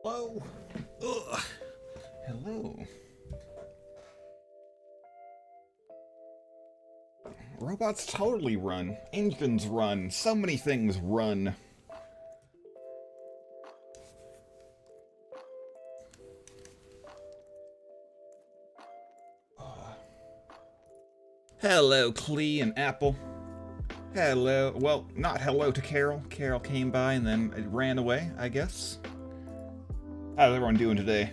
Hello. Ugh. Hello. Robots totally run. Engines run. So many things run. Hello, Klee and Apple. Hello. Well, not hello to Carol. Carol came by and then it ran away, I guess. How's everyone doing today?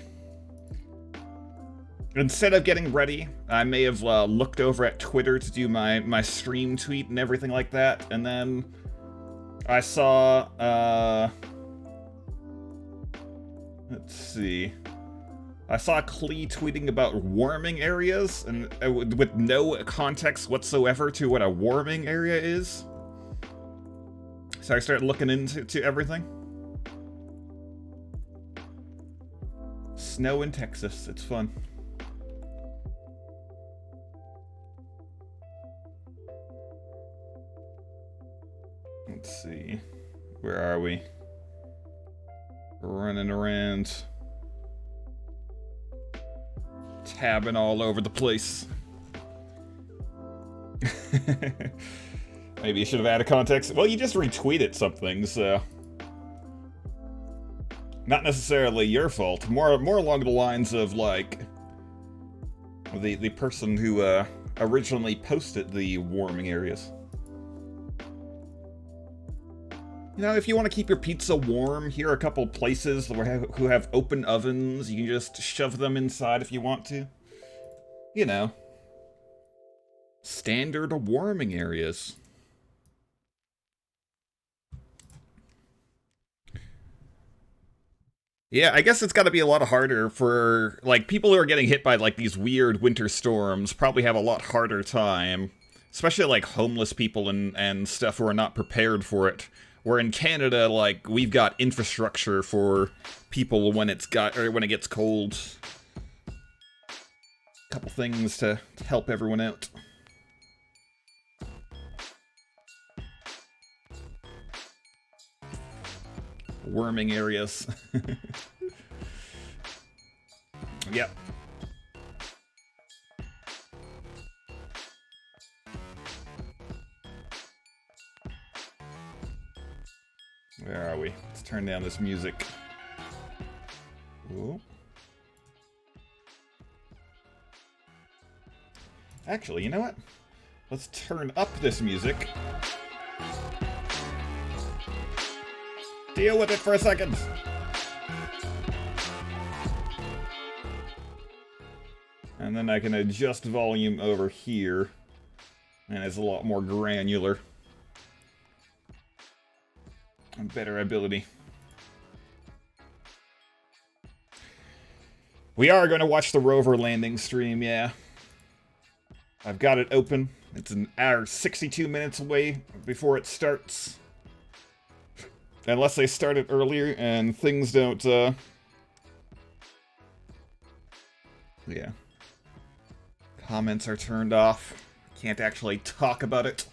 Instead of getting ready, I may have looked over at Twitter to do my stream tweet and everything like that, and then I saw, let's see. I saw Klee tweeting about warming areas, and with no context whatsoever to what a warming area is. So I started looking into everything. Snow in Texas, it's fun. Let's see. Where are we? Running around. Tabbing all over the place. Maybe you should have added context. Well, you just retweeted something, so... Not necessarily your fault. More along the lines of, like... The person who, originally posted the warming areas. You know, if you want to keep your pizza warm, here are a couple places who have open ovens. You can just shove them inside if you want to. You know. Standard warming areas. Yeah, I guess it's got to be a lot harder for, like, people who are getting hit by, like, these weird winter storms probably have a lot harder time. Especially, like, homeless people and stuff who are not prepared for it. Where in Canada, like, we've got infrastructure for people when it gets cold. Couple things to help everyone out. Worming areas. Yep. Where are we? Let's turn down this music. Ooh. Actually, you know what? Let's turn up this music. Deal with it for a second. And then I can adjust volume over here. And it's a lot more granular. And better ability. We are going to watch the rover landing stream, yeah. I've got it open. It's an hour 62 minutes away before it starts. Unless they start it earlier and things don't, yeah. Comments are turned off. Can't actually talk about it.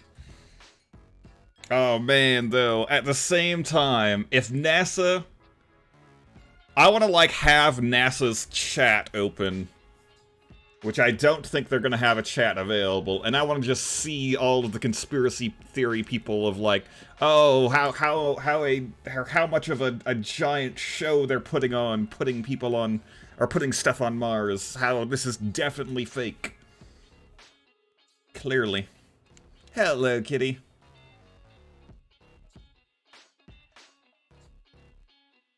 Oh man, though, at the same time, if NASA... I want to, like, have NASA's chat open. Which I don't think they're gonna have a chat available, and I want to just see all of the conspiracy theory people of like, oh, how much of a giant show they're putting on, putting people on, or putting stuff on Mars, how this is definitely fake. Clearly. Hello, kitty.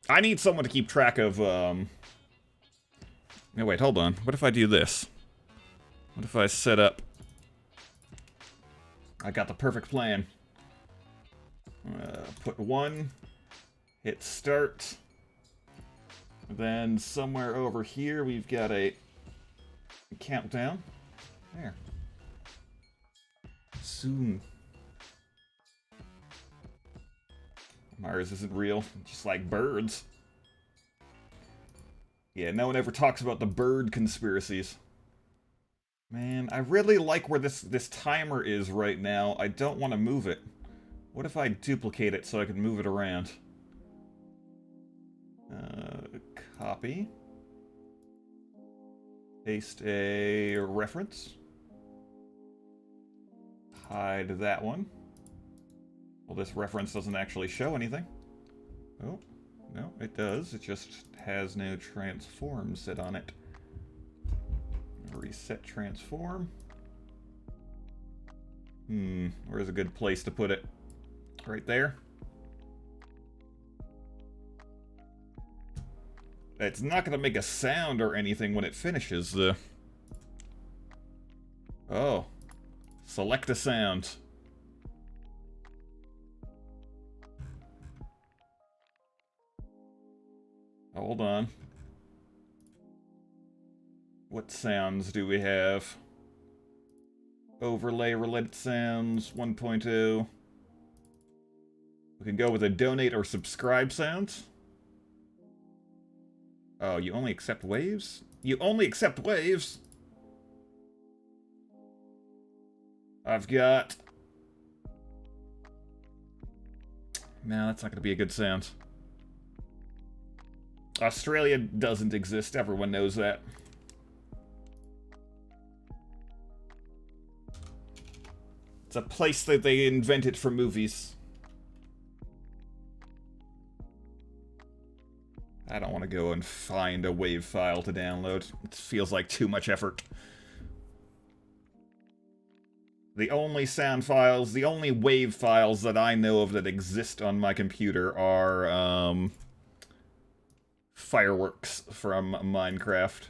I need someone to keep track of, No, wait, hold on. What if I do this? What if I set up... I got the perfect plan. Put 1, hit start. Then somewhere over here we've got a countdown. There. Soon. Mars isn't real, just like birds. Yeah, no one ever talks about the bird conspiracies. Man, I really like where this timer is right now. I don't want to move it. What if I duplicate it so I can move it around? Copy. Paste a reference. Hide that one. Well, this reference doesn't actually show anything. Oh, no, it does. It just has no transform set on it. Reset transform. Where's a good place to put it? Right there. It's not going to make a sound or anything when it finishes, though. Oh. Select a sound. Hold on. What sounds do we have? Overlay related sounds 1.0. We can go with a donate or subscribe sound. Oh, you only accept waves? You only accept waves? I've got... No, that's not going to be a good sound. Australia doesn't exist. Everyone knows that. It's a place that they invented for movies. I don't want to go and find a WAV file to download. It feels like too much effort. The only sound files, the only WAV files that I know of that exist on my computer are, fireworks from Minecraft.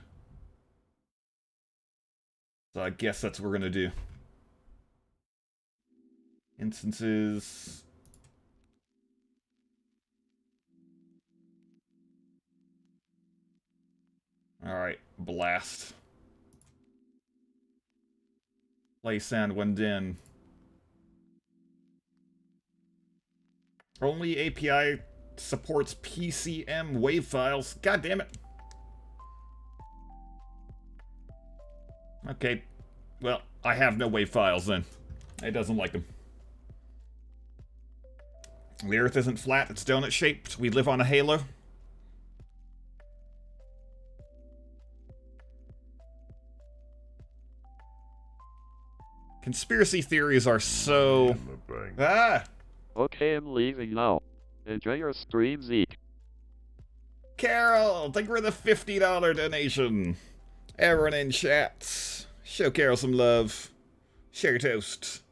So I guess that's what we're gonna do. Instances... Alright, blast. Play sound when in. Only API supports PCM WAV files. God damn it. Okay, well, I have no WAV files then. It doesn't like them. The Earth isn't flat, it's donut-shaped. We live on a halo. Conspiracy theories are so... Ah! Okay, I'm leaving now. Enjoy your stream, Zeke. Carol, thank you for the $50 donation. Everyone in chat, show Carol some love. Share your toast.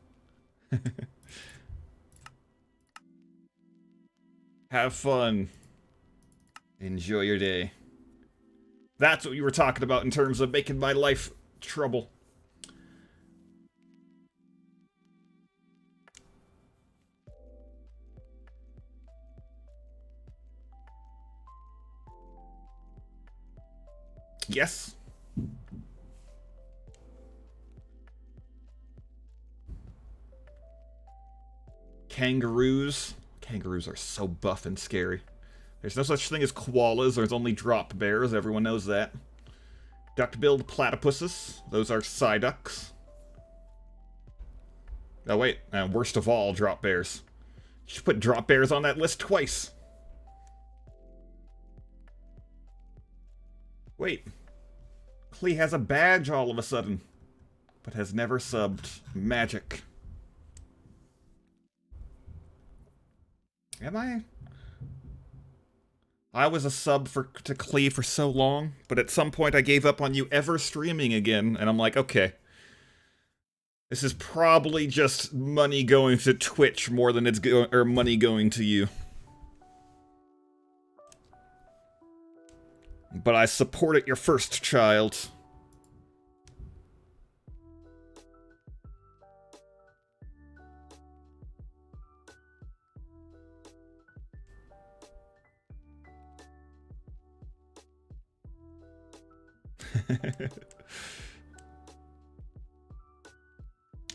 Have fun. Enjoy your day. That's what you were talking about in terms of making my life trouble. Yes. Kangaroos. Kangaroos are so buff and scary. There's no such thing as koalas, there's only drop bears, everyone knows that. Duck-billed platypuses, those are psyducks. Oh wait, and worst of all, drop bears. You should put drop bears on that list twice. Wait. Klee has a badge all of a sudden, but has never subbed. Magic. Am I? I was a sub to Klee for so long, but at some point I gave up on you ever streaming again, and I'm like, okay. This is probably just money going to Twitch more than it's money going to you. But I supported your first child.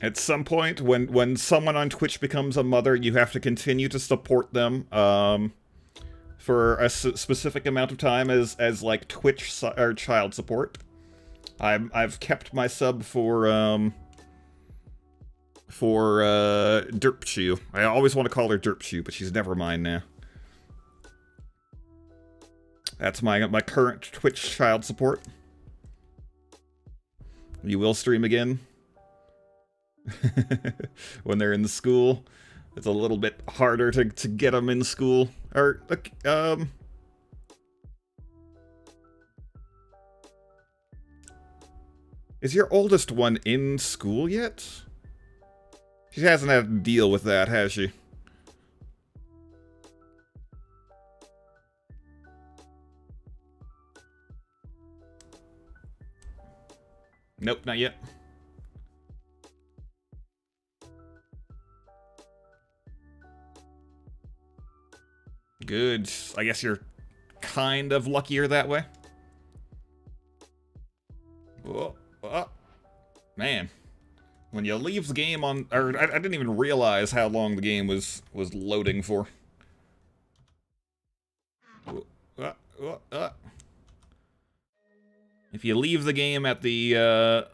At some point, when someone on Twitch becomes a mother, you have to continue to support them for a specific amount of time as like Twitch or child support. I've kept my sub for Derpshoe. I always want to call her Derpshoe, but she's never mine now. That's my current Twitch child support. You will stream again when they're in school. It's a little bit harder to get them in school. Or is your oldest one in school yet? She hasn't had to deal with that, has she? Nope, not yet. Good. I guess you're kind of luckier that way. Oh, oh. Man. When you leave the game on... Or, I didn't even realize how long the game was loading for. If you leave the game at the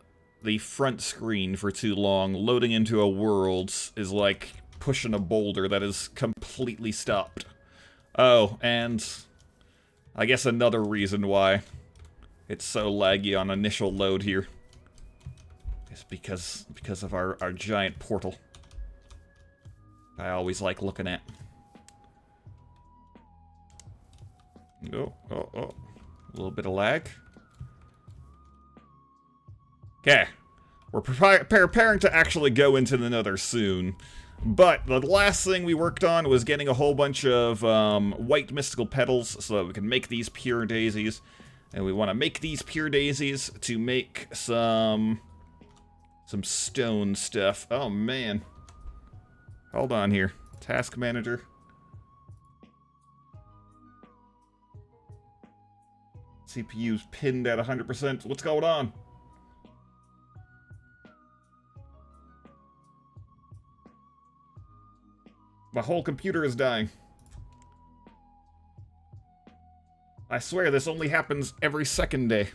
front screen for too long, loading into a world is like pushing a boulder that is completely stopped. Oh, and I guess another reason why it's so laggy on initial load here is because of our giant portal. I always like looking at. Oh. A little bit of lag. Okay. We're preparing to actually go into the Nether soon. But the last thing we worked on was getting a whole bunch of white mystical petals so that we can make these pure daisies. And we want to make these pure daisies to make some stone stuff. Oh, man. Hold on here. Task manager. CPU's pinned at 100%. What's going on? My whole computer is dying. I swear this only happens every second day.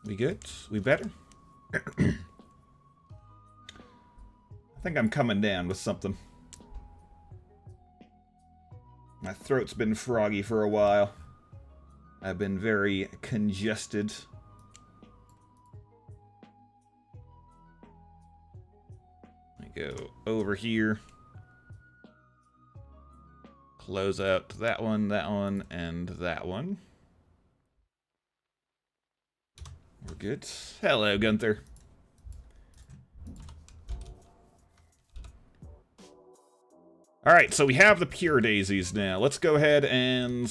We good? We better? I think I'm coming down with something. My throat's been froggy for a while. I've been very congested. I go over here. Close out that one, and that one. We're good. Hello, Gunther. Alright, so we have the pure daisies now. Let's go ahead and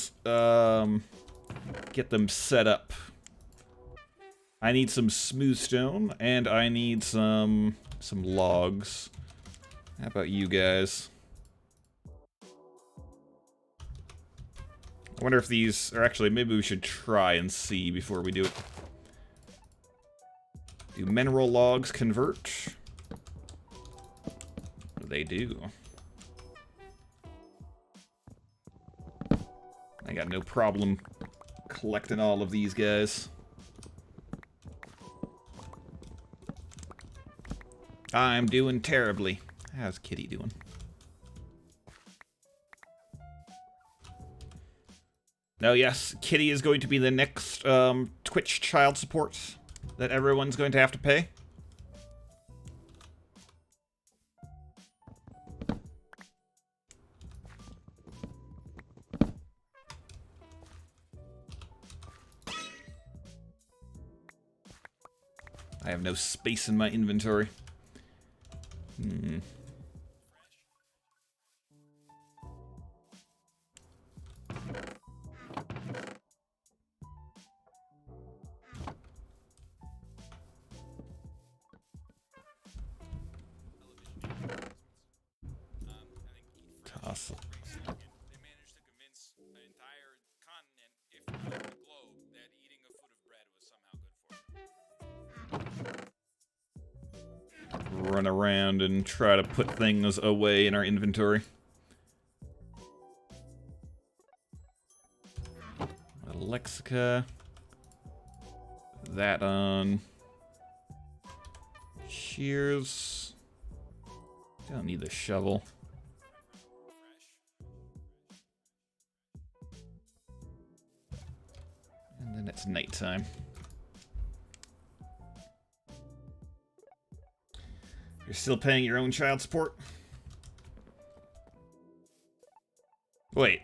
get them set up. I need some smooth stone, and I need some logs. How about you guys? I wonder if these are actually, maybe we should try and see before we do it. Do mineral logs convert? They do. I got no problem collecting all of these guys. I'm doing terribly. How's Kitty doing? Oh yes, Kitty is going to be the next Twitch child support that everyone's going to have to pay. I have no space in my inventory. Toss it. They managed to convince an entire continent, if not the globe, that eating a foot of bread was somehow good for you. Run around and try to put things away in our inventory. Lexica. That on. Shears. Don't need the shovel. And then it's nighttime. You're still paying your own child support? Wait.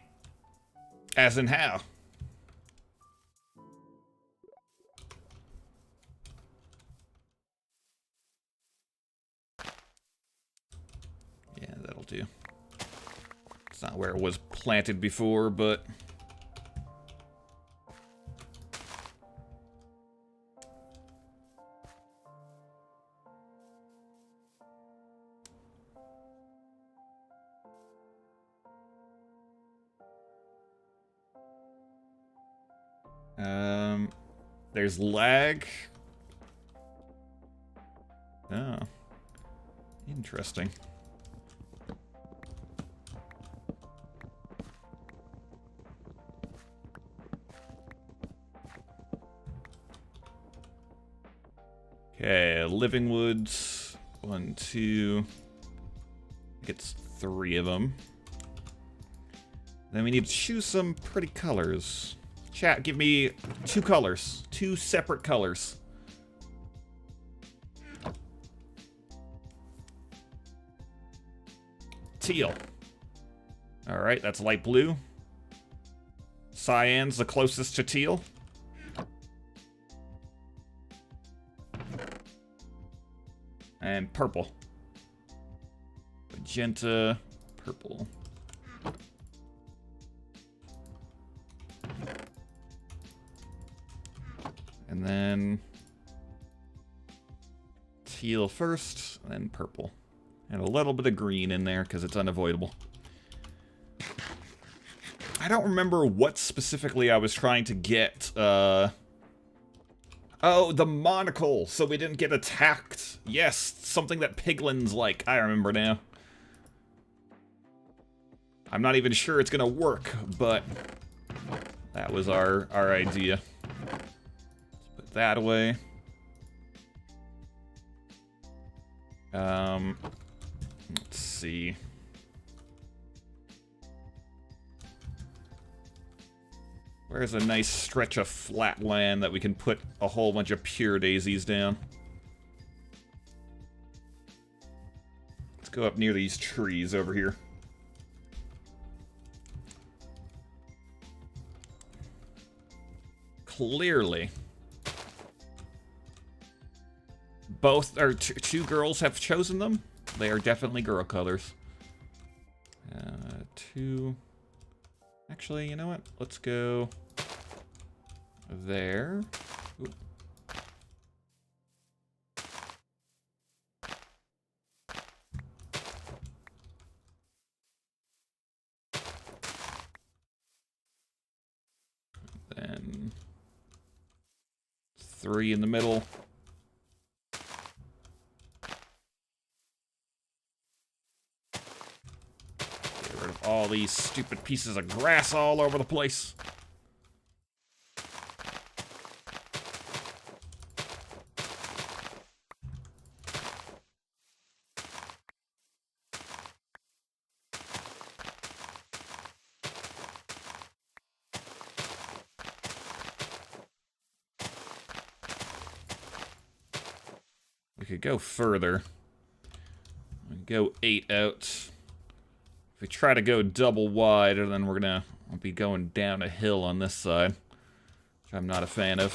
As in how? Yeah, that'll do. It's not where it was planted before, but... There's lag. Oh. Interesting. Okay, Living Woods. 1, 2. I think it's 3 of them. Then we need to choose some pretty colors. Chat, give me 2 colors. 2 separate colors. Teal. Alright, that's light blue. Cyan's the closest to teal. And purple. Magenta, purple. And then teal first, then purple. And a little bit of green in there because it's unavoidable. I don't remember what specifically I was trying to get. Oh, the monocle, so we didn't get attacked. Yes, something that piglins like. I remember now. I'm not even sure it's gonna work, but that was our idea. Let's put that away. Let's see. Where's a nice stretch of flat land that we can put a whole bunch of pure daisies down? Let's go up near these trees over here. Clearly. Both, or two girls have chosen them. They are definitely girl colors. 2. Actually, you know what? Let's go there. Ooh. Then 3 in the middle. All these stupid pieces of grass all over the place. We could go further. We could go 8 out. If we try to go double wide, then we're gonna be going down a hill on this side, which I'm not a fan of.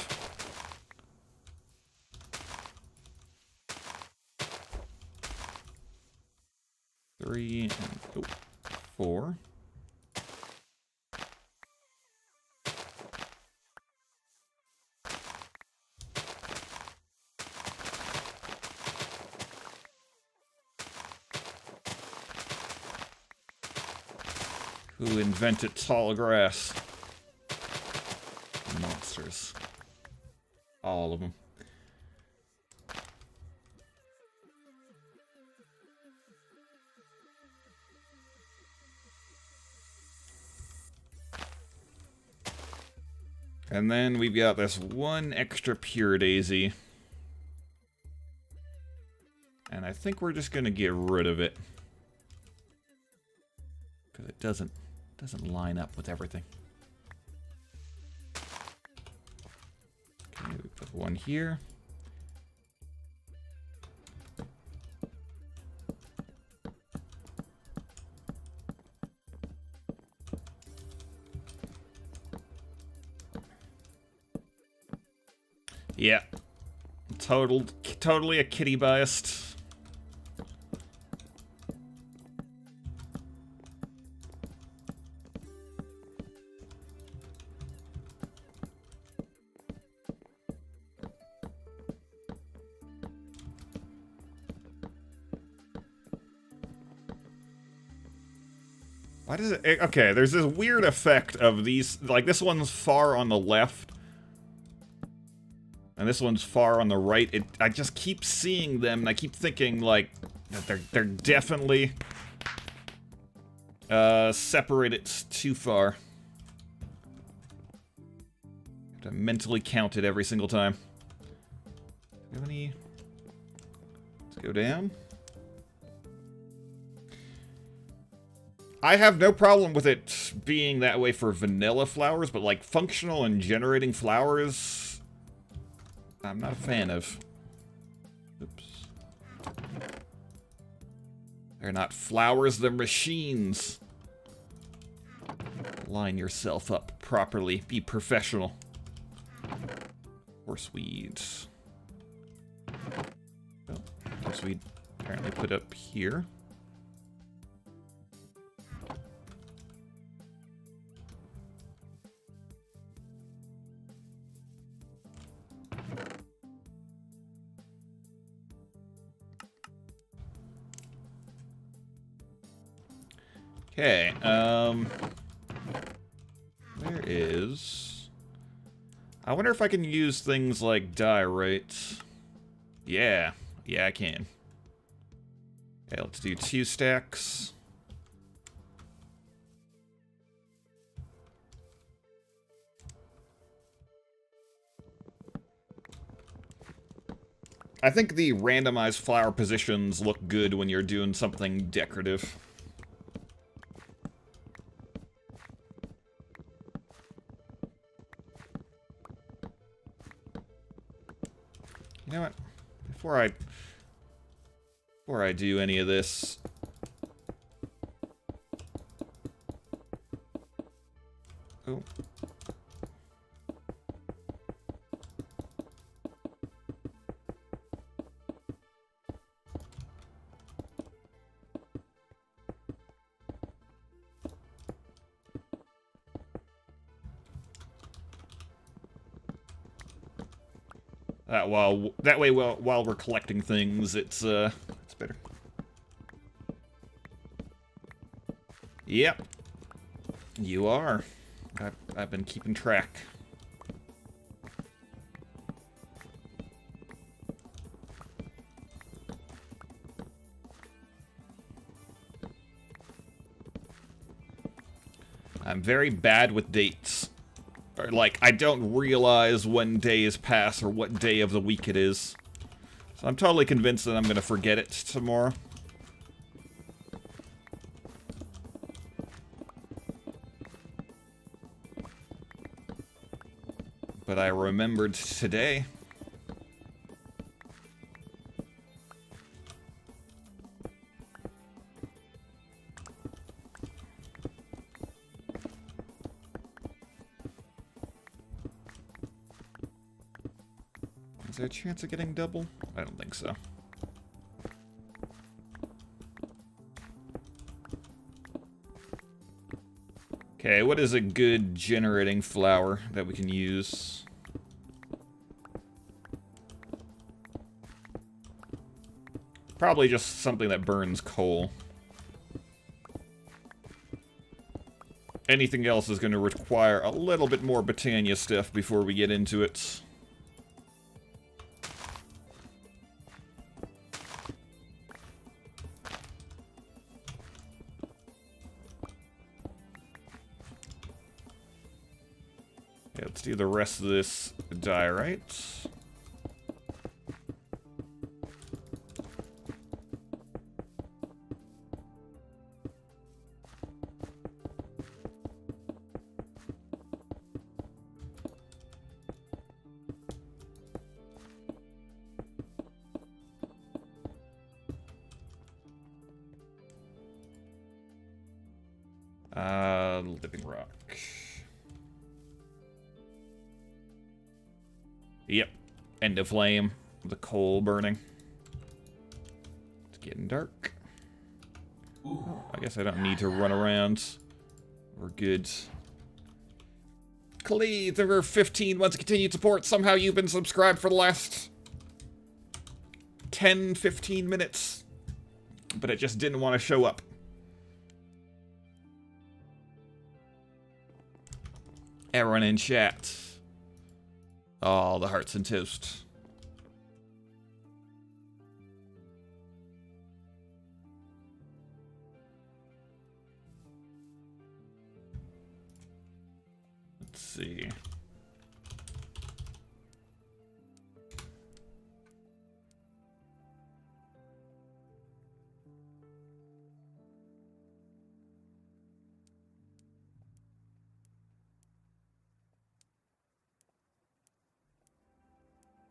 Three and 4. Who invented tall grass? Monsters. All of them. And then we've got this one extra pure daisy. And I think we're just gonna get rid of it. Because it doesn't line up with everything. Okay, we put one here. Yeah. Totally a kitty biased. Why does it... Okay, there's this weird effect of these... Like, this one's far on the left. And this one's far on the right. I just keep seeing them, and I keep thinking, like, that they're definitely... separated too far. Have to mentally count it every single time. Do we have any... Let's go down. I have no problem with it being that way for vanilla flowers, but like functional and generating flowers, I'm not a fan of. Oops. They're not flowers, they're machines. Line yourself up properly. Be professional. Horseweed. Oh, horseweed apparently put up here. Okay, where is... I wonder if I can use things like diorite. Yeah, I can. Okay, let's do 2 stacks. I think the randomized flower positions look good when you're doing something decorative. You know what? Before I do any of this... Oh. That way, while we're collecting things, it's better. Yep, you are. I've been keeping track. I'm very bad with dates. Or, like, I don't realize when days pass or what day of the week it is. So I'm totally convinced that I'm going to forget it tomorrow. But I remembered today. Is there a chance of getting double? I don't think so. Okay, what is a good generating flower that we can use? Probably just something that burns coal. Anything else is going to require a little bit more Botania stuff before we get into it. Okay, let's do the rest of this diorite. Living rock. Yep. End of flame. The coal burning. It's getting dark. Oh, I guess I don't need to run around. We're good. Khalid, there were 15 months of continued support. Somehow you've been subscribed for the last 10, 15 minutes. But it just didn't want to show up. Everyone in chat. All the hearts and toast. Let's see.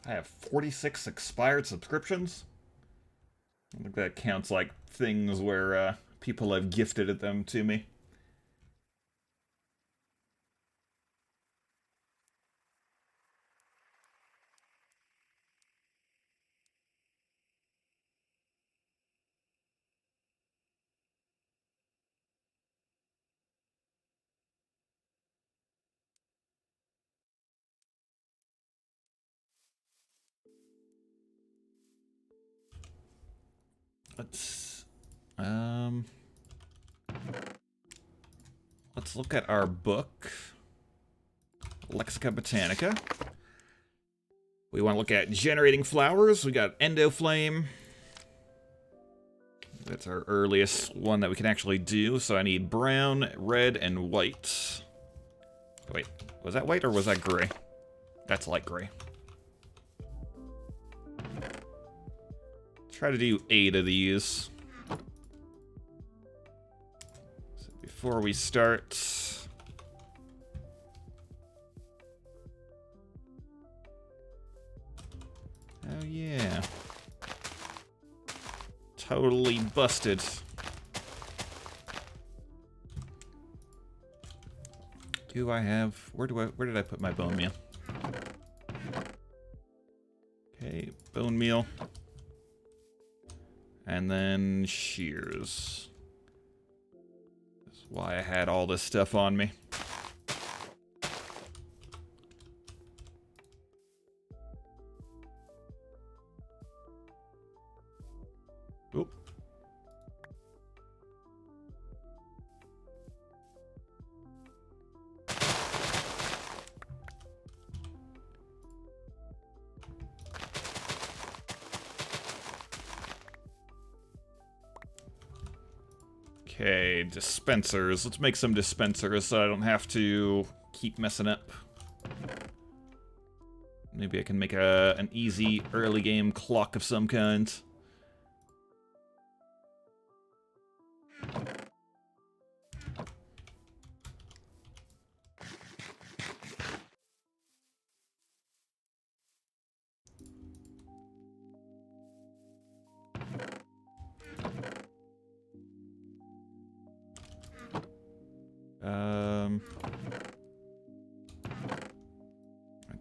I have 46 expired subscriptions. I think that counts like things where people have gifted them to me. Let's look at our book, Lexica Botanica. We want to look at generating flowers. We got Endoflame. That's our earliest one that we can actually do. So I need brown, red, and white. Wait, was that white or was that gray? That's light gray. Try to do 8 of these. So before we start... Oh yeah. Totally busted. Do I have... Where did I put my bone meal? Okay, bone meal. And then shears. That's why I had all this stuff on me. Oop. Okay, dispensers. Let's make some dispensers so I don't have to keep messing up. Maybe I can make an easy early game clock of some kind.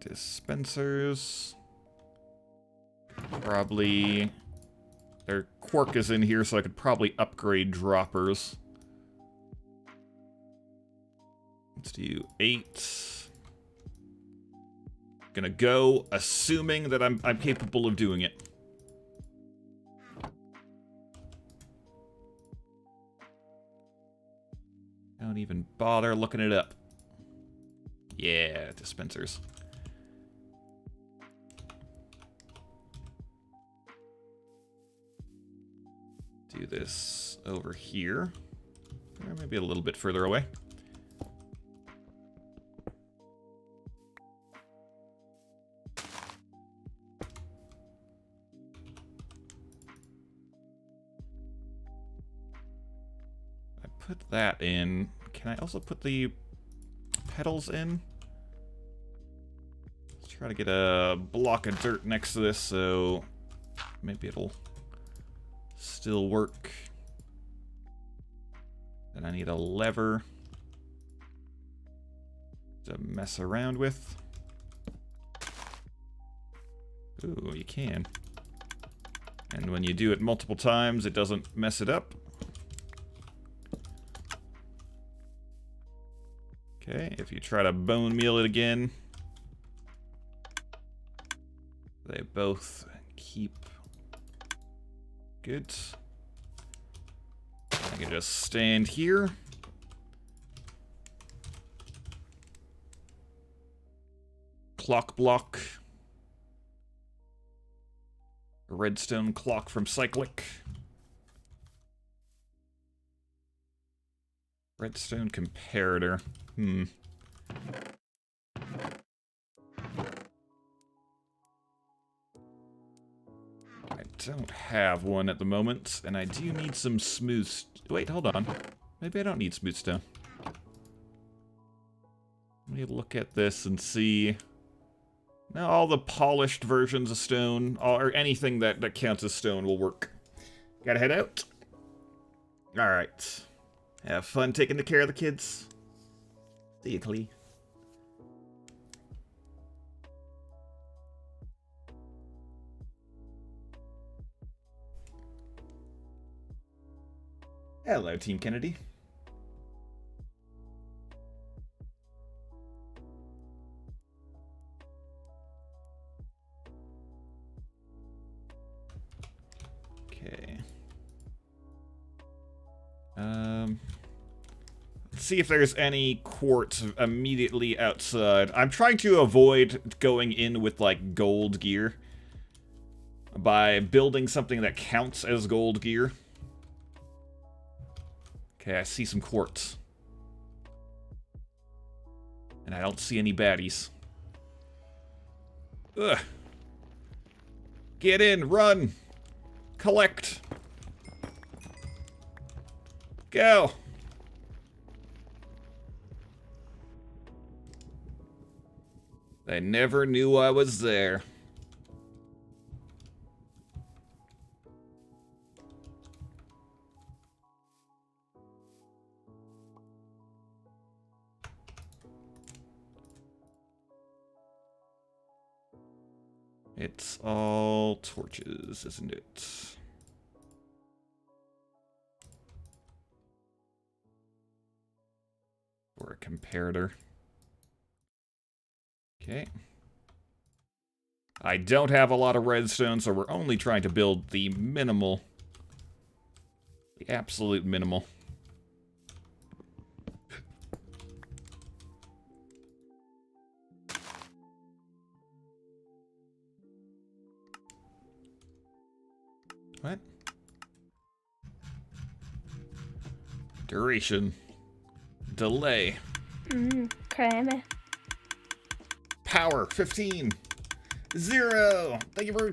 Dispensers. Probably... Their quark is in here, so I could probably upgrade droppers. Let's do 8. Gonna go, assuming that I'm capable of doing it. Don't even bother looking it up. Yeah, dispensers. Do this over here. Or maybe a little bit further away. I put that in. Can I also put the petals in? Let's try to get a block of dirt next to this so maybe it'll still work. Then I need a lever. to mess around with. Ooh, you can. And when you do it multiple times, it doesn't mess it up. Okay, if you try to bone meal it again, they both keep good. I can just stand here. Clock block. Redstone clock from Cyclic. Redstone comparator. I don't have one at the moment, and I do need some smooth... Wait, hold on. Maybe I don't need smooth stone. Let me look at this and see... Now, all the polished versions of stone, or anything that counts as stone will work. Gotta head out. Alright. Have fun taking care of the kids. See you, Clee. Hello, Team Kennedy. Okay. Let's see if there's any quartz immediately outside. I'm trying to avoid going in with, like, gold gear by building something that counts as gold gear. Okay, I see some quartz. And I don't see any baddies. Ugh. Get in, run! Collect! Go! They never knew I was there. It's all torches, isn't it? Or a comparator. Okay. I don't have a lot of redstone, so we're only trying to build the minimal. The absolute minimal. What? Duration. Delay. Creamy. Power, 15. 0. Thank you for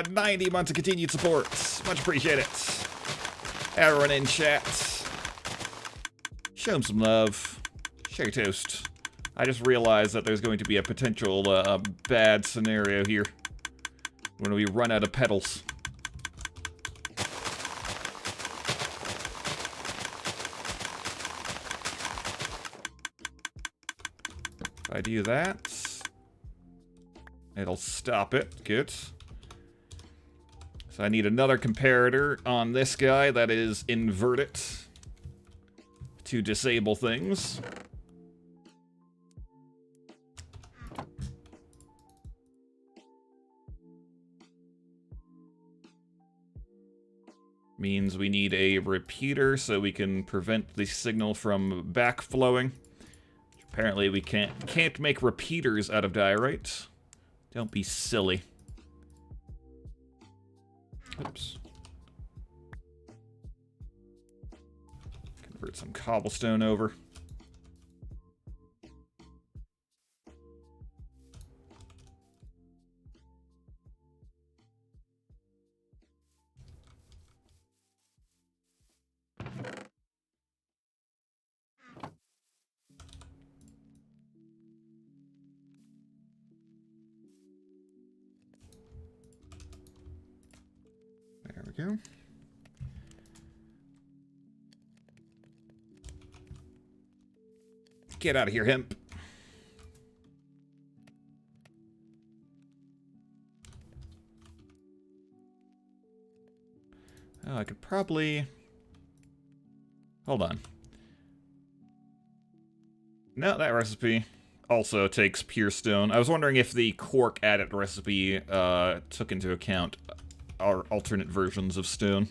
90 months of continued support. Much appreciated. Everyone in chat. Show them some love. Share your toast. I just realized that there's going to be a potential bad scenario here when we run out of petals. If I do that, it'll stop it. Good. So I need another comparator on this guy that is inverted to disable things. Means we need a repeater so we can prevent the signal from backflowing. Apparently we can't make repeaters out of diorite. Don't be silly. Oops. Convert some cobblestone over. There we go. Get out of here, hemp. Oh, I could probably... Hold on. No, that recipe also takes pure stone. I was wondering if the cork addict recipe took into account our alternate versions of stone.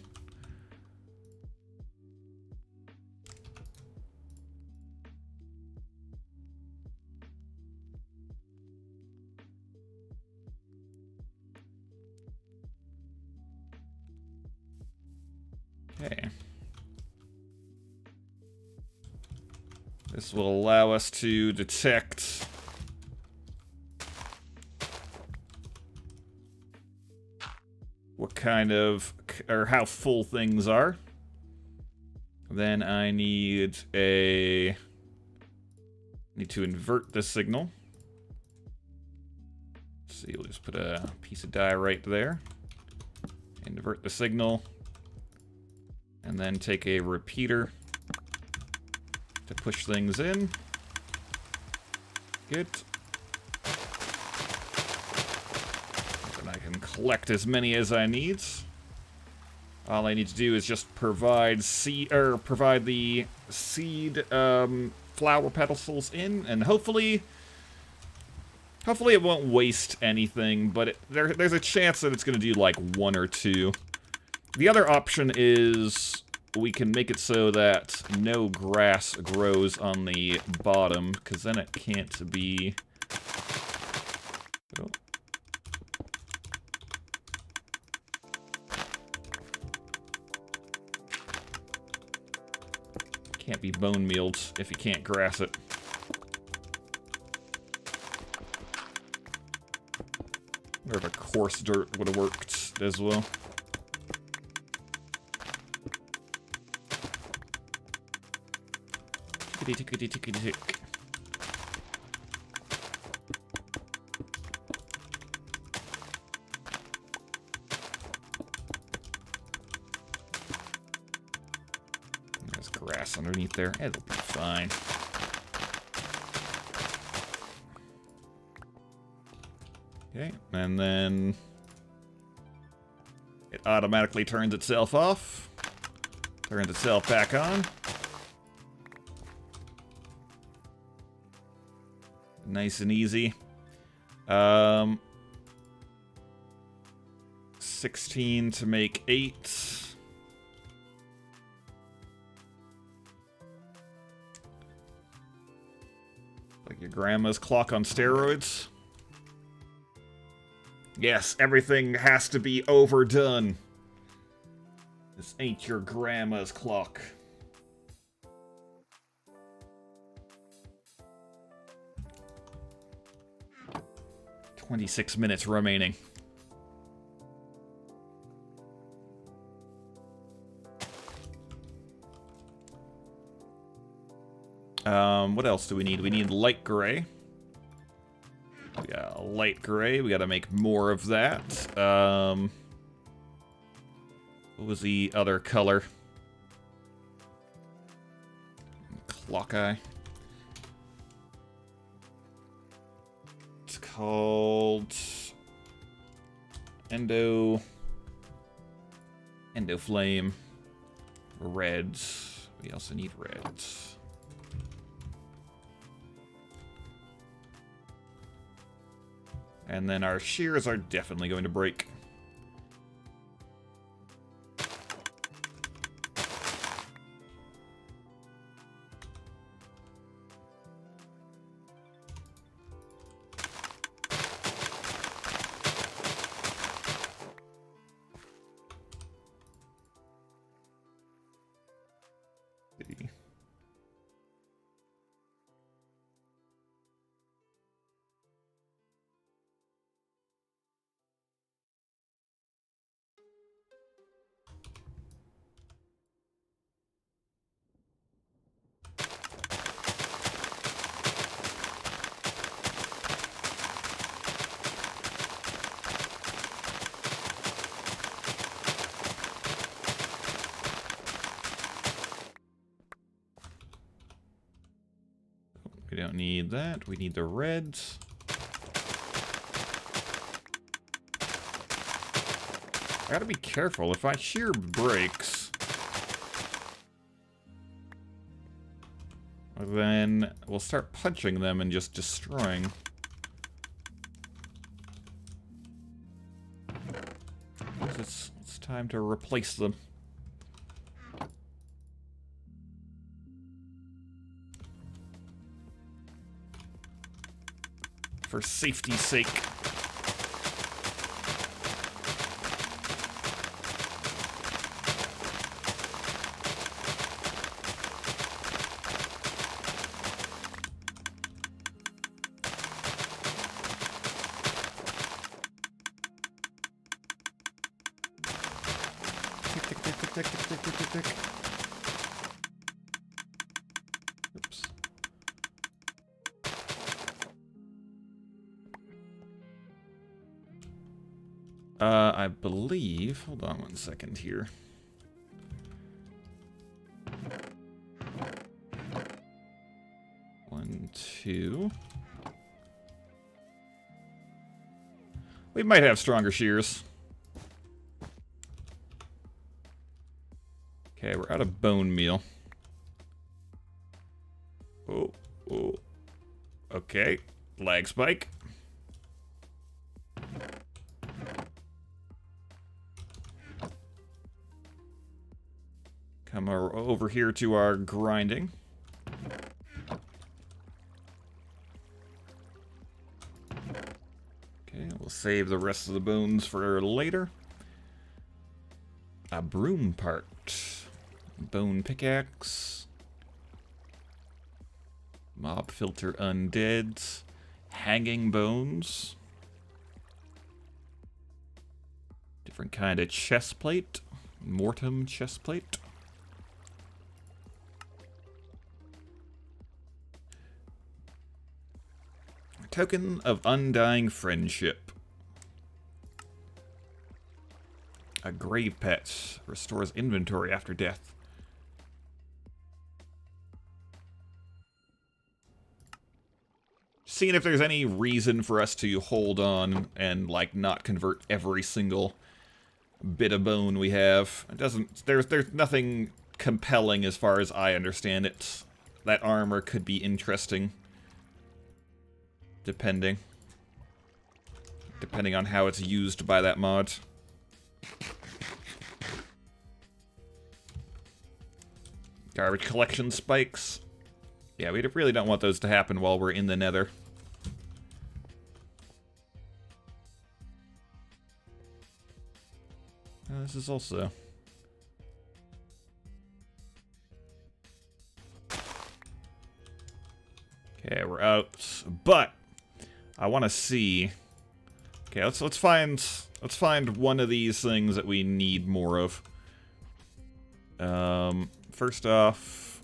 Okay. This will allow us to detect what kind of, or how full things are. Then I need to invert the signal. Let's see, we'll just put a piece of dye right there. Invert the signal. And then take a repeater to push things in. Good. And I can collect as many as I need. All I need to do is just provide the seed flower pedestals in, and hopefully it won't waste anything. But there's a chance that it's going to do like 1 or 2. The other option is we can make it so that no grass grows on the bottom, because then it can't be... Oh. Can't be bone mealed if you can't grass it. Or if a coarse dirt would have worked as well. Tickety tickety tickety tick. There's grass underneath there. It'll be fine. Okay, and then it automatically turns itself off. Turns itself back on. Nice and easy. 16 to make 8. Like your grandma's clock on steroids. Yes, everything has to be overdone. This ain't your grandma's clock. 26 minutes remaining. What else do we need? We need light gray. We got light gray. We gotta make more of that. What was the other color? Clock eye. It's called Endoflame. Reds. We also need reds. And then our shears are definitely going to break. We don't need that. We need the reds. I gotta be careful. If I shear breaks, then we'll start punching them and just destroying. It's time to replace them. For safety's sake. Tick. Oops. I believe... Hold on 1 second here. One, two... We might have stronger shears. Okay, we're out of bone meal. Oh. Okay, lag spike. Come over here to our grinding. Okay, we'll save the rest of the bones for later. A broom part. Bone pickaxe. Mob filter undead. Hanging bones. Different kind of chest plate. Mortem chest plate. Token of undying friendship. A grave pet. Restores inventory after death. Seeing if there's any reason for us to hold on and, like, not convert every single bit of bone we have. It doesn't... There's nothing compelling as far as I understand it. That armor could be interesting. Depending on how it's used by that mod. Garbage collection spikes. Yeah, we really don't want those to happen while we're in the nether. This is also... Okay, we're out. But I want to see. Okay, let's find one of these things that we need more of. First off,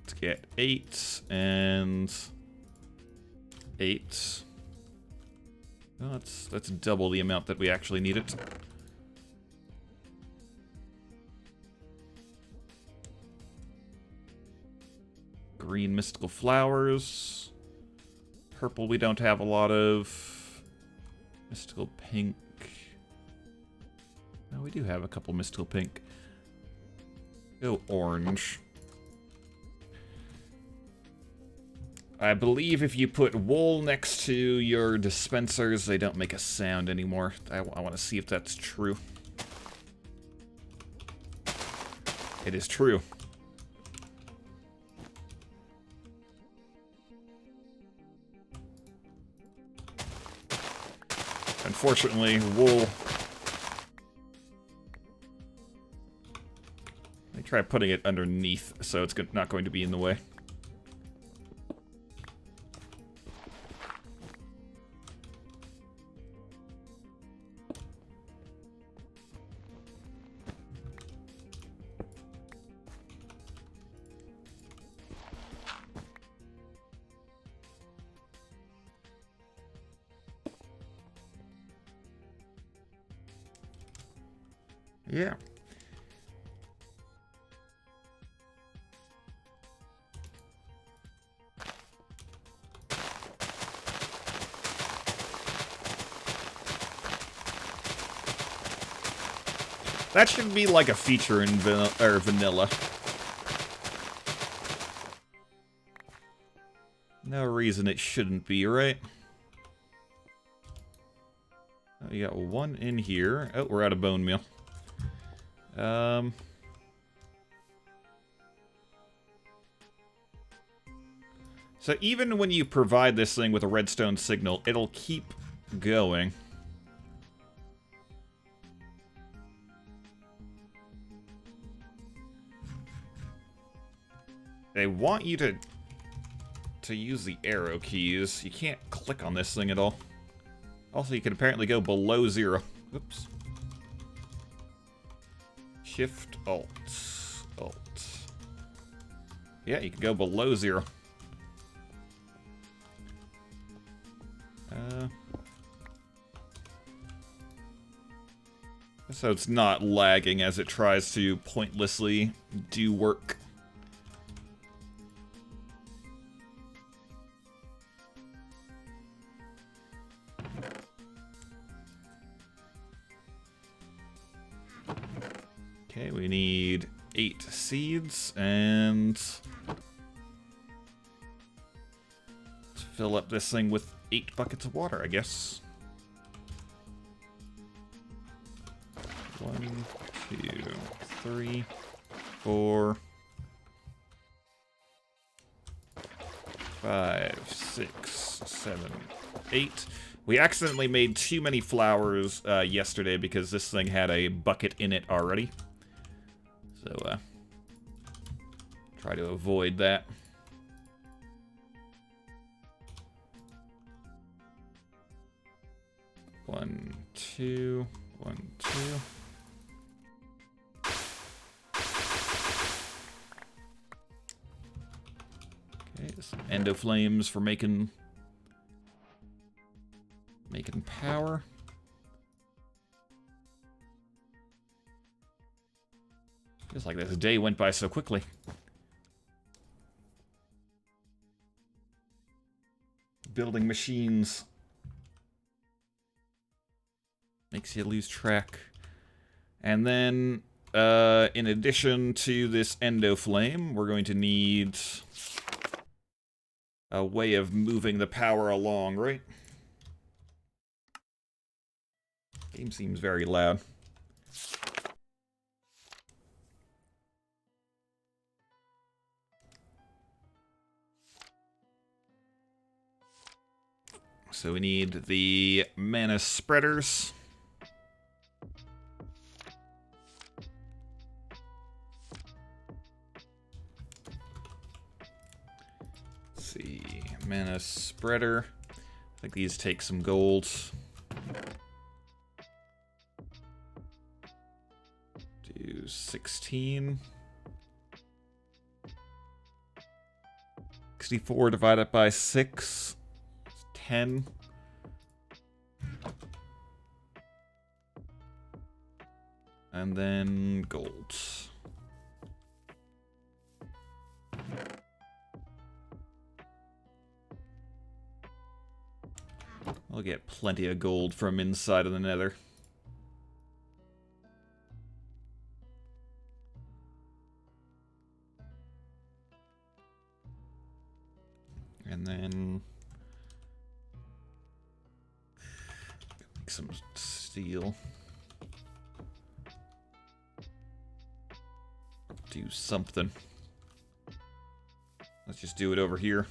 let's get 8 and 8. Well, that's double the amount that we actually needed. Green mystical flowers. Purple we don't have a lot of. Mystical pink. No, we do have a couple mystical pink. Go orange. I believe if you put wool next to your dispensers, they don't make a sound anymore. I want to see if that's true. It is true. Unfortunately, wool... I try putting it underneath, so it's not going to be in the way. Yeah. That should be like a feature in vanilla. No reason it shouldn't be, right? Oh, you got one in here. Oh, we're out of bone meal. So even when you provide this thing with a redstone signal, it'll keep going. They want you to use the arrow keys. You can't click on this thing at all. Also, you can apparently go below 0. Oops. Shift, Alt, Alt. Yeah, you can go below 0. So it's not lagging as it tries to pointlessly do work. Okay, we need 8 seeds, and let's fill up this thing with 8 buckets of water, I guess. 1, 2, 3, 4, 5, 6, 7, 8. We accidentally made too many flowers yesterday because this thing had a bucket in it already. So, try to avoid that. One, two, 1, 2. Okay, some endo flames for making power. Feels like this day went by so quickly. Building machines makes you lose track. And then, in addition to this endo flame, we're going to need a way of moving the power along, right? Game seems very loud. So we need the mana spreaders. Let's see, mana spreader. I think these take some gold. Do 16. 64 divided by 6. 10. And then gold. I'll get plenty of gold from inside of the nether. And then make some steel. Do something. Let's just do it over here.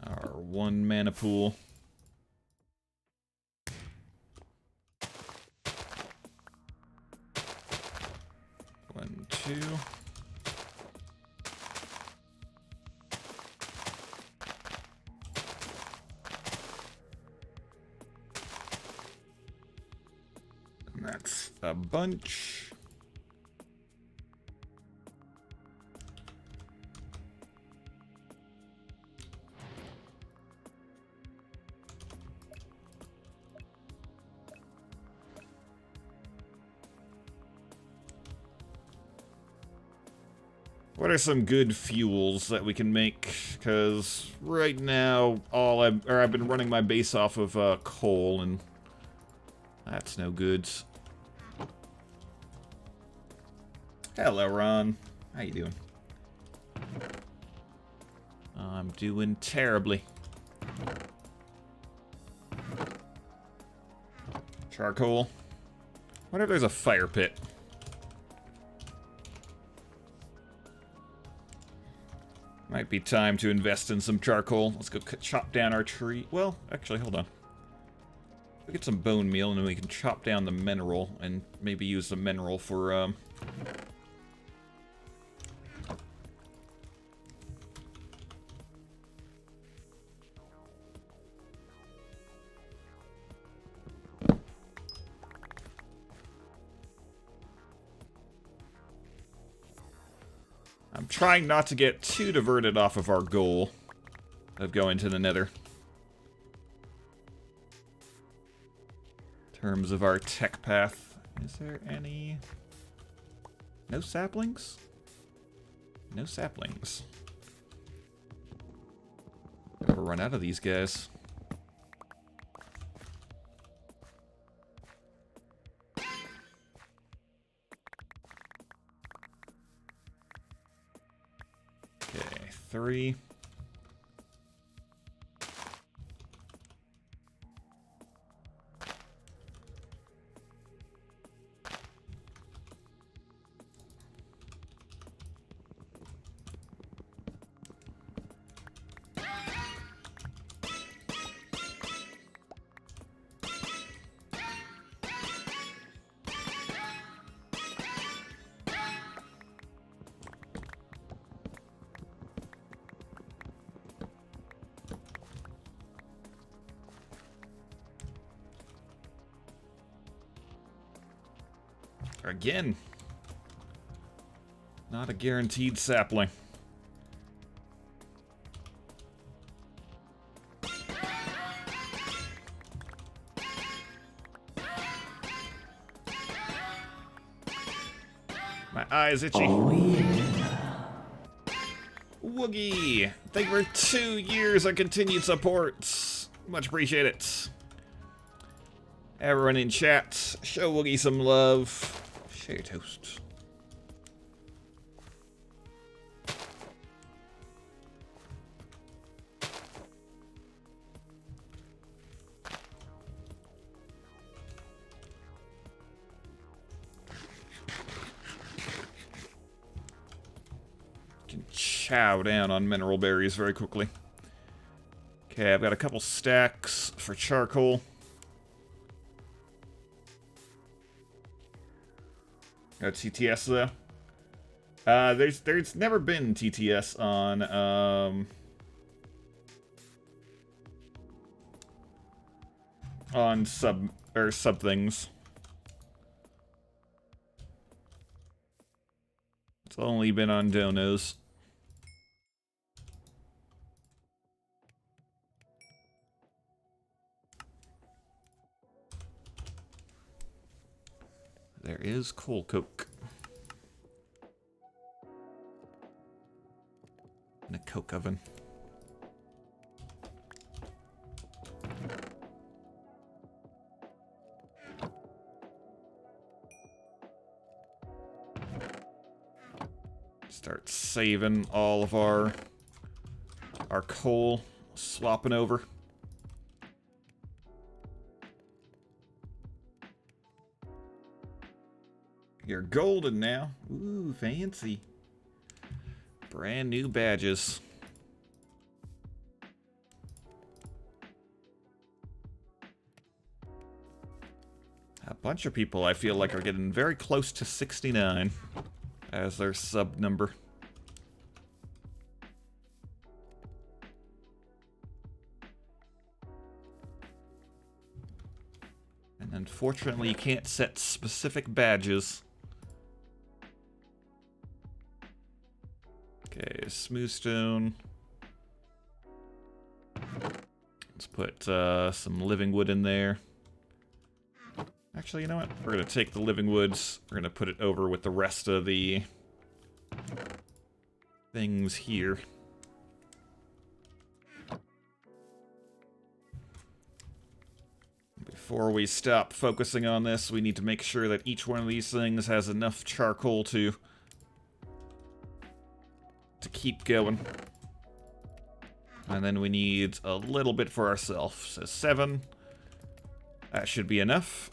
Our 1 mana pool. One, 2. And that's a bunch. What are some good fuels that we can make? Because right now, I've been running my base off of coal, and that's no good. Hello, Ron. How you doing? I'm doing terribly. Charcoal. What if there's a fire pit? Might be time to invest in some charcoal. Let's go chop down our tree. Well, actually, hold on. We'll get some bone meal, and then we can chop down the mineral, and maybe use the mineral for, I'm trying not to get too diverted off of our goal of going to the Nether. In terms of our tech path, is there any... No saplings? No saplings. Never run out of these guys. Okay, 3. Again. Not a guaranteed sapling. My eye is itchy. Oh, yeah. Woogie! Thank you for 2 years of continued support. Much appreciate it. Everyone in chat, show Woogie some love. Share your toast. Can chow down on mineral berries very quickly. Okay, I've got a couple stacks for charcoal. TTS though. There's never been TTS on sub things. It's only been on donos. There is coal coke. And a coke oven. Start saving all of our coal, swapping over. You're golden now. Ooh, fancy. Brand new badges. A bunch of people I feel like are getting very close to 69 as their sub number. And unfortunately you can't set specific badges. Okay, smooth stone. Let's put some living wood in there. Actually, you know what? We're gonna take the living woods. We're gonna put it over with the rest of the things here. Before we stop focusing on this, we need to make sure that each one of these things has enough charcoal to keep going. And then we need a little bit for ourselves. So 7. That should be enough.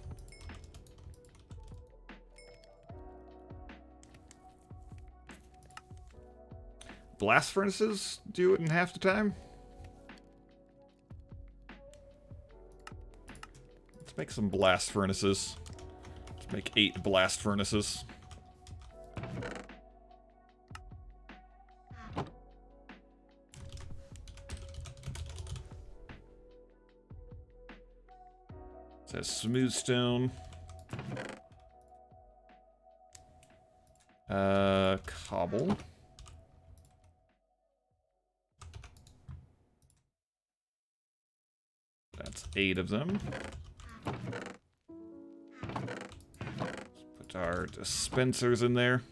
Blast furnaces do it in half the time. Let's make some blast furnaces. Let's make 8 blast furnaces. It says smooth stone. Cobble. That's 8 of them. Let's put our dispensers in there.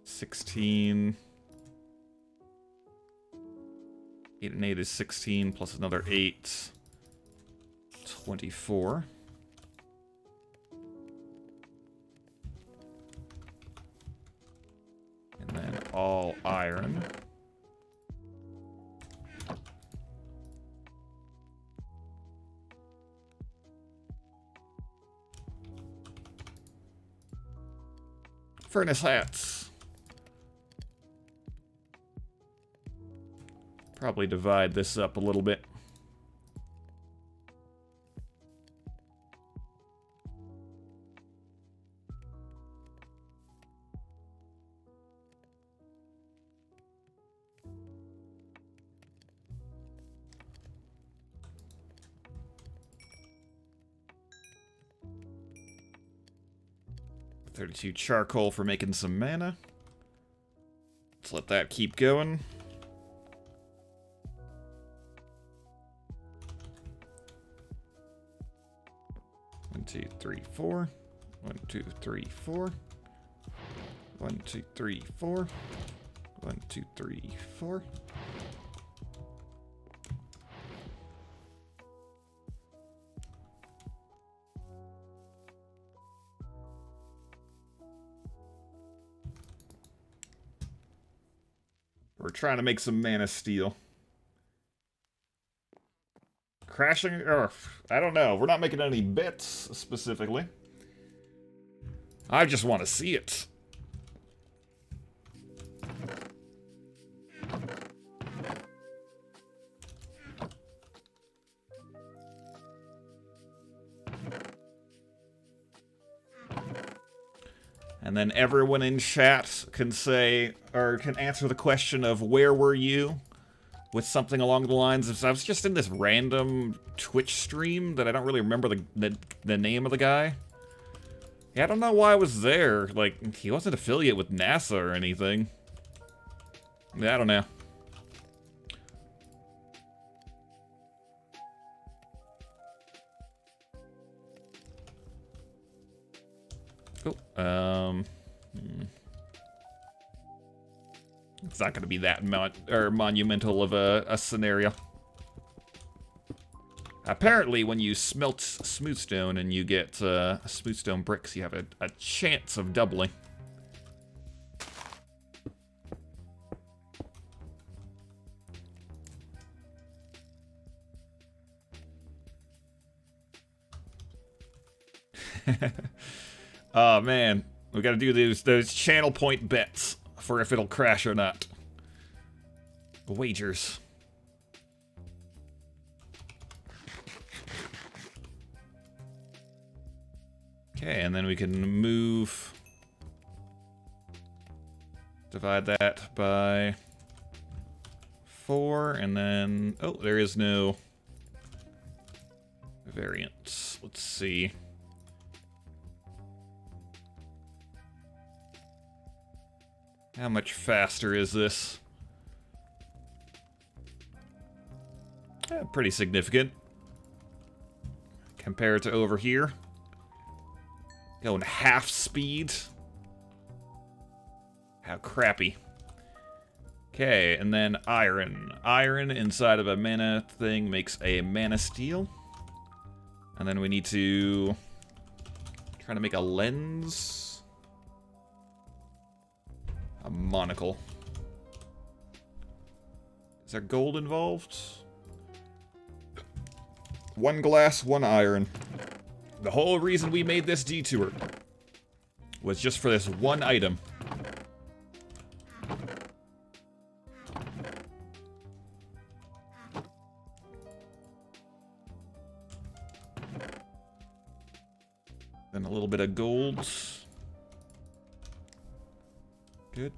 $16. 8 and 8 is 16, plus another 8. 24. And then all iron. Furnace hats. Probably divide this up a little bit. $32 charcoal for making some mana. Let's let that keep going. 1, 2, 3, 4. 1, 2, 3, 4. 1, 2, 3, 4. 1, 2, 3, 4. We're trying to make some mana steel. Crashing? Or, I don't know. We're not making any bits, specifically. I just want to see it. And then everyone in chat can say, or can answer the question of where were you? With something along the lines of, I was just in this random Twitch stream that I don't really remember the name of the guy. Yeah, I don't know why I was there. Like, he wasn't affiliate with NASA or anything. Yeah, I don't know. Cool. It's not going to be that monumental of a scenario. Apparently, when you smelt smoothstone and you get smoothstone bricks, you have a chance of doubling. Oh man, we got to do those channel point bets for if it'll crash or not. Wagers. Okay, and then we can move. Divide that by 4, and then... Oh, there is no variance. Let's see. How much faster is this? Pretty significant. Compared to over here. Going half speed. How crappy. Okay, and then iron. Iron inside of a mana thing makes a mana steel. And then we need to try to make a lens. A monocle. Is there gold involved? 1 glass, 1 iron. The whole reason we made this detour was just for this one item. Then a little bit of gold. Good.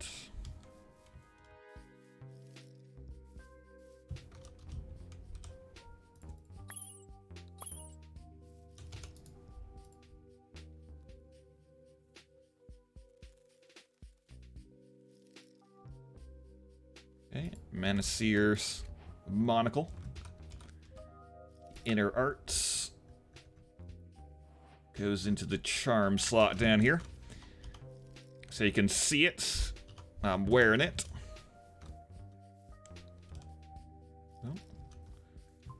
Okay, Mana Seer's monocle. Inner Arts goes into the charm slot down here. So you can see it. I'm wearing it. Oh.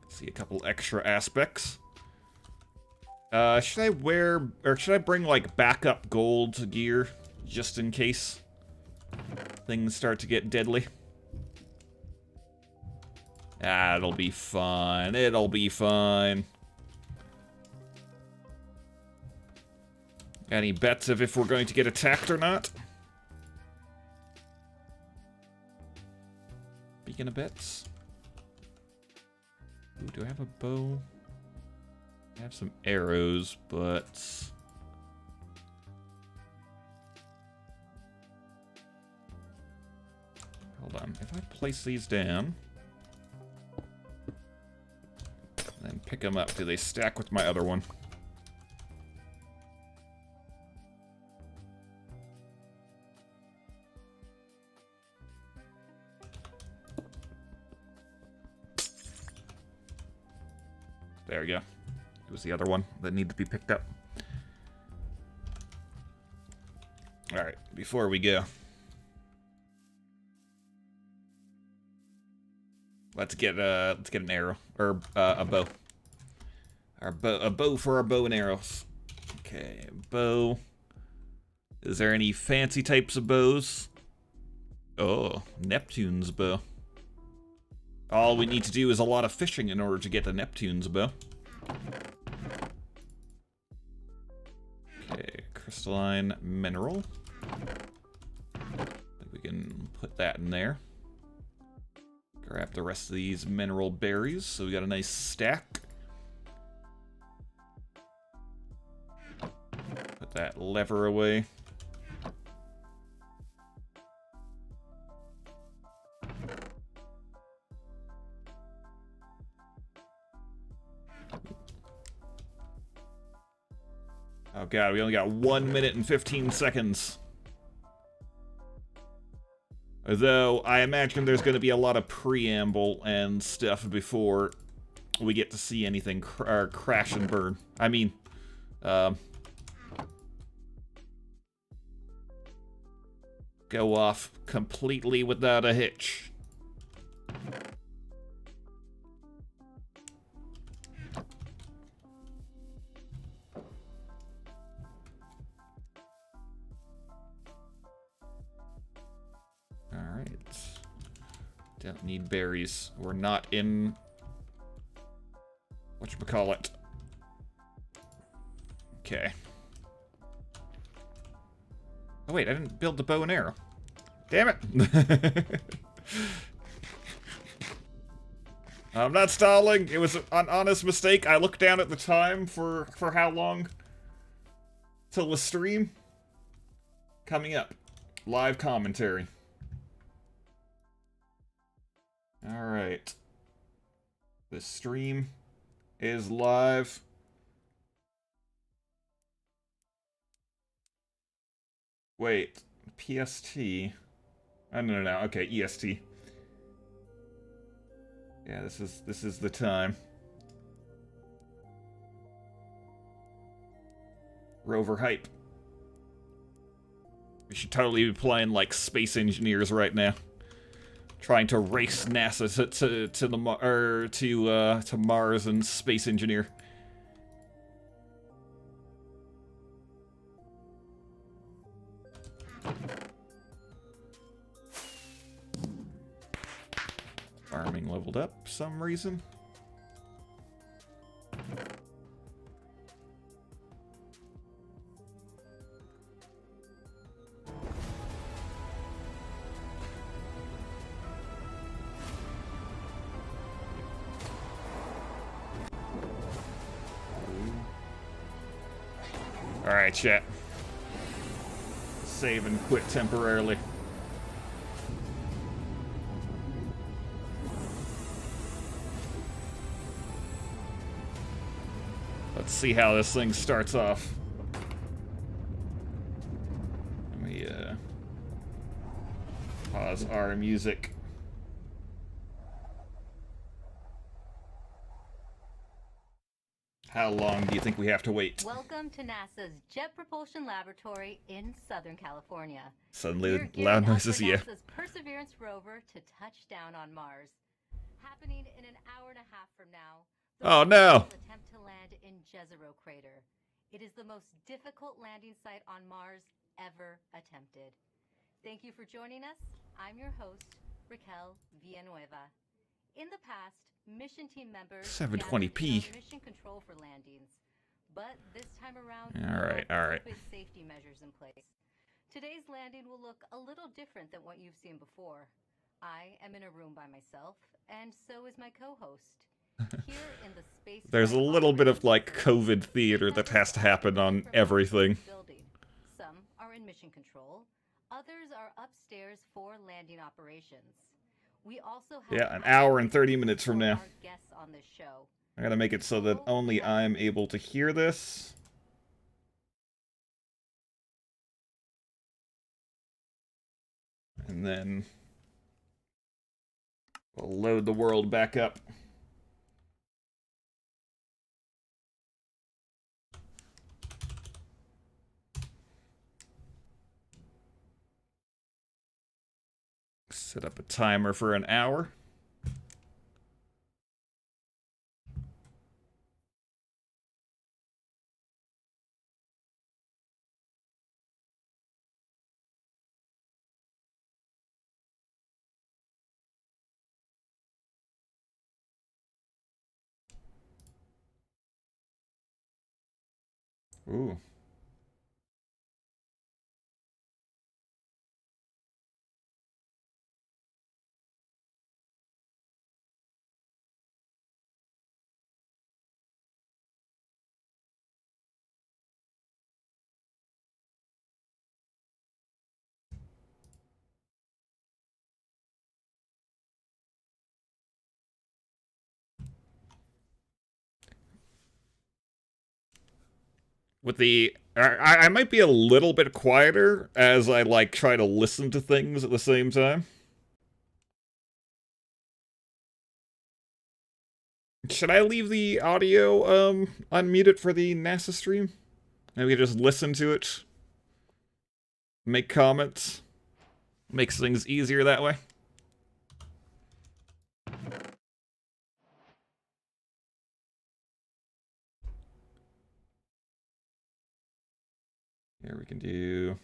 See a couple extra aspects. Should I wear, or should I bring like backup gold gear just in case things start to get deadly? Ah, it'll be fine. It'll be fine. Any bets of if we're going to get attacked or not? Speaking of bets. Ooh, do I have a bow? I have some arrows, but... Hold on. If I place these down... and then pick them up, do they stack with my other one? There we go. It was the other one that needed to be picked up. Alright, before we go. Let's get an arrow. Or a bow. A bow for our bow and arrows. Okay, bow. Is there any fancy types of bows? Oh, Neptune's bow. All we need to do is a lot of fishing in order to get the Neptune's bow. Okay, crystalline mineral. I think we can put that in there. Grab the rest of these mineral berries, so we got a nice stack. Put that lever away. Oh god, we only got 1 minute and 15 seconds. Though, I imagine there's going to be a lot of preamble and stuff before we get to see anything crash and burn. I mean, go off completely without a hitch. Don't need berries. We're not in... whatchamacallit. Okay. Oh wait, I didn't build the bow and arrow. Damn it! I'm not stalling. It was an honest mistake. I looked down at the time for how long? Till the stream? Coming up. Live commentary. Alright. The stream is live. Wait, PST? Oh, no. Okay, EST. Yeah, this is the time. Rover hype. We should totally be playing like space engineers right now, trying to race NASA to Mars and space engineer. Farming leveled up for some reason. Alright, chat. Save and quit temporarily. Let's see how this thing starts off. Let me, pause our music. How long do you think we have to wait? Welcome to NASA's Jet Propulsion Laboratory in Southern California. Suddenly, loud noises, yeah. NASA's Perseverance rover to touch down on Mars. Happening in an hour and a half from now. Oh no! Will attempt to land in Jezero Crater. It is the most difficult landing site on Mars ever attempted. Thank you for joining us. I'm your host, Raquel Villanueva. In the past, mission team members 720p. mission control for landings, but this time around, all right. safety measures in place. Today's landing will look a little different than what you've seen before. I am in a room by myself, and so is my co-host. Here in the space There's a little bit of like COVID theater that has to happen on everything. Some are in mission control, others are upstairs for landing operations. We also have Yeah, an hour and 30 minutes from now. our guests on this show. I gotta make it so that only I'm able to hear this. And then we'll load the world back up. Set up a timer for an hour. Ooh. With the... I might be a little bit quieter as I, like, try to listen to things at the same time. Should I leave the audio, unmuted for the NASA stream? Maybe just listen to it. Make comments. Makes things easier that way. Here we can do...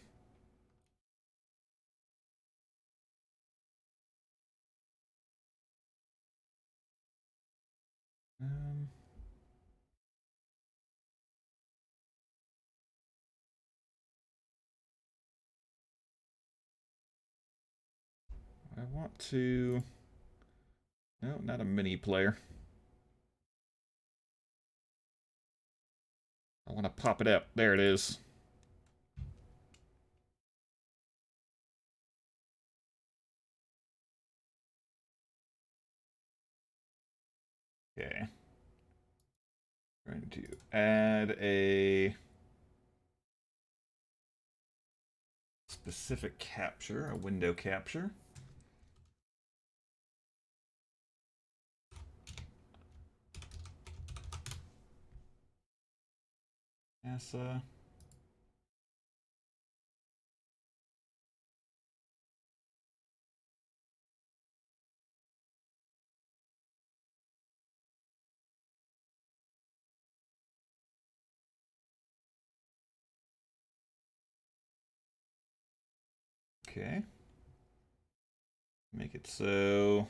I want to... No, not a mini player. I want to pop it up. There it is. Okay. Going to add a specific capture, a window capture. NASA Okay. Make it so...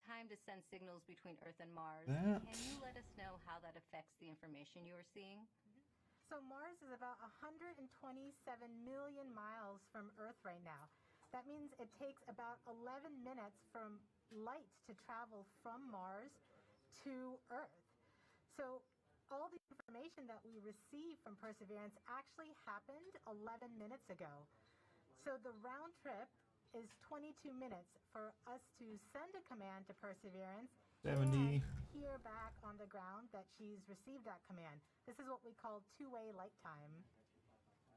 Time to send signals between Earth and Mars. That. Can you let us know how that affects the information you are seeing? So Mars is about 127 million miles from Earth right now. That means it takes about 11 minutes from light to travel from Mars to Earth. So all the information that we receive from Perseverance actually happened 11 minutes ago. So the round trip is 22 minutes for us to send a command to Perseverance 70. and hear back on the ground that she's received that command. This is what we call two-way light time.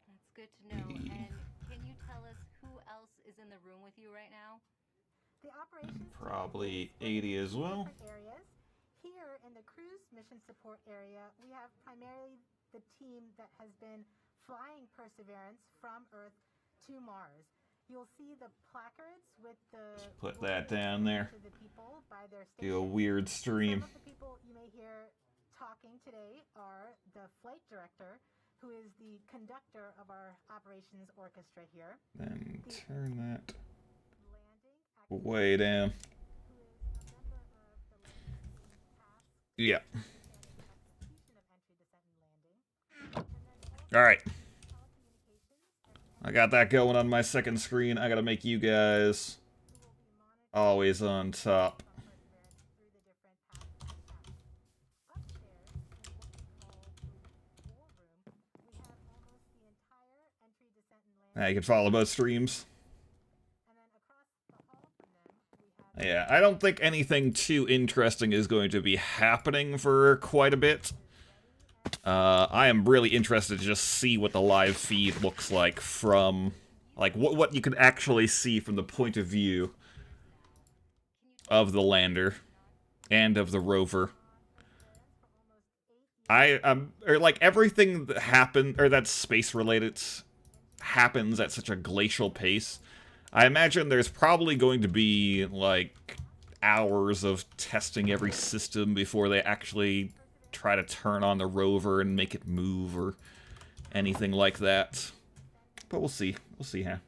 That's good to know. And can you tell us who else is in the room with you right now? The operations team Probably is split 80 as into well. different areas. Here in the cruise mission support area, we have primarily the team that has been flying Perseverance from Earth to Mars. You'll see the placards with the Put that down there. to the people by their Do a station. weird stream. Some of the people you may hear talking today are the flight director, who is the conductor of our operations orchestra here, Then turn that landing way down. who is a member of the landing team tasked Yeah. with the execution of entry, descent, and landing. And then also Alright. telecommunications and I got that going on my second screen. I gotta make you guys who will be monitoring always on top. from Perseverance through the different tasks and tasks. Upstairs, in what we call the war room, we have almost the entire entry, descent, and landing. Now you can follow both streams. And then across the hall from them, we have Yeah, I don't think anything too interesting is going to be happening for quite a bit. I am really interested to just see what the live feed looks like from, like, what you can actually see from the point of view of the lander and of the rover. Or like everything that happened, or that's space related, happens at such a glacial pace. I imagine there's probably going to be, like, hours of testing every system before they actually try to turn on the rover and make it move or anything like that. But we'll see. We'll see, huh?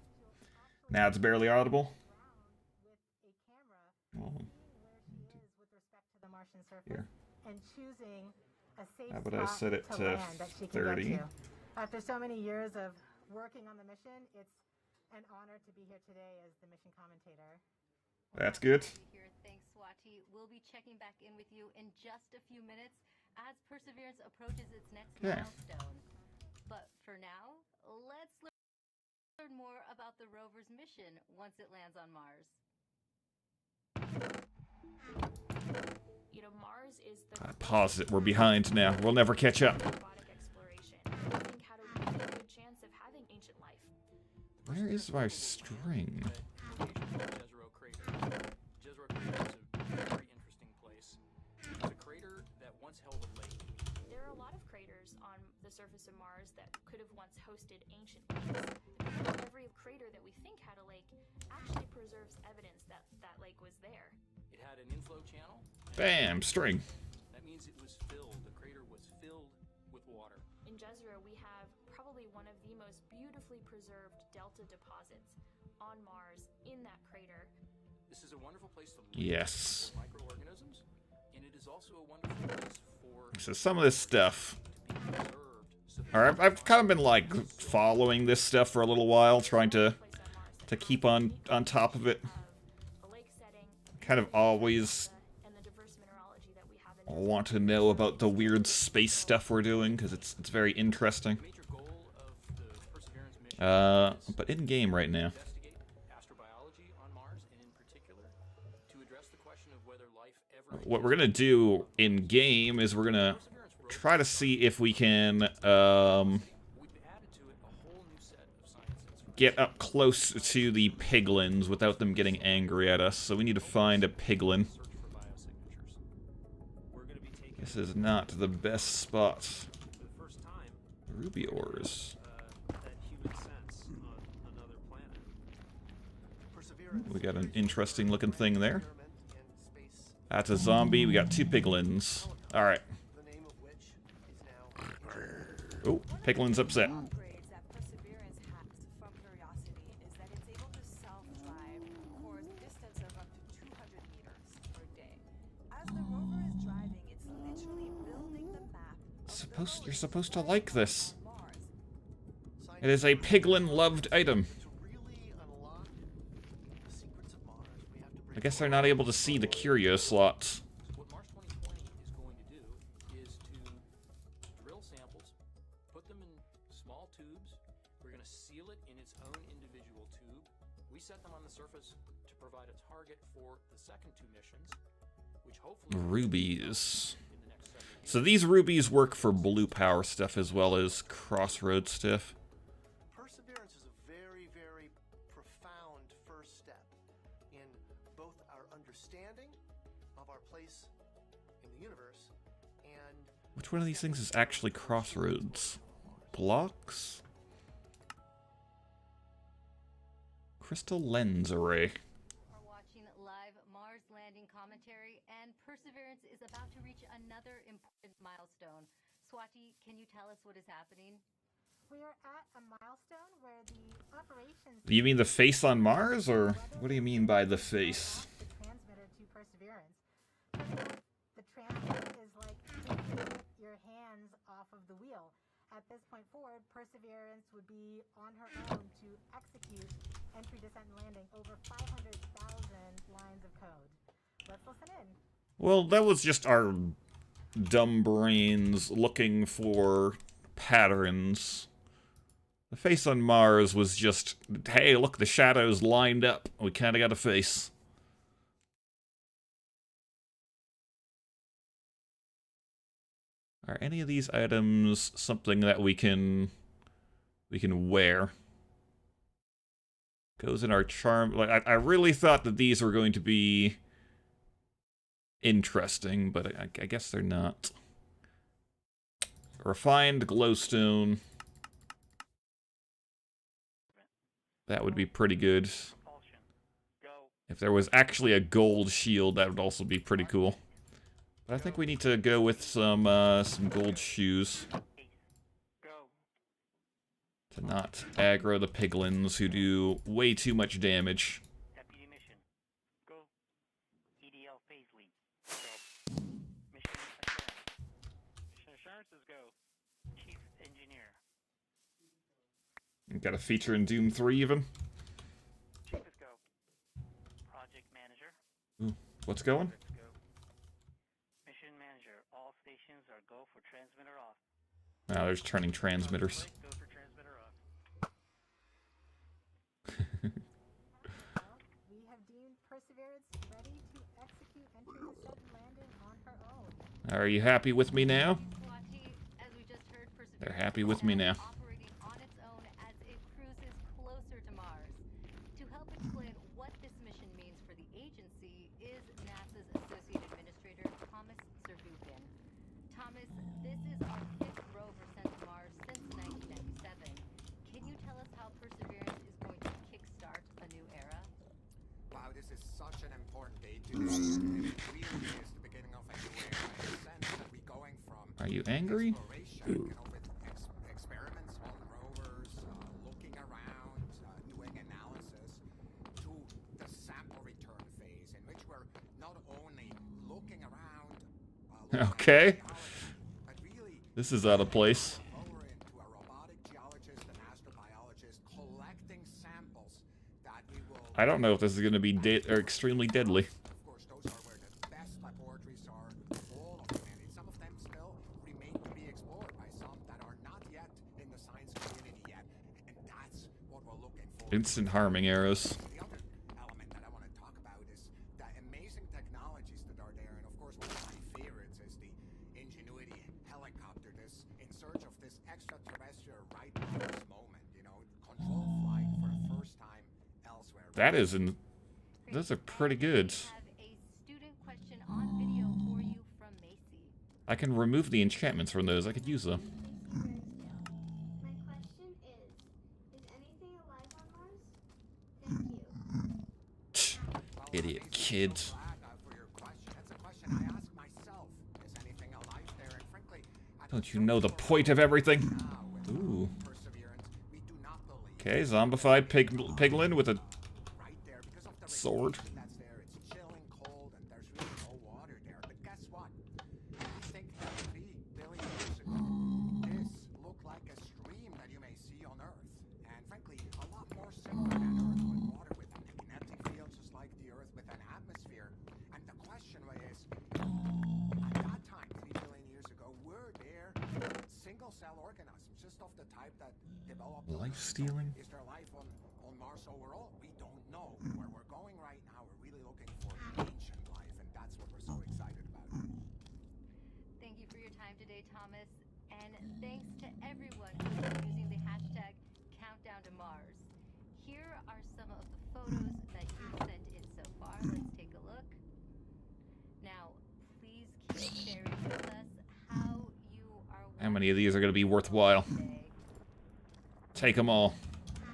Now it's barely audible. with a camera Oh, seeing where she is with respect to the Martian surface here. and choosing a safe How about I spot set it to land that she can 30? get to. After so many years of working on the mission, it's an honor to be here today as the mission commentator. That's good. Here. Thanks, Swati. We'll be checking back in with you in just a few minutes as Perseverance approaches its next Okay. milestone. But for now, let's learn more about the rover's mission once it lands on Mars. You know, Mars is the Pause it. We're behind now. We'll never catch up. robotic exploration. I think had a really good chance of having ancient life. Where is my string? Jezero Crater. Jezero Crater is a very interesting place. It's a crater that once held a lake. There are a lot of craters on the surface of Mars that could have once hosted ancient lakes. Not every crater that we think had a lake actually preserves evidence that that lake was there. It had an inflow channel. Bam! String. That means it was filled. The crater was filled with water. In Jezero, we have probably one of the most beautifully preserved delta deposits on Mars in that crater. This is a wonderful place to live Yes. for microorganisms, and it is also a wonderful place for So some of this stuff. to be preserved. So that Or I've kind of been like following this stuff for a little while, trying to Place on Mars that to keep on top of it. a lake setting, Kind of always and the diverse mineralogy that we have in want to know about the weird space stuff we're doing because it's very interesting. the major goal of the Perseverance mission is But in game right now. investigate astrobiology on Mars, and in particular, to address the question of whether life ever What we're gonna do in game is we're gonna Perseverance rover try to see if we can we've added to it a whole new set of science instruments. get up close to the piglins without them getting angry at us. So we need to find a piglin. Search for biosignatures. We're going to be taking This is not the best spot. for the first time Ruby ores. that human sense on another planet. Perseverance We got an interesting looking thing there. experiment in space, That's a zombie. We got two piglins. Alright. the name of which is now Oh, piglin's upset. Upgrades that Perseverance has from Curiosity You're supposed to like this. It is a piglin-loved item. To really unlock the secrets of Mars, we have to I bring guess they're not able to see the curio slots. What Mars 2020 is going to do is to drill samples, put them in small tubes. We're going to seal it in its own individual tube. We set them on the surface to provide a target for the second two missions, which hopefully Rubies. in the next 7 years. So these rubies work for blue power stuff as well as crossroad stuff. Perseverance is a very, very profound first step in both our understanding of our place in the universe and Which one of these things is actually crossroads? Blocks? Crystal lens array. Are watching live Mars landing commentary, and Perseverance is about to reach another important milestone. Swati, can you tell us what is happening? We are at a milestone where the operations. You mean the face on Mars, or what do you mean by the face? The transmitter to Perseverance. The transmitter is like taking your hands off of the wheel. At this point forward, Perseverance would be on her own to execute entry, descent, and landing over 500,000 lines of code. Let's listen in. Well, that was just our dumb brains looking for patterns. The face on Mars was just, hey, look, the shadows lined up. We kind of got a face. Are any of these items something that we can wear? Goes in our charm. Like I really thought that these were going to be interesting, but I guess they're not. Refined glowstone. That would be pretty good. If there was actually a gold shield, that would also be pretty cool. But I think we need to go with some gold shoes. To not aggro the piglins who do way too much damage. Deputy mission. Go. EDL phase lead. Go. Mission assurance. Mission assurance is go. Chief engineer. Got a feature in Doom 3 even. Chief is go. Project manager. Ooh, what's going? Let's go. Mission manager. All stations are go for transmitter off. Now there's turning transmitters. Go for transmitter off. Well, we have deemed Perseverance ready to execute entry, descent, and landing on her own. Are you happy with me now? Swati, as we just heard, Perseverance They're happy with is me now now. operating on its own as it cruises closer to Mars. To help explain what this mission means for the agency is NASA's Associate Administrator Thomas Zurbuchen. Thomas, this is our 5th rover sent to Mars since 1997. Can you tell us how Perseverance is going to kickstart a new era? Wow, this is such an important day to us, and it really is the beginning of a new era in the sense that we're going from Are you angry? exploration, with experiments on rovers, looking around, doing analysis, to the sample return phase, in which we're not only looking around, looking Okay. at geology, but really This is out of place. over into a robotic geologist and astrobiologist collecting samples that we will. I don't know if this is going to be extremely deadly. Of course, those are where the best laboratories are, all of humanity. Some of them still remain to be explored by some that are not yet in the science community yet, and that's what we're looking for. Instant harming arrows. The other element that I want to talk about is the amazing technologies that are there, and of course, one of my favorites is the Ingenuity helicopter. This in search of this extraterrestrial right now, this moment, control flight for the first time elsewhere. That is in. Those are pretty good. We have a student question on video for you from Macy. I can remove the enchantments from those. I could use them. My question is anything alive on Mars? Thank you. Idiot kids. For your question. That's a question I ask myself. Is anything alive there? And frankly, Don't you know the point of everything? Ooh. Perseverance, we do not believe Okay, zombified piglin with a right there because of the sword. radiation that's there. It's chilling cold and there's really no water there. But guess what? We think that 3 billion years ago, just of the type that developed Life stealing? Is there life on Mars overall? We don't know. Where we're going right now, we're really looking for ancient life, and that's what we're so excited about. Thank you for your time today, Thomas, and thanks to everyone who's been using the hashtag Countdown to Mars. Here are some of the photos that you've sent in so far. Let's take a look. Now, please keep sharing with us how you are. How many of these are going to be worthwhile? Take them all.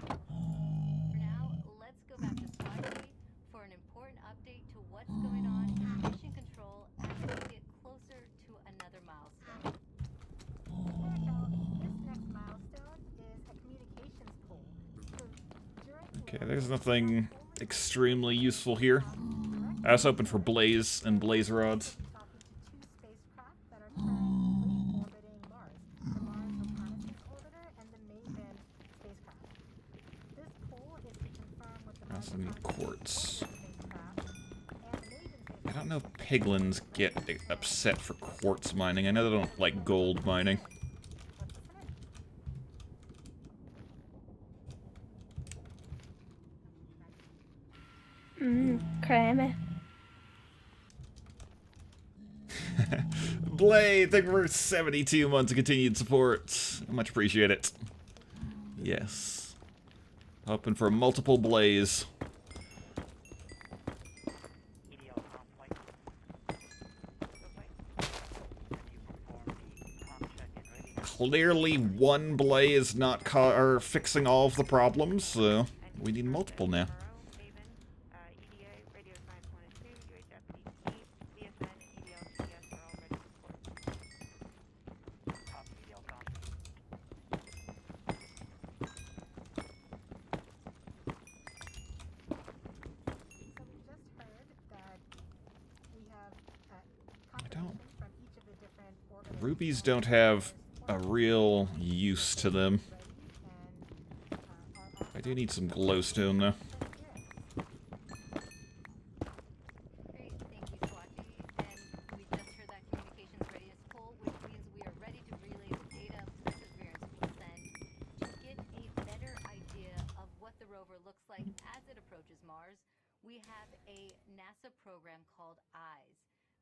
For now, let's go back to Swati for an important update to what's going on in mission control as we get closer to another milestone. This next milestone is a communications pole. So during Okay, there's nothing extremely useful here. I was hoping for Blaze and Blaze rods. talking to two spacecraft that are currently orbiting Mars, the Mars Reconnaissance Orbiter and the Maven spacecraft. This poll is to confirm with the I Mars also need Reconnaissance quartz. Orbiter spacecraft and the Maven I don't know if piglins get upset for quartz mining. I know they don't like gold mining. Creamy. Blade, thank you for 72 months of continued support. I much appreciate it. Yes. Hoping for multiple Blaze. EDL complex. Clearly one Blaze not fixing all of the problems, so we need multiple now. Rubies don't have a real use to them. I do need some glowstone though. Great, thank you, Swati. And we just heard that communications readiness poll, which means we are ready to relay the data Perseverance will send to get a better idea of what the rover looks like as it approaches Mars. We have a NASA program called EYES.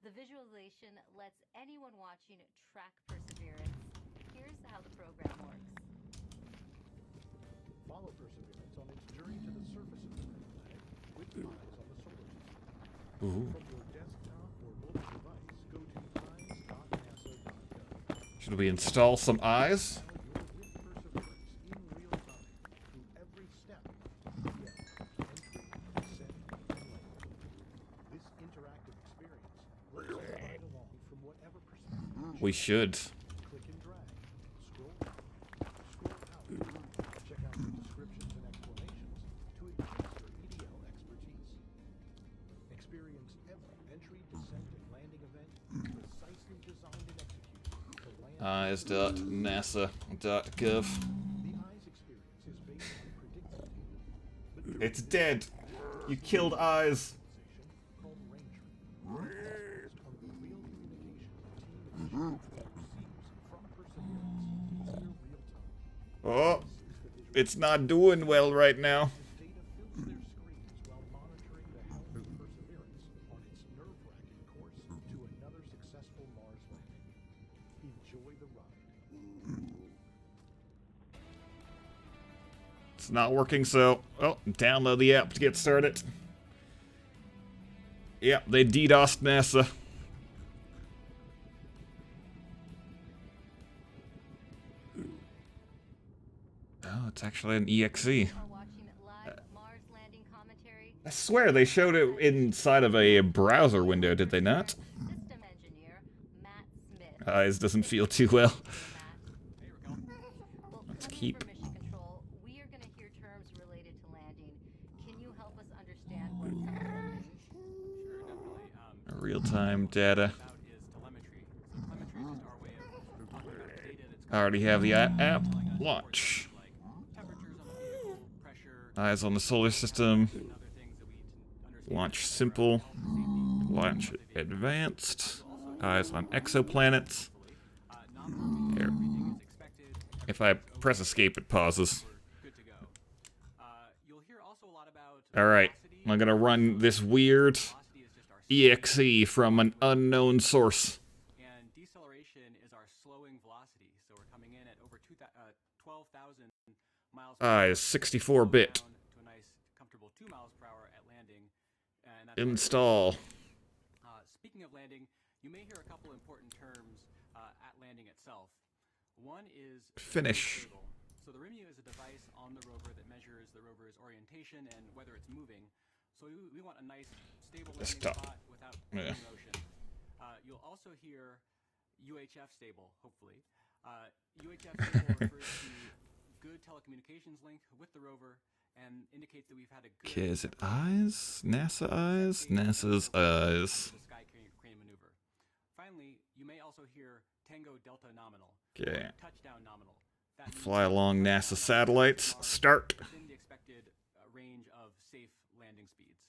The visualization lets anyone watching track Perseverance. Here's how the program works. Follow Perseverance on its journey to the surface of the red planet with eyes on the solar system. Ooh. From your desktop or mobile device, go to eyes.nasa.gov. Should we install some eyes? You're with Perseverance in real time through every step. Entry, descent, and landing. This interactive experience lets you ride along from whatever perspective. We should. Click and drag. Scroll down. Scroll out. Check out the descriptions and explanations to enhance your EDL expertise. Experience every entry, descent, and landing event precisely designed and executed to land. Eyes.nasa.gov. The EYES experience is based on predictive data, but It's dead. You killed Eyes. called Ranger. Based on the real communication the team receives from Perseverance near real time. Oh, it's not doing well right now. Data fills their screens while monitoring the health of Perseverance on its nerve-wracking course to another successful Mars landing. Enjoy the ride. It's not working, so download the app to get started. Yep, they DDoSed NASA. Oh, it's actually an EXE. Are watching live Mars landing commentary. I swear they showed it inside of a browser window, did they not? System engineer Matt Smith. Eyes doesn't feel too well. Well, Let's coming keep. from Mission Control, we are going to hear terms related to landing. Can you help us understand what some of them mean? Sure, definitely. Real-time data. About is telemetry. So telemetry is just our way of talking about the data that's I already have the app. Launch. like temperatures on the vehicle, pressure, Eyes on the solar system. and other things that we need to understand. Launch simple. Launch advanced. Eyes on exoplanets. There. Everything is expected If I press escape, it pauses. Good to go. You'll hear also a lot about Alright, I'm gonna run this weird EXE from an unknown source. and deceleration is our slowing velocity. So we're coming in at over 12,000 miles per hour. Is 64-bit. To a nice comfortable 2 miles per hour at landing. And that's Install. Speaking of landing, you may hear a couple important terms at landing itself. One is Finish. RIMU. So the RIMU is a device on the rover that measures the rover's orientation and whether it's moving. So we want a nice stable landing Stop. spot without Yeah. any motion. You'll also hear UHF stable, hopefully. UHF stable refers to good telecommunications link with the rover and indicates that we've had a good Okay, is it eyes? NASA eyes? NASA's eyes. the sky crane maneuver. Finally, you may also hear Tango Delta nominal. Okay. or touchdown nominal. That means Fly along NASA satellites. Start. within the expected range of safe landing speeds.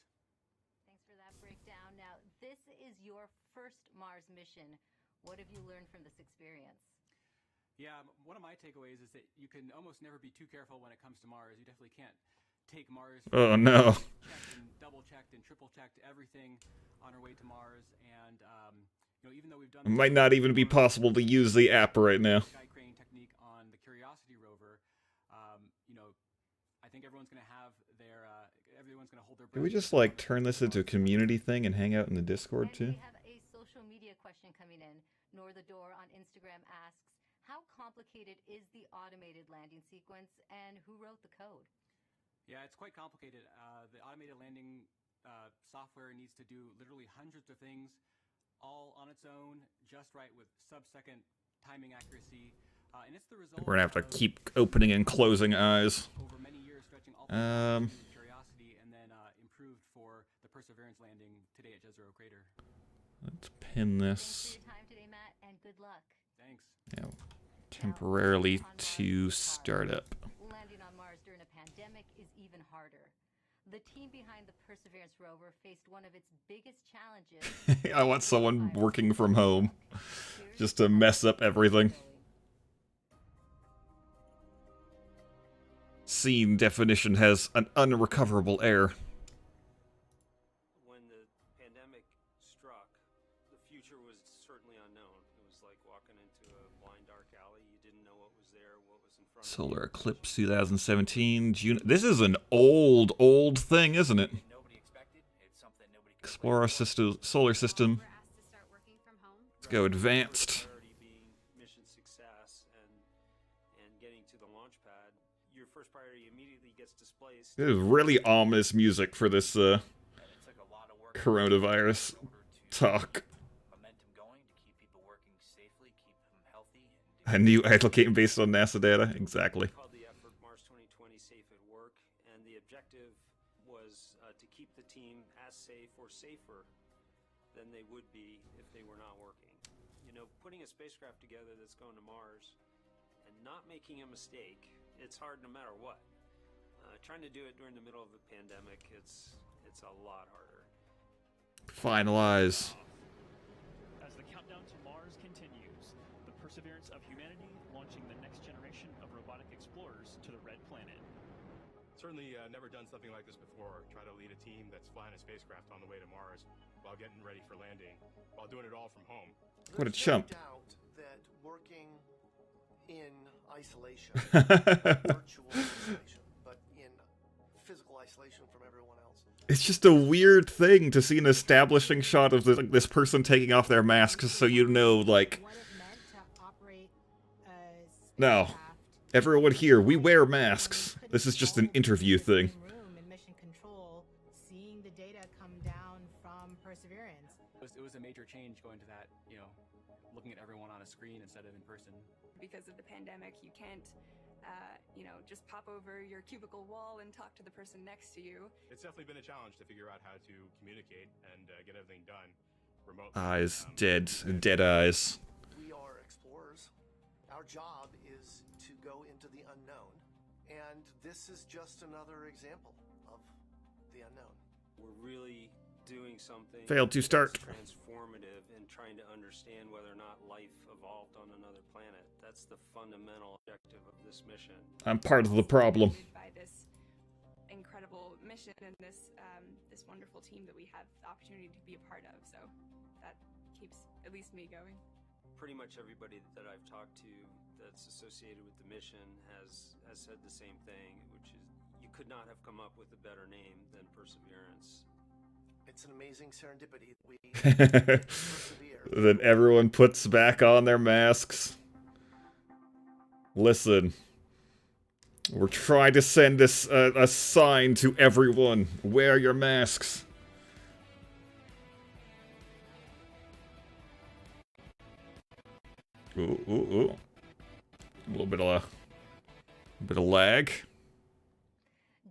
Thanks for that breakdown. Now, this is your first Mars mission. What have you learned from this experience? Yeah, one of my takeaways is that you can almost never be too careful when it comes to Mars. You definitely can't take Mars for Oh, no. checked and double-checked and triple-checked everything on our way to Mars. And, even though we've done It might not even be possible to use the app right now. sky crane technique on the Curiosity rover, I think everyone's going to have their, everyone's going to hold their breath. Can we just, like, turn this into a community thing and hang out in the Discord, And too? we have a social media question coming in. Nor the Door on Instagram asks, how complicated is the automated landing sequence and who wrote the code? Yeah, it's quite complicated. The automated landing software needs to do literally hundreds of things, all on its own, just right with sub-second timing accuracy. And it's the result We're gonna have to of keep opening and closing eyes. over many years stretching all the way to Curiosity and then improved for the Perseverance landing today at Jezero Crater. Let's pin this. Thanks for your time today, Matt, and good luck. Thanks. Yeah, temporarily to startup. Landing on Mars during a pandemic is even harder. The team behind the Perseverance rover faced one of its biggest challenges. I want someone working from home just to mess up everything. Scene definition has an unrecoverable error. When the pandemic struck, the future was certainly unknown. It was like walking into a blind dark alley. You didn't know what was there, what was in front of you. Solar eclipse 2017 June. This is an old thing, isn't it? Explore our solar system. Let's go advanced. Priority being mission success and getting to the launch pad. Your first priority immediately gets displaced. This is really ominous music for this coronavirus talk. A new idle game based on NASA data? Exactly. Called the effort Mars 2020 Safe at Work, and the objective was to keep the team as safe or safer than they would be if they were not working. Putting a spacecraft together that's going to Mars and not making a mistake, it's hard no matter what. Trying to do it during the middle of a pandemic, it's a lot harder. Finalize. As the countdown to Mars continues, the perseverance of humanity launching the next generation of robotic explorers to the Red Planet. Certainly never done something like this before. Try to lead a team that's flying a spacecraft on the way to Mars while getting ready for landing, while doing it all from home. What a chump. There's no doubt that working in isolation, virtual isolation, but in physical isolation from everyone else. It's just a weird thing to see an establishing shot of this person taking off their mask so you know, like... No. Everyone here, we wear masks. This is just an interview thing. Seeing the data come down from Perseverance. It was a major change going to that, looking at everyone on a screen instead of in person. Because of the pandemic, you can't, just pop over your cubicle wall and talk to the person next to you. It's definitely been a challenge to figure out how to communicate and get everything done remotely. Eyes dead. Dead eyes. We are explorers. Our job is to go into the unknown, and this is just another example of the unknown. We're really doing something Failed to start. that's transformative and trying to understand whether or not life evolved on another planet. That's the fundamental objective of this mission. I'm part of the problem. By this incredible mission and this this wonderful team that we have the opportunity to be a part of. So that keeps at least me going. Pretty much everybody that I've talked to that's associated with the mission has said the same thing, which is you could not have come up with a better name than Perseverance. It's an amazing serendipity that we persevere. Then everyone puts back on their masks. Listen. We're trying to send this a sign to everyone. Wear your masks. Ooh, ooh, ooh. A little bit of lag.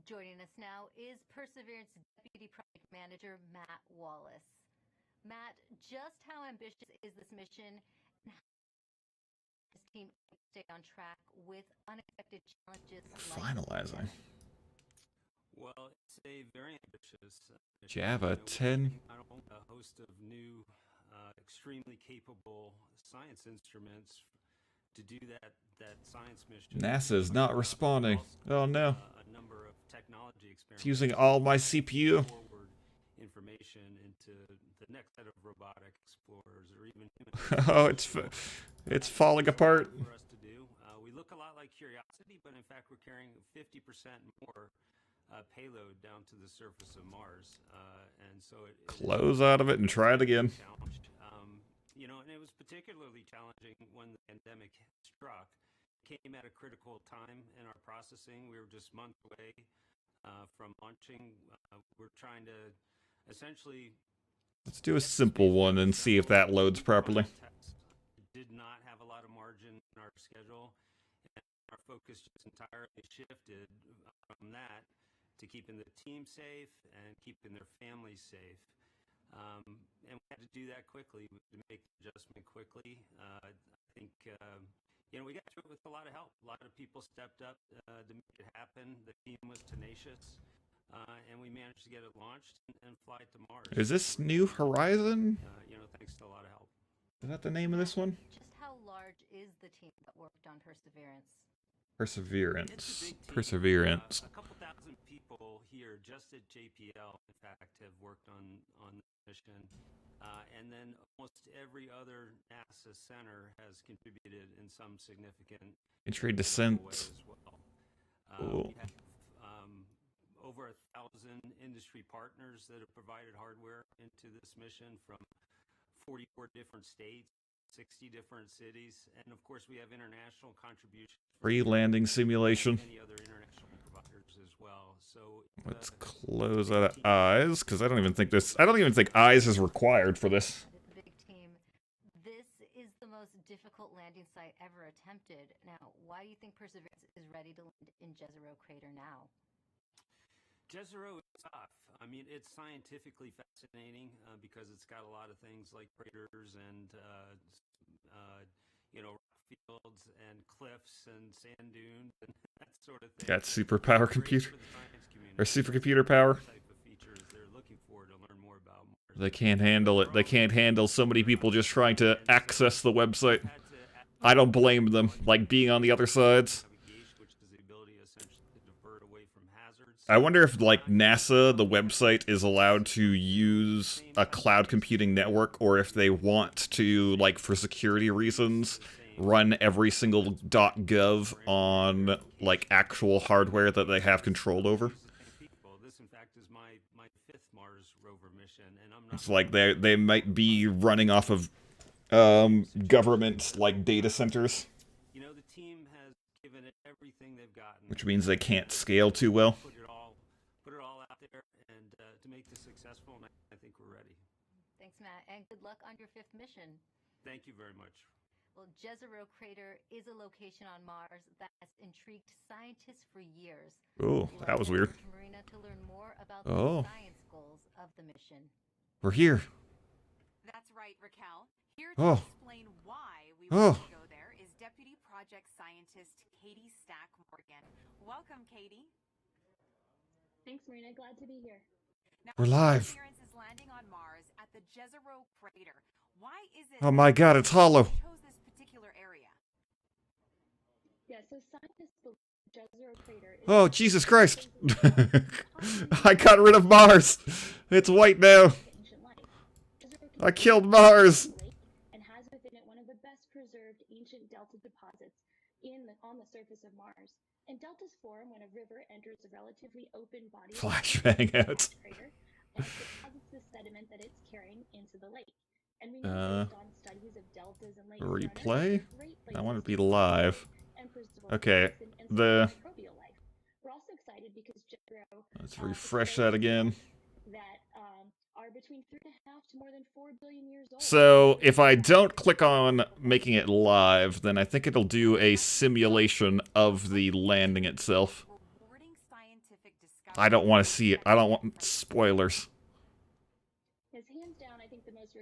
Joining us now is Perseverance Deputy Project Manager Matt Wallace. Matt, just how ambitious is this mission, and how does this team stay on track with unexpected challenges? Finalizing. Well, it's a very ambitious mission. Java 10. A host of new, extremely capable science instruments to do that science mission. NASA is not responding. Oh no. A number of technology experiments. It's using all my CPU. Forward information into the next set of robotic explorers, or even Oh, it's falling apart. for us to do. We look a lot like Curiosity, but in fact we're carrying 50% more payload down to the surface of Mars, and so it Close out of it and try it again. challenged. You know, and it was particularly challenging when the pandemic struck. Came at a critical time in our processing. We were just months away from launching. We're trying to essentially. Let's do a simple one and see if that loads properly. Did not have a lot of margin in our schedule, and our focus just entirely shifted from that to keeping the team safe and keeping their families safe. And we had to do that quickly, to make the adjustment quickly. I think, you know, we got through it with a lot of help. A lot of people stepped up to make it happen. The team was tenacious, and we managed to get it launched and fly it to Mars. Is this New Horizon? You know, thanks to a lot of help. Is that the name of this one? Just how large is the team that worked on Perseverance? Perseverance. Perseverance. A couple thousand people here just at JPL, in fact, have worked on the mission. And then almost every other NASA center has contributed in some significant Entry way descent. as well. Ooh. We have over 1,000 industry partners that have provided hardware into this mission from 44 different states, 60 different cities, and of course we have international contributions. Free landing simulation. Many other international providers as well. So Let's close out of eyes, because I don't even think eyes is required for this. The big team. This is the most difficult landing site ever attempted. Now, why do you think Perseverance is ready to land in Jezero Crater now? Jezero is tough. I mean, it's scientifically fascinating because it's got a lot of things like craters and you know, rock fields and cliffs and sand dunes and that sort of thing. Got superpower computer or supercomputer power. Type of features they're looking for to learn more about Mars. They can't handle it. They can't handle so many people just trying to access the website. I don't blame them. Like being on the other sides. I wonder if, like, NASA, the website, is allowed to use a cloud computing network, or if they want to, like, for security reasons, run every single .gov on, like, actual hardware that they have control over. This, in fact, is my 5th Mars rover mission, and I'm not. It's like they might be running off of government, like, data centers. You know, the team has given it everything they've gotten. Which means they can't scale too well. Put it all out there, and to make this successful, and I think we're ready. Thanks, Matt, and good luck on your 5th mission. Thank you very much. Well, Jezero Crater is a location on Mars that has intrigued scientists for years. Ooh, that was weird. Marina to learn more about Oh. the science goals of the mission. We're here. That's right, Raquel. Here to Oh. explain why we Oh. want to go there is Deputy Project Scientist Katie Stack Morgan. Welcome, Katie. Thanks, Marina. Glad to be here. Now, We're live. Perseverance is landing on Mars at the Jezero crater. Why is it Oh my god, it's hollow. chose this particular area? Yeah, so scientists believe Jezero crater is Oh, Jesus Christ. I got rid of Mars. It's white now. I killed Mars. and has within it one of the best preserved ancient delta deposits on the surface of Mars. And deltas form when a river enters a relatively open body of Flashbang out. crater and deposits the sediment that it's carrying into the lake. And we know based on studies of deltas and lakes Replay? I want it to be live. Okay, microbial life. We're also excited because Jezero let's refresh that again. that are between 3.5 to more than 4 billion years old. So if I don't click on making it live, then I think it'll do a simulation of the landing itself. I don't want to see it. I don't want spoilers. Yes, hands down, I think the most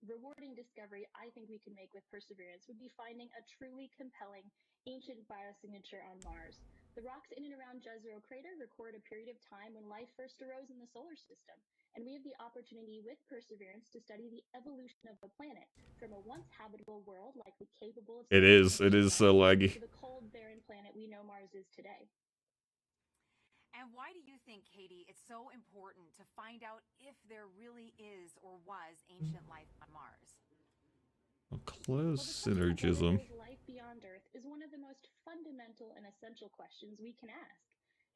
rewarding discovery I think we can make with Perseverance would be finding a truly compelling ancient biosignature on Mars. The rocks in and around Jezero crater record a period of time when life first arose in the solar system, and we have the opportunity with Perseverance to study the evolution of the planet from a once habitable world likely capable of It is so laggy. to the cold, barren planet we know Mars is today. And why do you think, Katie, it's so important to find out if there really is or was ancient life on Mars? Close synergism. Life beyond Earth is one of the most fundamental and essential questions we can ask.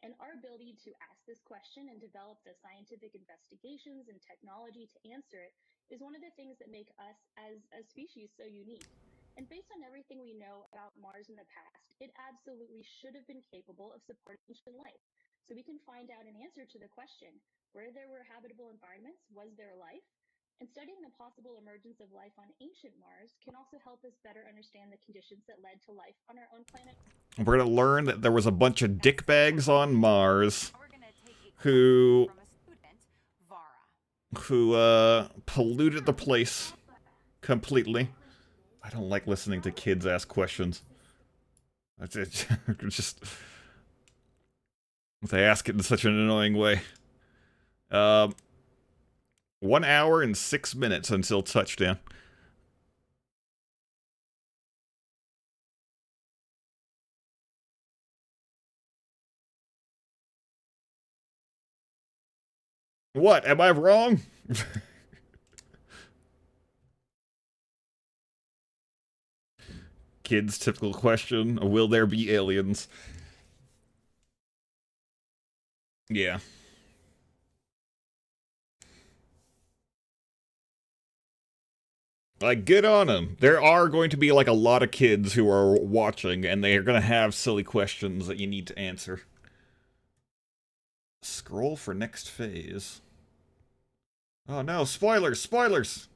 And our ability to ask this question and develop the scientific investigations and technology to answer it is one of the things that make us as a species so unique. And based on everything we know about Mars in the past, it absolutely should have been capable of supporting ancient life. So we can find out an answer to the question, where there were habitable environments, was there life? And studying the possible emergence of life on ancient Mars can also help us better understand the conditions that led to life on our own planet. We're gonna learn that there was a bunch of dickbags on Mars who polluted the place completely. I don't like listening to kids ask questions. It's just they ask it in such an annoying way. 1 hour and 6 minutes until touchdown. What? Am I wrong? Kids' typical question, will there be aliens? Yeah. Like, good on them. There are going to be, like, a lot of kids who are watching, and they are going to have silly questions that you need to answer. Scroll for next phase. Oh no, spoilers! Spoilers!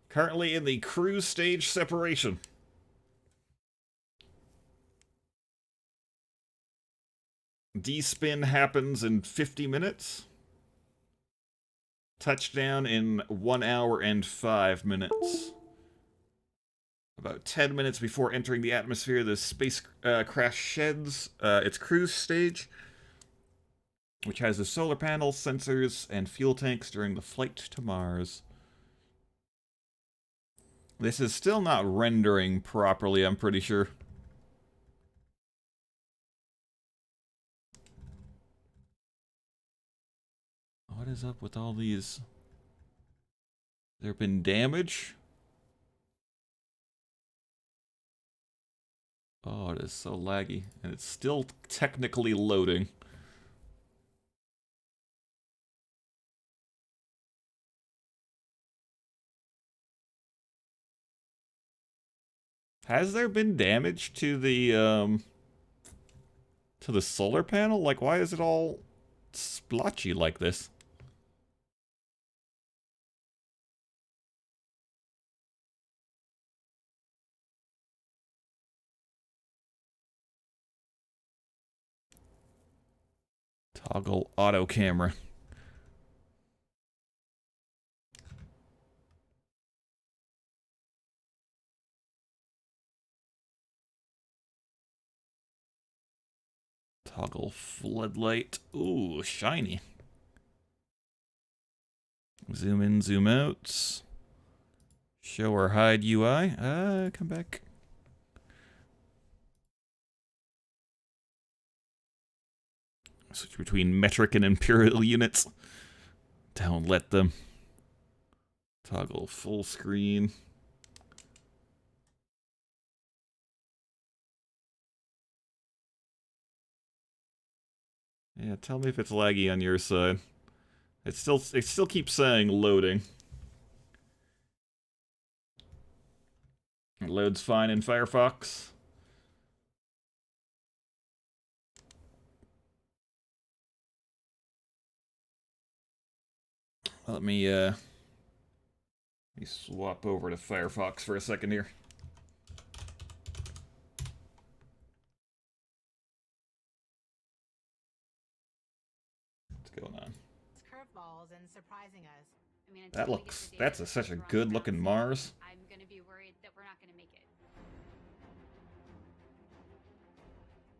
Currently in the cruise stage separation. D-spin happens in 50 minutes. Touchdown in 1 hour and 5 minutes. About 10 minutes before entering the atmosphere, the spacecraft sheds its cruise stage, which has the solar panels, sensors, and fuel tanks during the flight to Mars. This is still not rendering properly, I'm pretty sure. What is up with all these? There been damage? Oh, it is so laggy. And it's still technically loading. Has there been damage to the solar panel? Like, why is it all splotchy like this? Toggle auto camera. Toggle floodlight. Ooh, shiny. Zoom in, zoom out. Show or hide UI. Come back. Switch between metric and imperial units. Don't let them. Toggle full screen. Yeah, tell me if it's laggy on your side. It still keeps saying loading. It loads fine in Firefox. Let me swap over to Firefox for a second here. What's going on? Curveballs and surprising us. I mean, That looks, that's such a good looking Mars. I'm gonna be worried that we're not gonna make it.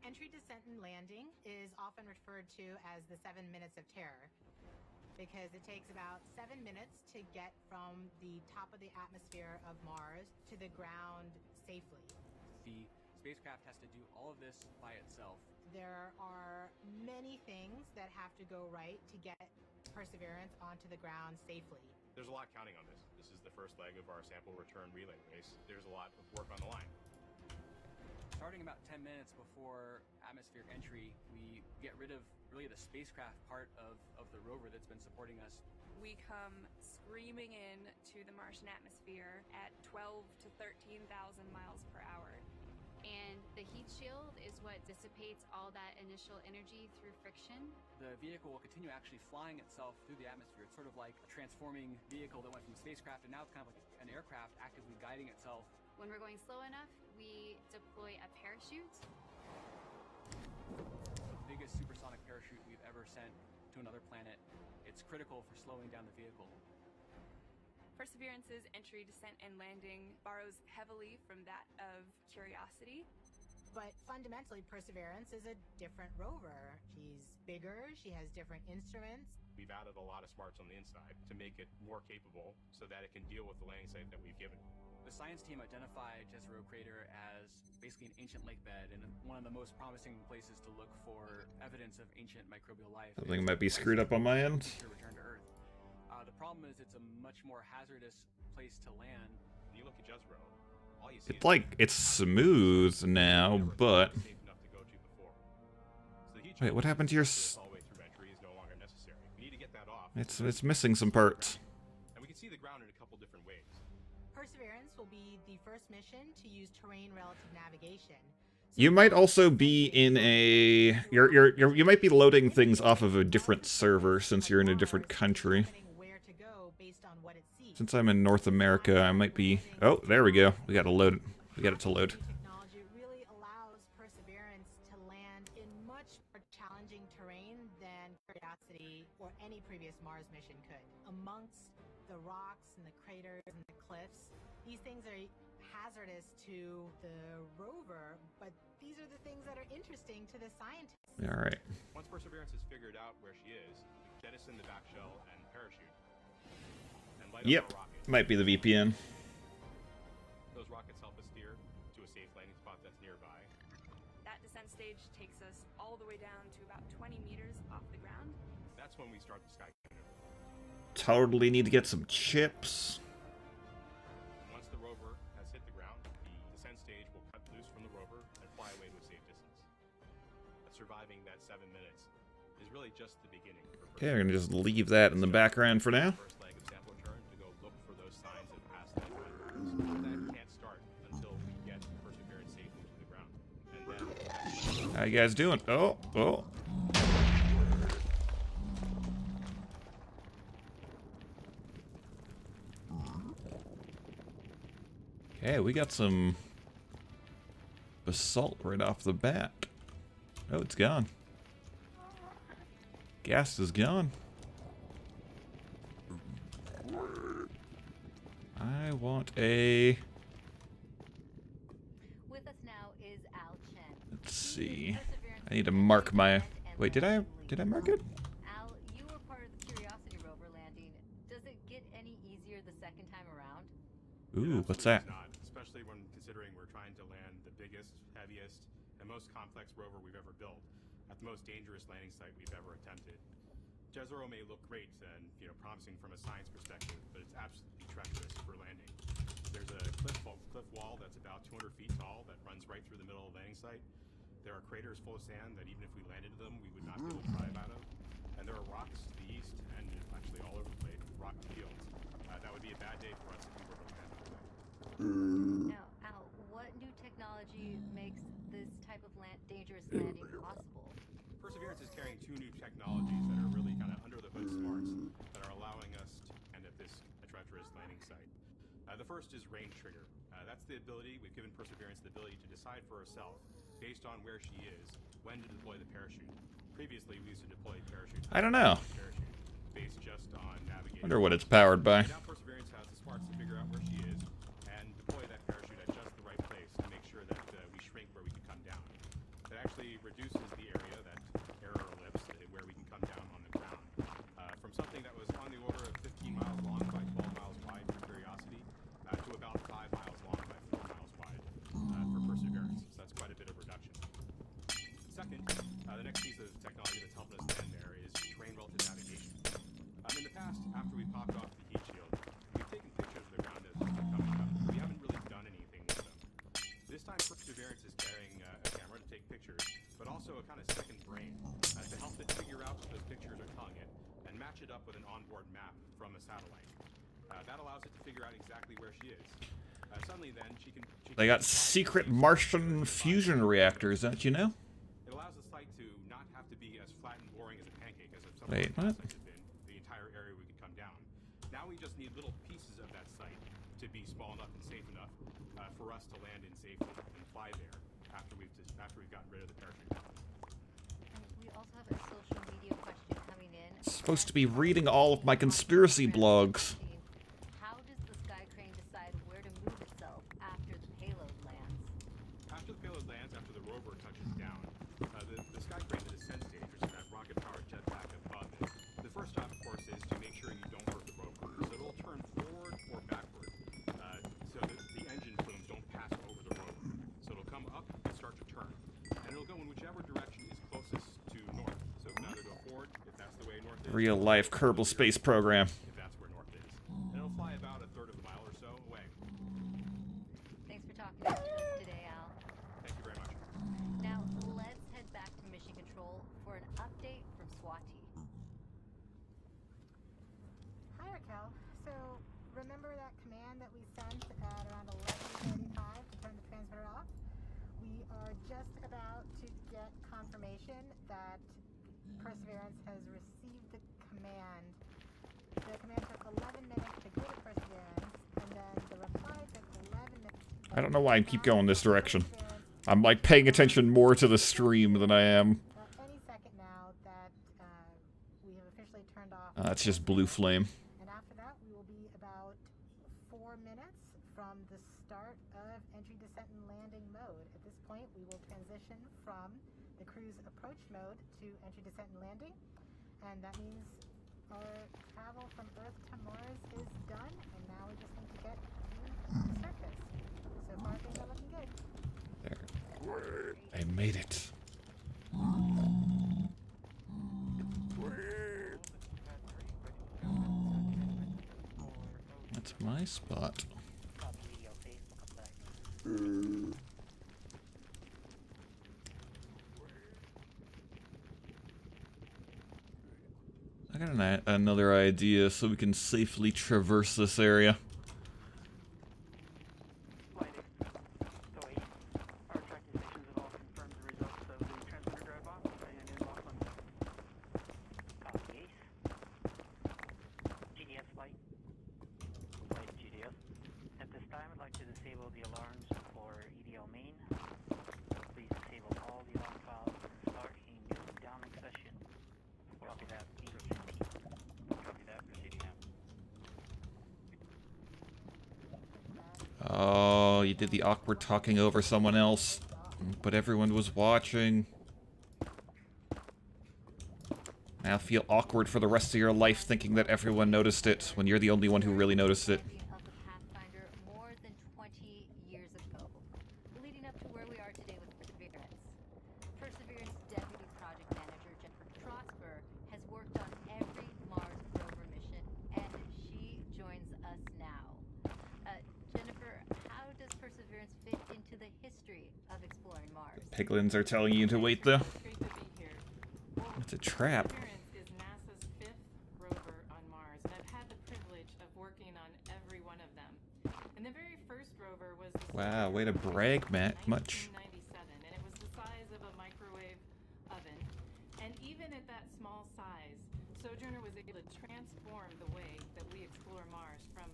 Entry, descent, and landing is often referred to as the 7 minutes of terror, because it takes about 7 minutes to get from the top of the atmosphere of Mars to the ground safely. The spacecraft has to do all of this by itself. There are many things that have to go right to get Perseverance onto the ground safely. There's a lot counting on this. This is the first leg of our sample return relay race. There's a lot of work on the line. Starting about 10 minutes before atmosphere entry, we get rid of really the spacecraft part of the rover that's been supporting us. We come screaming in to the Martian atmosphere at 12 to 13,000 miles per hour. And the heat shield is what dissipates all that initial energy through friction. The vehicle will continue actually flying itself through the atmosphere. It's sort of like a transforming vehicle that went from spacecraft, and now it's kind of like an aircraft actively guiding itself. When we're going slow enough, we deploy a parachute. The biggest supersonic parachute we've ever sent to another planet. It's critical for slowing down the vehicle. Perseverance's entry, descent, and landing borrows heavily from that of Curiosity. But fundamentally, Perseverance is a different rover. She's bigger, she has different instruments. We've added a lot of smarts on the inside to make it more capable so that it can deal with the landing site that we've given. The science team identified Jezero Crater as basically an ancient lake bed and one of the most promising places to look for evidence of ancient microbial life. Something might be screwed up on my end. Return to Earth. The problem is it's a much more hazardous place to land. When you look at Jezero, all you see It's like it's smooth now, but wait, what happened to your? It's missing some parts. And we can see the ground in a couple different ways. Perseverance will be the first mission to use terrain relative navigation. You might also be in a you might be loading things off of a different server since you're in a different country. Since I'm in North America, I might be. Oh, there we go. We got to load it. We got it to load. Technology really allows Perseverance to land in much more challenging terrain than Curiosity or any previous Mars mission could. Amongst the rocks and the craters and the cliffs, these things are hazardous to the rover, but these are the things that are interesting to the scientists. All right. Once Perseverance has figured out where she is, jettison the back shell and parachute. And light Yep, up our rocket. might be the VPN. Those rockets help us steer to a safe landing spot that's nearby. That descent stage takes us all the way down to about 20 meters off the ground. That's when we start the sky cannon. Totally need to get some chips. Once the rover has hit the ground, the descent stage will cut loose from the rover and fly away to a safe distance. Surviving that 7 minutes is really just the beginning. Okay, we're gonna just leave that in the background for now. First leg of sample return to go look for those signs of past life patterns. That can't start until we get Perseverance safely to the ground. And then How you guys doing? Oh. Okay, we got some basalt right off the bat. Oh, it's gone. Gas is gone. I want a... With us now is Al Chen. Let's see. I need to mark my... Wait, did I mark it? Al, you were part of the Curiosity rover landing. Does it get any easier the second time around? Ooh, what's that? Not, especially when considering we're trying to land the biggest, heaviest, and most complex rover we've ever built at the most dangerous landing site we've ever attempted. Jezero may look great and promising from a science perspective, but it's absolutely treacherous for landing. There's a cliff wall that's about 200 feet tall that runs right through the middle of the landing site. There are craters full of sand that even if we landed them, we would not be able to drive out of. And there are rocks to the east and actually all over the place, rock fields. That would be a bad day for us if we were to land that way. Now, Al, what new technology makes this type of dangerous landing possible? Perseverance is carrying two new technologies that are really kind of under the hood smarts that are allowing us to land at this treacherous landing site. The first is range trigger. That's the ability, we've given Perseverance the ability to decide for herself, based on where she is, when to deploy the parachute. Previously, we used to deploy parachutes. I don't know. Based just on navigation. Wonder what it's powered by. Now Perseverance has the smarts to figure out where she is and deploy that parachute at just the right place to make sure that we shrink where we can come down. That actually reduces the area, that error ellipse, where we can come down on the ground. From something that was on the order of 15 miles long by 12 miles wide for Curiosity to about 5 miles long by 4 miles wide for Perseverance. So that's quite a bit of reduction. Second, the next piece of technology that's helping us land there is terrain relative navigation. In the past, after we popped off the heat shield, we've taken pictures of the ground as they're coming up. We haven't really done anything with them. This time, Perseverance is carrying a camera to take pictures, but also a kind of second brain to help it figure out what those pictures are telling it and match it up with an onboard map from a satellite. That allows it to figure out exactly where she is. Suddenly, then, she can They got secret Martian fusion reactors, don't you know? It allows the site to not have to be as flat and boring as a pancake as if some Wait, what? sites have been, the entire area we could come down. Now we just need little pieces of that site to be small enough and safe enough for us to land in safety and fly there after we've gotten rid of the parachute. And we also have a social media question coming in. Supposed to be reading all of my conspiracy blogs. How does the Sky Crane decide where to move itself after the payload lands? After the payload lands, after the rover touches down, the Sky Crane, the descent stage, which is that rocket-powered jetpack above it, the first job, of course, is to make sure you don't hurt the rover. So it'll turn forward or backward, so that the engine plumes don't pass over the rover. So it'll come up and start to turn, and it'll go in whichever direction is closest to north. So it can either go forward, if that's the way north is. Real-life Kerbal Space Program. If that's where north is. And it'll fly about a third of a mile or so away. Thanks for talking to us today, Al. Thank you very much. Now, let's head back to Mission Control for an update from Swati. Hi, Raquel. So, remember that command that we sent at around 11:35 to turn the transmitter off? We are just about to get confirmation that Perseverance has received the command. The command took 11 minutes to go to Perseverance, and then the reply took 11 minutes. I don't know why I keep going this direction. I'm like paying attention more to the stream than I am. Any second now that we have officially turned off. That's just blue flame. And after that, we will be about 4 minutes from the start of entry, descent, and landing mode. At this point, we will transition from the cruise approach mode to entry, descent, and landing. And that means our travel from Earth to Mars is done, and now we just need to get to the surface. So far, things are looking good. There. I made it. That's my spot. I got another idea so we can safely traverse this area. Oh, you did the awkward talking over someone else, but everyone was watching. I'll feel awkward for the rest of your life thinking that everyone noticed it when you're the only one who really noticed it. Of the Pathfinder more than 20 years ago, leading up to where we are today with Perseverance. Perseverance Deputy Project Manager Jennifer Trosper has worked on every Mars rover mission, and she joins us now. Jennifer, how does Perseverance fit into the history of exploring Mars? Piglins are telling you to wait, though. It's a trap. Perseverance is NASA's 5th rover on Mars, and I've had the privilege of working on every one of them. And the very first rover was the Wow, way to brag, Matt. Much. 1997, and it was the size of a microwave oven. And even at that small size, Sojourner was able to transform the way that we explore Mars from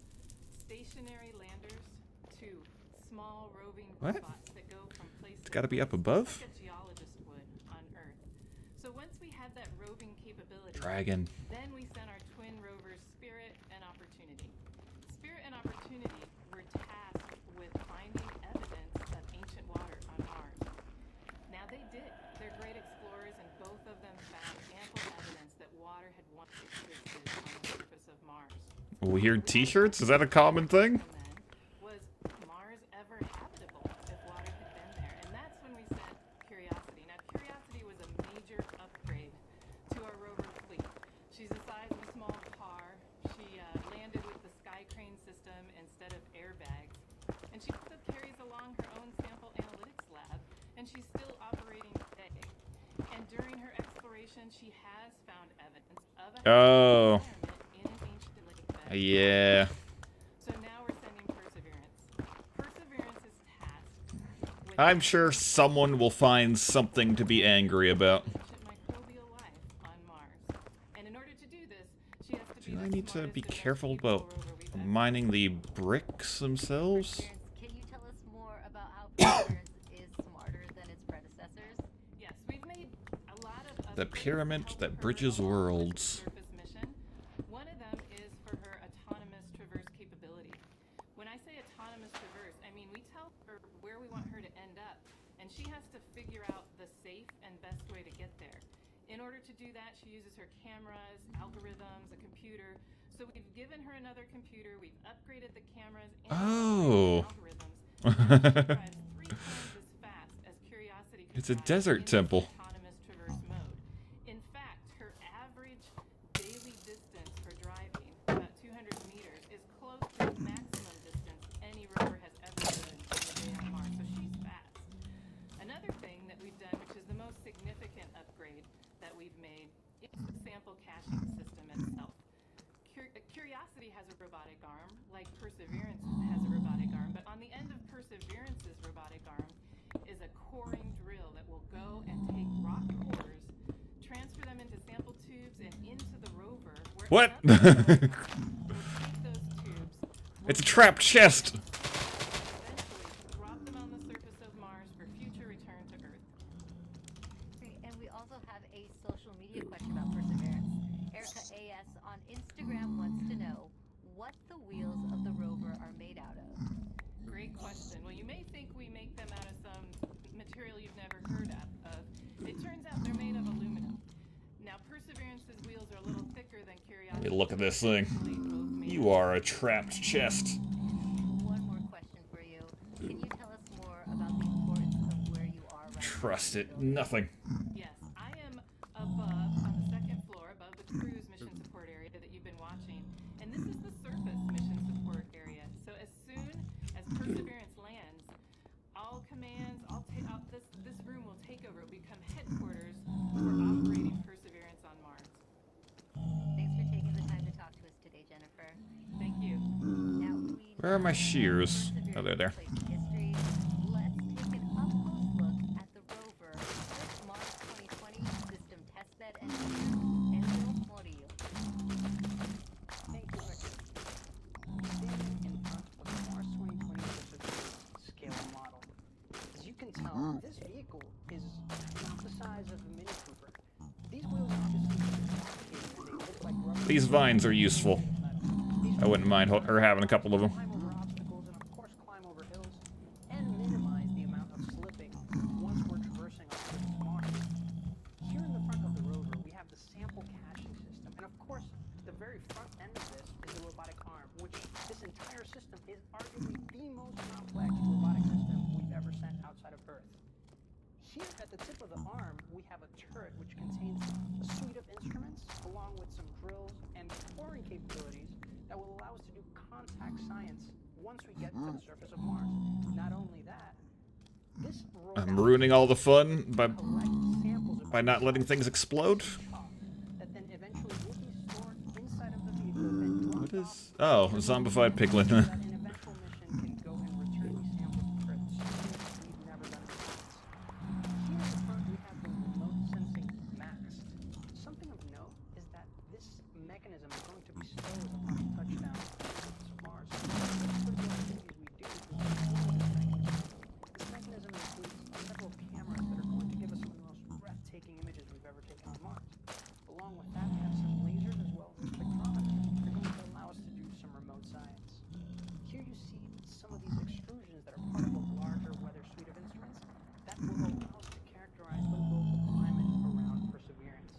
stationary landers to small roving What? robots that go from place It's to gotta be place, up above? like a geologist would on Earth. So once we had that roving capability, Dragon. then we sent our twin rovers Spirit and Opportunity. Spirit and Opportunity were tasked with finding evidence of ancient water on Mars. Now they did. They're great explorers, and both of them found ample evidence that water had once existed on the surface of Mars. Weird t-shirts? Is that a common thing? Was Mars ever habitable if water had been there? And that's when we sent Curiosity. Now, Curiosity was a major upgrade to our rover fleet. She's the size of a small car. She landed with the Sky Crane system instead of airbags. And she also carries along her own sample analytics lab, and she's still operating today. And during her exploration, she has found evidence of a Oh. in an ancient lake bed. Yeah. So now we're sending Perseverance. Perseverance is tasked with I'm sure someone will find something to be angry about. microbial life on Mars. And in order to do this, she has to be Do I need to be careful about mining the bricks themselves? Can you tell us more about how Perseverance is smarter than its predecessors? Yes, we've made a lot of The pyramid that bridges worlds. surface mission. One of them is for her autonomous traverse capability. When I say autonomous traverse, I mean we tell her where we want her to end up, and she has to figure out the safe and best way to get there. In order to do that, she uses her cameras, algorithms, a computer. So we've given her another computer, we've upgraded the cameras and Oh. algorithms. Now she drives 3 times as fast as Curiosity could It's a drive desert in this temple. autonomous traverse mode. In fact, her average daily distance for driving, about 200 meters, is close to the maximum distance any rover has ever driven on a day on Mars. So she's fast. Another thing that we've done, which is the most significant upgrade that we've made, is the sample caching system itself. Curiosity has a robotic arm, like Perseverance has a robotic arm, but on the end of Perseverance's robotic arm is a coring drill that will go and take rock cores, transfer them into sample tubes and into the rover. Where What? another rover will take those tubes, It's a trapped chest. eventually drop them on the surface of Mars for future return to Earth. Great, and we also have a social media question about Perseverance. Erica AS on Instagram wants to know what the wheels of the rover are made out of. Great question. Well, you may think we make them out of some material you've never heard of. It turns out they're made of aluminum. Now, Perseverance's wheels are a little thicker than Curiosity. Hey, look at this thing. You are a trapped chest. One more question for you. Can you tell us more about the importance of where you are right Trust it. Nothing. Yes, I am above, on the 2nd floor, above the cruise mission support area that you've been watching. And this is the surface mission support area. So as soon as Perseverance lands, all commands, this room will take over. It will become headquarters for operating Perseverance on Mars. Thanks for taking the time to talk to us today, Jennifer. Thank you. Now Where are my shears? Oh, they're there. history. Let's take an up-close look at the rover with Mars 2020 system testbed engineer Enzo Morillo. Thank you, Richard. Standing in front of the Mars 2020 Perseverance scale model. As you can tell, this vehicle is not the size of a Mini Cooper. These wheels are just complicated and they look like rubber. These vines are useful. I wouldn't mind her having a couple of them. Climb over obstacles and of course climb over hills and minimize the amount of slipping once we're traversing our surface Mars. Here in the front of the rover, we have the sample cache Here at the tip of the arm, we have a turret which contains a suite of instruments along with some drills and pouring capabilities that will allow us to do contact science once we get to the surface of Mars. Not only that, this I'm ruining all the fun by not letting things explode. that then eventually will be stored inside of the vehicle and What is? Oh, zombified piglin. an eventual mission can go and return these samples to Earth we've never done it before. Here in the front we have the remote sensing mast. Something of note is that this mechanism is going to be stowed upon touchdown to Mars. One of the critical activities we do is to control this mechanism. This mechanism includes several cameras that are going to give us some of the most breathtaking images we've ever taken on Mars. Along with that, we have some lasers as well as spectrometers. They're going to allow us to do some remote science. Here you see some of these extrusions that are part of a larger weather suite of instruments that will allow us to characterize the local climate around Perseverance.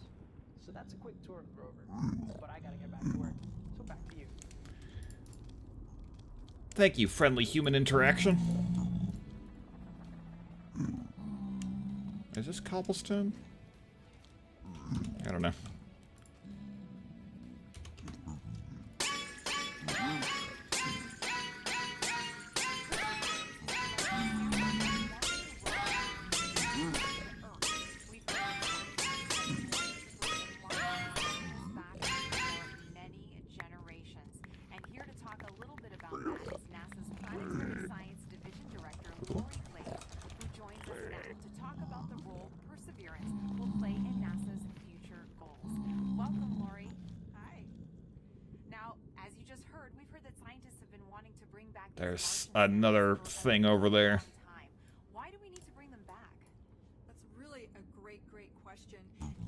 So that's a quick tour of Grover, but I gotta get back to work. So back to you. Thank you, friendly human interaction. Is this cobblestone? I don't know. Many generations. And here to talk a little bit about that is NASA's Planetary Science Division Director, Lori Claes, who joins us now to talk about the role Perseverance will play in NASA's future goals. Welcome, Lori. Hi. Now, as you just heard, we've heard that scientists have been wanting to bring back There's another thing over there. Why do we need to bring them back? That's really a great question.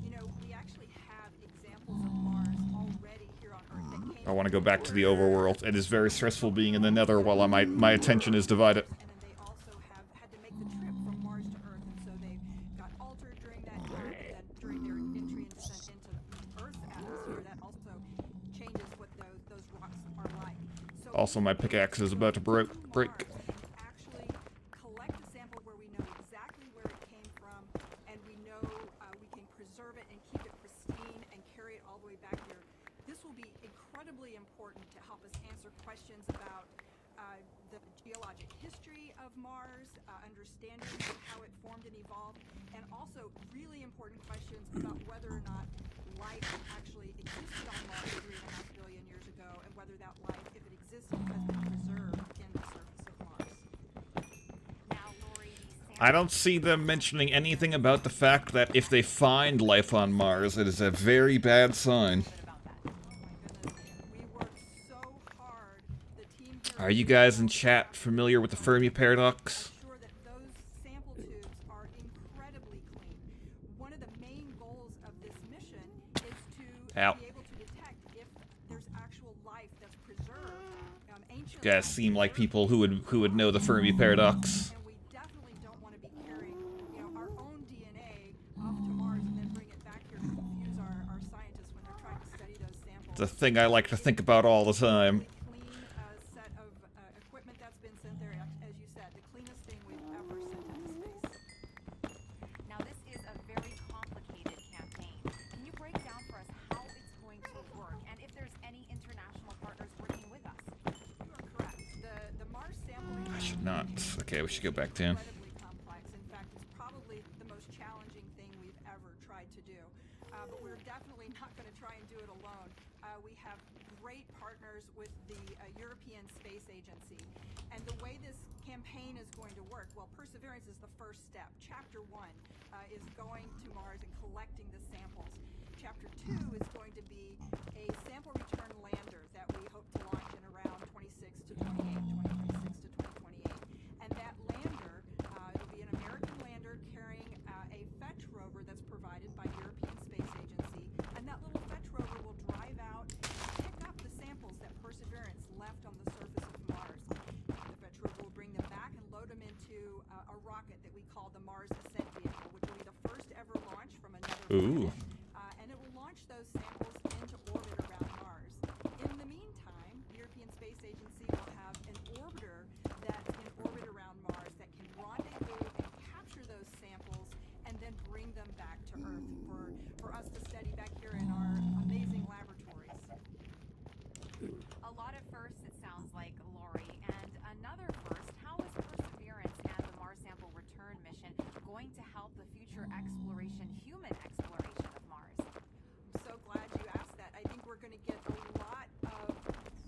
You know, we actually have examples of Mars already here on Earth that came I want to go back to the overworld. It is very stressful being in the Nether while my attention is divided. and then they also have had to make the trip from Mars to Earth, and so they got altered during that time, and then during their entry and descent into Earth's atmosphere, that also changes what those rocks are like. So Also, my pickaxe is about to break. actually collect a sample where we know exactly where it came from, and we know we can preserve it and keep it pristine and carry it all the way back here. This will be incredibly important to help us answer questions about the geologic history of Mars, understanding how it formed and evolved, and also really important questions about whether or not life actually existed on Mars 3.5 billion years ago, and whether that life, if it existed, has been preserved in the surface of Mars. I don't see them mentioning anything about the fact that if they find life on Mars, it is a very bad sign. Are you guys in chat familiar with the Fermi paradox? Sample tubes are incredibly clean. One of the main goals of this mission is to Ow. be able to detect if there's actual life that's preserved. You guys seem like people who would know the Fermi paradox. And we definitely don't want to be carrying, you know, our own DNA off to Mars and then bring it back here to confuse our scientists when they're trying to study those samples. It's a thing I like to think about all the time. Set of equipment that's been sent there, as you said, the cleanest thing we've ever sent into space. Now, this is a very complicated campaign. Can you break down for us how it's going to work, and if there's any international partners working with us? You are correct. The Mars sampling I should not. Okay, we should go back down. incredibly complex. In fact, it's probably the most challenging thing we've ever tried to do. But we're definitely not going to try and do it alone. We have great partners with the European Space Agency. And the way this campaign is going to work, well, Perseverance is the first step. Chapter 1 is going to Mars and collecting the samples. Chapter 2 is going to be a sample return lander that we hope to launch in around 2026 to 2028. And that lander, it'll be an American lander carrying a fetch rover that's provided by European Space Agency. And that little fetch rover will drive out and pick up the samples that Perseverance left on the surface of Mars. The fetch rover will bring them back and load them into a rocket that we call the Mars Ascent Vehicle, which will be the first ever launch from another planet. And it will launch those samples into orbit around Mars. In the meantime, the European Space Agency will have an orbiter that's in orbit around Mars that can rendezvous and capture those samples first, it sounds like, Lori. And another first, how is Perseverance and the Mars sample return mission going to help the future human exploration of Mars? I'm so glad you asked that. I think we're going to get a lot of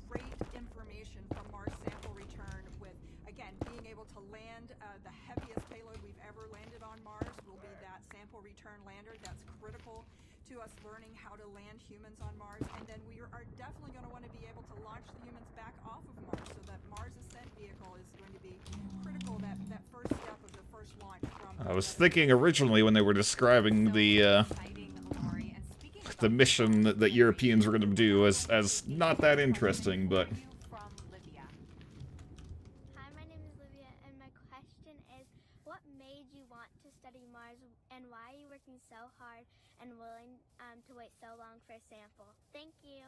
great information from Mars sample return with, again, being able to land the heaviest payload we've ever landed on Mars will be that sample return lander. That's critical to us learning how to land humans on Mars. And then we are definitely going to want to be able to launch the humans back off of Mars. So that Mars Ascent Vehicle is going to be critical, that first step of the first launch from... I was thinking originally when they were describing the mission that Europeans were going to do as not that interesting, but... Hi, my name is Livia, and my question is, what made you want to study Mars, and why are you working so hard and willing to wait so long for a sample? Thank you.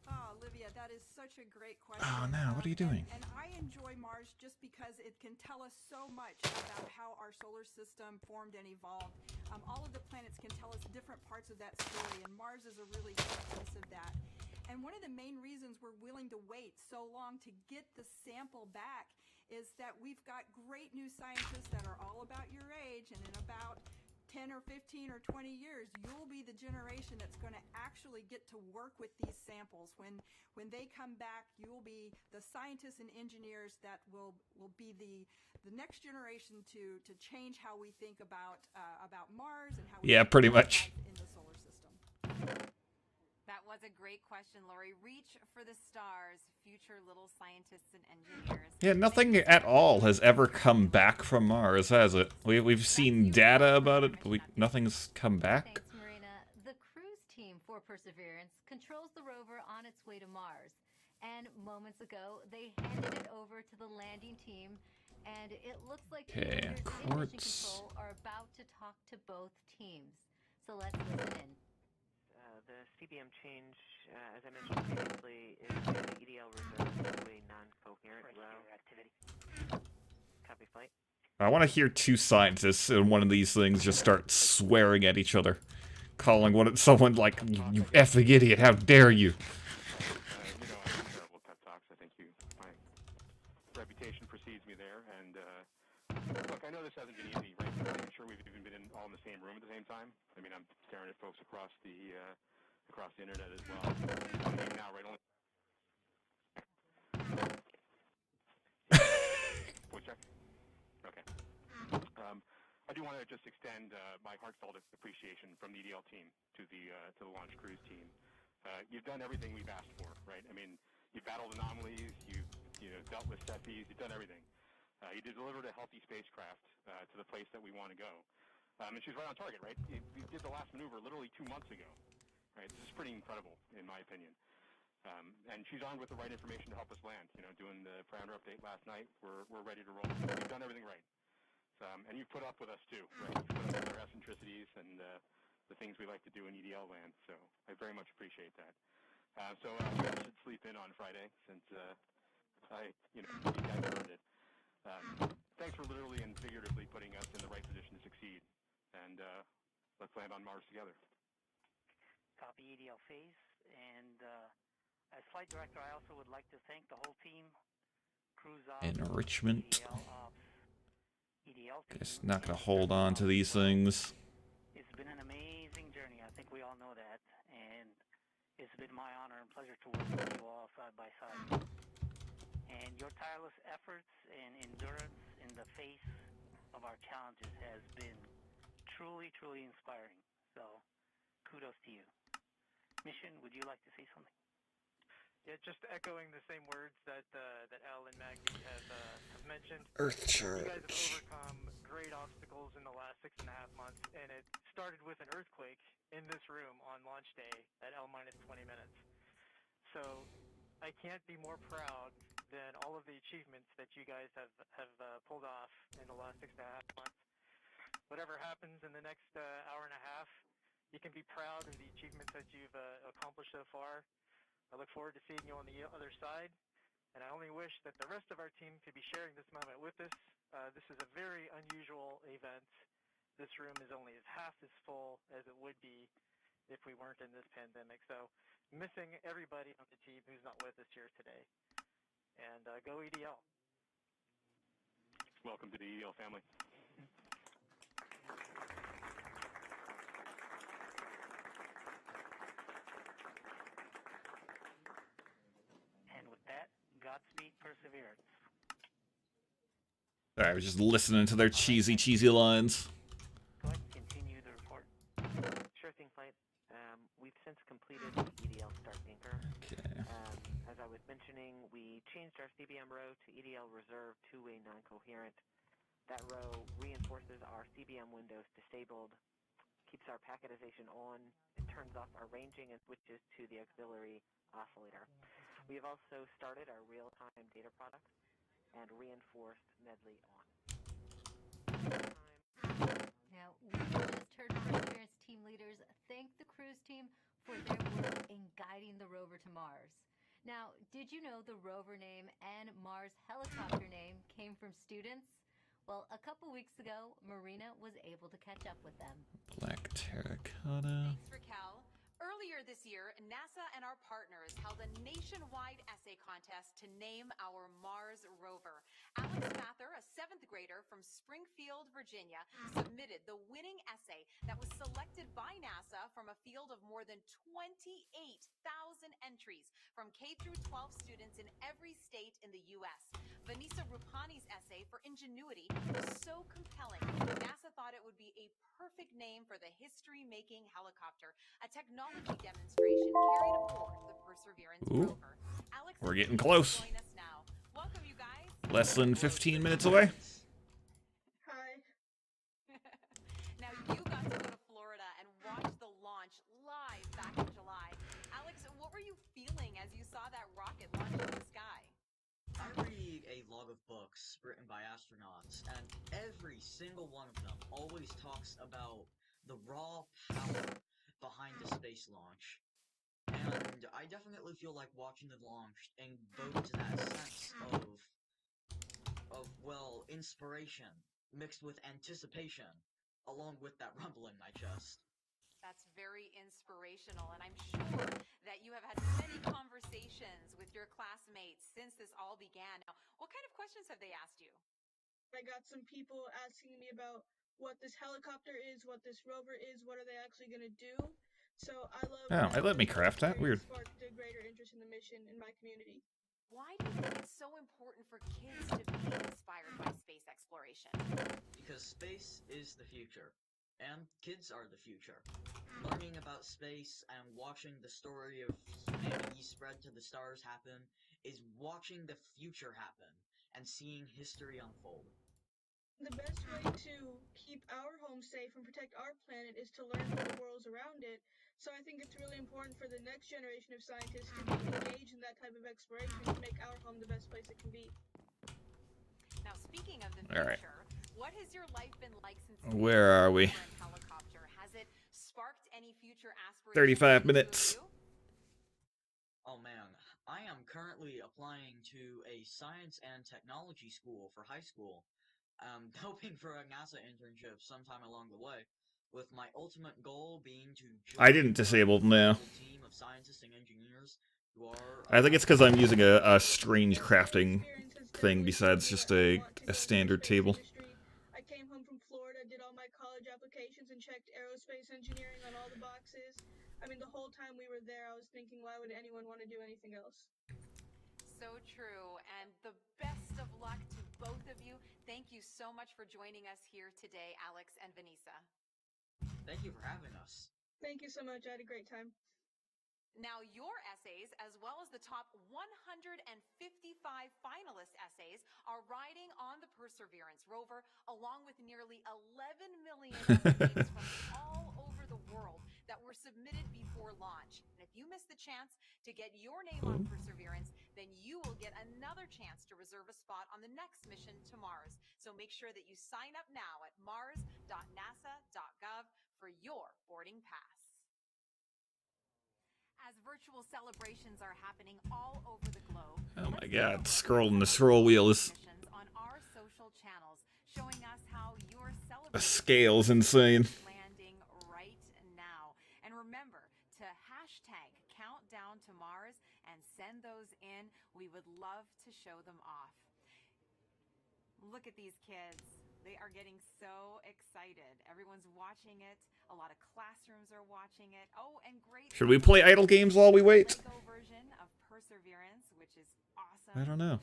Oh, Olivia, that is such a great question. Oh no, what are you doing? And I enjoy Mars just because it can tell us so much about how our solar system formed and evolved. All of the planets can tell us different parts of that story, and Mars is a really big piece of that. And one of the main reasons we're willing to wait so long to get the sample back is that we've got great new scientists that are all about your age, and in about 10 or 15 or 20 years, you'll be the generation that's going to actually get to work with these samples. When they come back, you'll be the scientists and engineers that will be the next generation to change how we think about Mars and how we think pretty about much. life in the solar system. That was a great question, Lori. Reach for the stars, future little scientists and engineers. Yeah, nothing at all has ever come back from Mars, has it? We've seen data about it, but nothing's come back. Thanks, Marina. The cruise team for Perseverance controls the rover on its way to Mars. And moments ago, they handed it over to the landing team, and it looks like the Okay, leaders in mission quartz. control are about to talk to both teams. So let's listen in. The CBM change, as I mentioned previously, is the EDL reserve to a non-coherent row. Copy flight. I want to hear two scientists in one of these things just start swearing at each other. Calling someone like, you effing idiot, how dare you. I'm terrible pep talks. I think my reputation precedes me there. And look, I know this hasn't been easy, right? I'm sure we've even been all in the same room at the same time. I mean, I'm staring at folks across the internet as well. Now, right? Only. Voice check. Okay. I do want to just extend my heartfelt appreciation from the EDL team to the launch cruise team. You've done everything we've asked for, right? I mean, you've battled anomalies, you've dealt with SETIs, you've done everything. You delivered a healthy spacecraft to the place that we want to go. And she's right on target, right? You did the last maneuver literally 2 months ago, right? This is pretty incredible, in my opinion. And she's armed with the right information to help us land. Doing the parameter update last night, we're ready to roll. You've done everything right. And you've put up with us too, right? You've put up with our eccentricities and the things we like to do in EDL land. So I very much appreciate that. So you guys should sleep in on Friday since you guys earned it. Thanks for literally and figuratively putting us in the right position to succeed. And let's land on Mars together. Copy EDL phase. And as flight director, I also would like to thank the whole team, cruise ops, Enrichment. EDL team. Just not gonna hold on to these things. It's been an amazing journey. I think we all know that. And it's been my honor and pleasure to work with you all side by side. And your tireless efforts and endurance in the face of our challenges has been truly, truly inspiring. So, kudos to you. Mission, would you like to say something? Yeah, just echoing the same words that Al and Maggie have mentioned. Earth You guys have charge. overcome great obstacles in the last 6.5 months, and it started with an earthquake in this room on launch day at L-20 minutes. So I can't be more proud than all of the achievements that you guys have pulled off in the last 6.5 months. Whatever happens in the next hour and a half, you can be proud of the achievements that you've accomplished so far. I look forward to seeing you on the other side, and I only wish that the rest of our team could be sharing this moment with us. This is a very unusual event. This room is only half as full as it would be if we weren't in this pandemic. So missing everybody on the team who's not with us here today. And go EDL. Welcome to the EDL family. And with that, Godspeed Perseverance. Sorry, I was just listening to their cheesy lines. Go ahead and continue the report. Sure thing, Flight. We've since completed the EDL start anchor. Okay. As I was mentioning, we changed our CBM row to EDL reserve two-way non-coherent. That row reinforces our CBM windows disabled, keeps our packetization on, it turns off our ranging and switches to the auxiliary oscillator. We have also started our real-time data product and reinforced Medley on. Now, we just heard Perseverance team leaders thank the cruise team for their work in guiding the rover to Mars. Now, did you know the rover name and Mars helicopter name came from students? Well, a couple weeks ago, Marina was able to catch up with them. Black terracotta. Thanks, Raquel. Earlier this year, NASA and our partners held a nationwide essay contest to name our Mars rover. Alex Mather, a 7th grader from Springfield, Virginia, submitted the winning essay that was selected by NASA from a field of more than 28,000 entries from K through 12 students in every state in the U.S. Vanessa Rupani's essay for Ingenuity was so compelling, NASA thought it would be a perfect name for the history-making helicopter, a technology demonstration carried aboard the Perseverance rover. Alex, We're getting close. join us now. Welcome, you guys. Less than 15 minutes away. Hi. Now, you got to go to Florida and watch the launch live back in July. Alex, what were you feeling as you saw that rocket launch in the sky? I read a lot of books written by astronauts, and every single one of them always talks about the raw power behind the space launch. And I definitely feel like watching the launch invoked that sense of, well, inspiration mixed with anticipation, along with that rumbling in my chest. That's very inspirational, and I'm sure that you have had many conversations with your classmates since this all began. Now, what kind of questions have they asked you? I got some people asking me about what this helicopter is, what this rover is, what are they actually going to do. So I love Oh, it let me craft that. Weird. Sparked a greater interest in the mission in my community. Why do you think it's so important for kids to be inspired by space exploration? Because space is the future. And kids are the future. Learning about space and watching the story of humanity spread to the stars happen is watching the future happen and seeing history unfold. The best way to keep our home safe and protect our planet is to learn from the worlds around it. So I think it's really important for the next generation of scientists to be engaged in that type of exploration to make our home the best place it can be. Now, speaking of the All right. future, what has your life been like since Where are we? helicopter? Has it sparked any future aspirations? 35 minutes. Oh man, I am currently applying to a science and technology school for high school. I'm hoping for a NASA internship sometime along the way, with my ultimate goal being to join I didn't disable them now. a team of scientists and engineers who are... I think it's because I'm using a strange crafting thing besides just a standard table. I came home from Florida, did all my college applications, and checked aerospace engineering on all the boxes. I mean, the whole time we were there, I was thinking, why would anyone want to do anything else? So true, and the best of luck to both of you. Thank you so much for joining us here today, Alex and Vanessa. Thank you for having us. Thank you so much. I had a great time. Now, your essays, as well as the top 155 finalist essays, are riding on the Perseverance rover, along with nearly 11 million essays from all over the world that were submitted before launch. And if you miss the chance to get your name on Perseverance, then you will get another chance to reserve a spot on the next mission to Mars. So make sure that you sign up now at mars.nasa.gov for your boarding pass. As virtual celebrations are happening all over the globe. Oh my god, scrolling the scroll wheel is... On our social channels, showing us how you're The celebrating scale's insane. landing right now. And remember to hashtag Mars and send those in. We would love to show them off. Look at these kids. They are getting so excited. Everyone's watching it. A lot of classrooms are watching it. Oh, and great. Should we play idle games while we wait? Lego version of Perseverance, which is awesome. I don't know.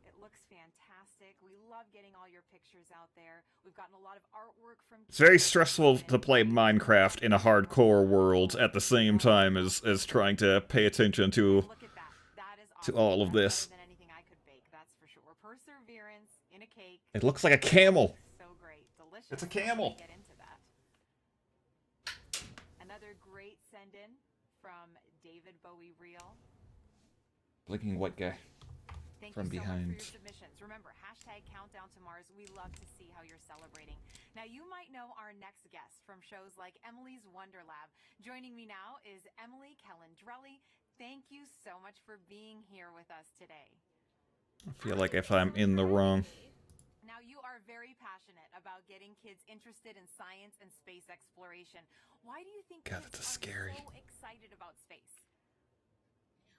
It looks fantastic. We love getting all your pictures out there. We've gotten a lot of artwork from It's very stressful to play Minecraft in a hardcore world at the same time as trying to pay attention to all of this. than anything I could bake, that's for sure. Perseverance in a cake. It looks like a camel. So great. Delicious. It's a camel. Get into that. Another great send-in from David Bowie Reel. Blinking white guy Thank from you so behind. much for your submissions. Remember, hashtag Countdown to Mars. We love to see how you're celebrating. Now, you might know our next guest from shows like Emily's Wonder Lab. Joining me now is Emily Calandrelli. Thank you so much for being here with us today. I feel like if I'm in the wrong. Now, you are very passionate about getting kids interested in science and space exploration. Why do you think God, kids that's are scary. so excited about space?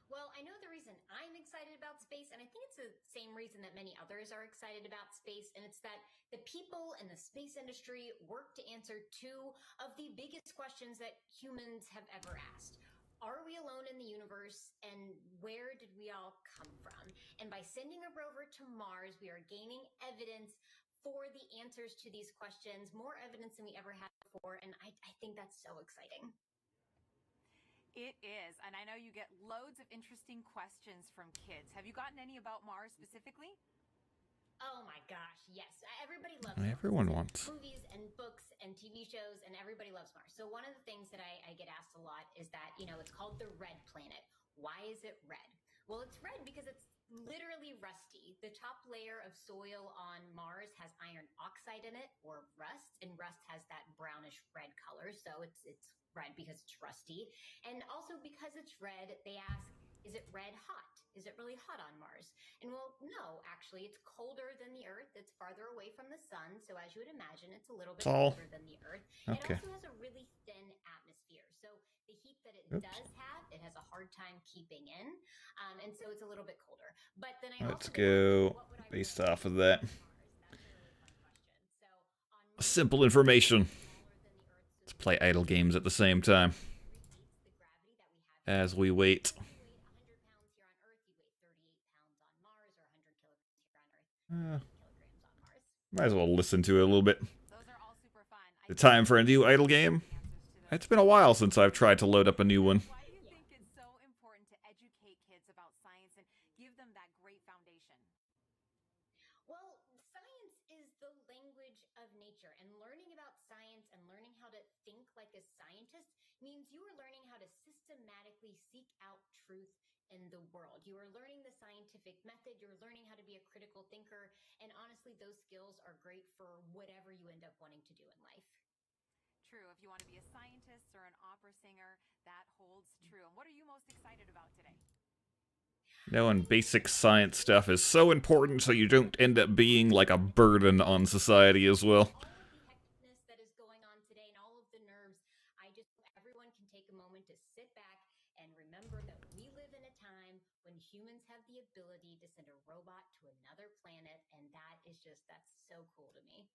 Well, I know the reason I'm excited about space, and I think it's the same reason that many others are excited about space, and it's that the people in the space industry work to answer two of the biggest questions that humans have ever asked. Are we alone in the universe, and where did we all come from? And by sending a rover to Mars, we are gaining evidence for the answers to these questions, more evidence than we ever had before, and I think that's so exciting. It is, and I know you get loads of interesting questions from kids. Have you gotten any about Mars specifically? Oh my gosh, yes. Everybody loves Everyone Mars. wants. Movies and books and TV shows, and everybody loves Mars. So one of the things that I get asked a lot is that, it's called the red planet. Why is it red? Well, it's red because it's literally rusty. The top layer of soil on Mars has iron oxide in it, or rust, and rust has that brownish red color, so it's red because it's rusty. And also because it's red, they ask, is it red hot? Is it really hot on Mars? And well, no, actually, it's colder than the Earth. It's farther away from the sun, so as you would imagine, it's a little bit Tall. colder than the Earth. Okay. It also has a really thin atmosphere, so the heat that it does have, it has a hard time keeping in, and so it's a little bit colder. But then Let's go based off of that. Simple information. Let's play idle games at the same time as we wait. Might as well listen to it a little bit. The time for a new idle game? It's been a while since I've tried to load up a new one. Why do you think it's so important to educate kids about science and give them that great foundation? Well, science is the language of nature, and learning about science and learning how to think like a scientist means you are learning how to systematically seek out truth in the world. You are learning the scientific method, you're learning how to be a critical thinker, and honestly, those skills are great for whatever you end up wanting to do in life. True. If you want to be a scientist or an opera singer, that holds true. And what are you most excited about today? Knowing basic science stuff is so important so you don't end up being like a burden on society as well. That is going on today and all of the nerves, I just hope everyone can take a moment to sit back and remember that we live in a time when humans have the ability to send a robot to another planet, and that's so cool to me.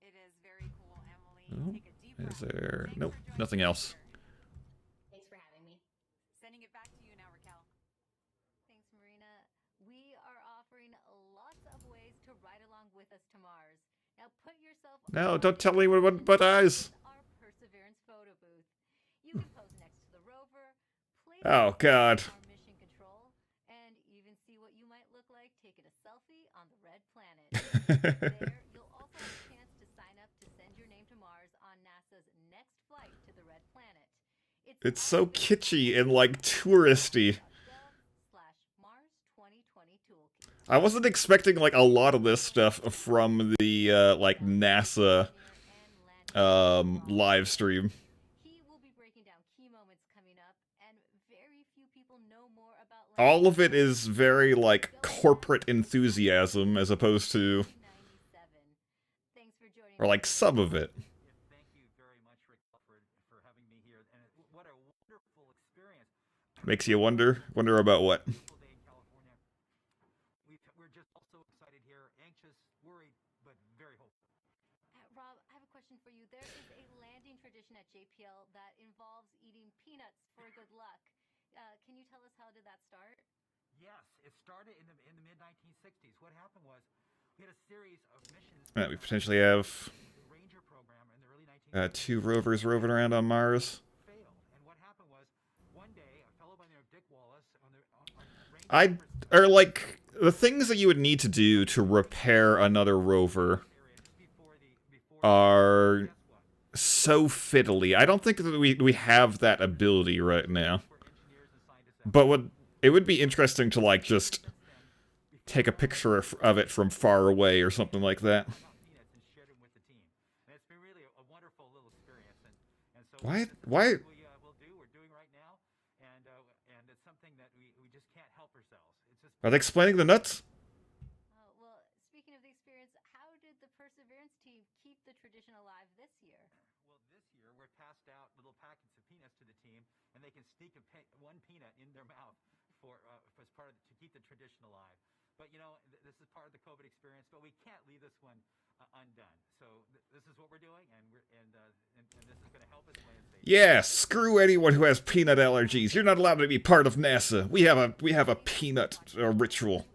It is very cool, Emily. Oh, Take a deep breath. is there... Nope, nothing else. Thanks for having me. Sending it back to you now, Raquel. Thanks, Marina. We are offering lots of ways to ride along with us to Mars. Now put yourself No, don't tell me what eyes. our Perseverance photo booth. You can pose next to the rover, play Oh, God. our mission control, and even see what you might look like taking a selfie on the red planet. There, you'll also have a chance to sign up to send your name to Mars on NASA's next flight to the red planet. It's so kitschy and like touristy. I wasn't expecting like a lot of this stuff from the like NASA live stream. He will be breaking down key moments coming up, and very few people know more about All of it is very like corporate enthusiasm as opposed to, or like some of it. Makes you wonder about what? We're just also excited here, anxious, worried, but very hopeful. Rob, I have a question for you. There is a landing tradition at JPL that involves eating peanuts for good luck. Can you tell us how did that start? Yes, it started in the mid 1960s. What happened was we had a series of missions. We potentially have Ranger program in the early 1960s. 2 rovers roving around on Mars. Failed, and what happened was one day a fellow by the name of Dick Wallace on the Or like the things that you would need to do to repair another rover are so fiddly. I don't think that we have that ability right now. But it would be interesting to like just take a picture of it from far away or something like that. Why? We're doing right now, and it's something that we just can't help ourselves. It's just Are they explaining the nuts? Well, speaking of the experience, how did the Perseverance team keep the tradition alive this year? Well, this year we're passed out little packets of peanuts to the team, and they can sneak one peanut in their mouth as part of to keep the tradition alive. But you know, this is part of the COVID experience, but we can't leave this one undone. So this is what we're doing, and this is going to help us land safely. Yeah, screw anyone who has peanut allergies. You're not allowed to be part of NASA. We have a peanut ritual.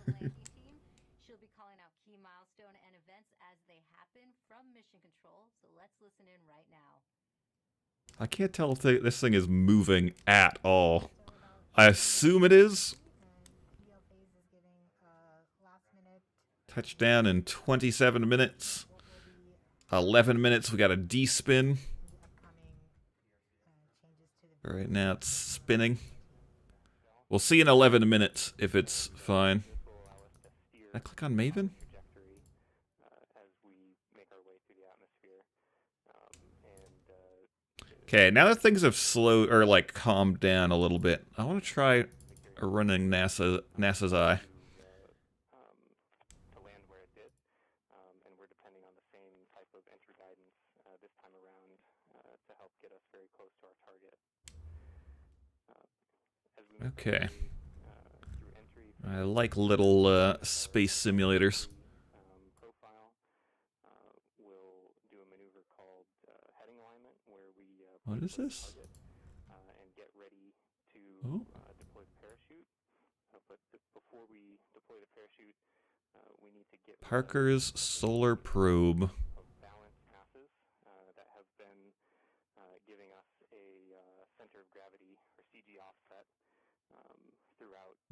She'll be calling out key milestone and events as they happen from Mission Control. So let's listen in right now. I can't tell if this thing is moving at all. I assume it is. Touchdown in 27 minutes. 11 minutes, we got a D-spin. Right now it's spinning. We'll see in 11 minutes if it's fine. Can I click on Maven? Okay, now that things have slowed or like calmed down a little bit, I want to try running NASA's Eye. Okay. I like little space simulators. What is this? Oh. Parker's solar probe.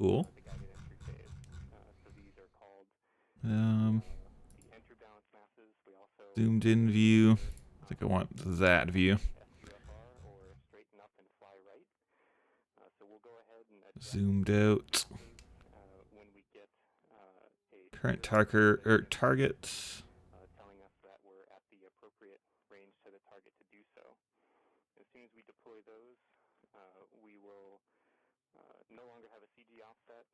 Cool. Zoomed in view. I think I want that view. Zoomed out. Current target. Telling us that we're at the appropriate range to the target to do so. As soon as we deploy those, we will no longer have a CG offset,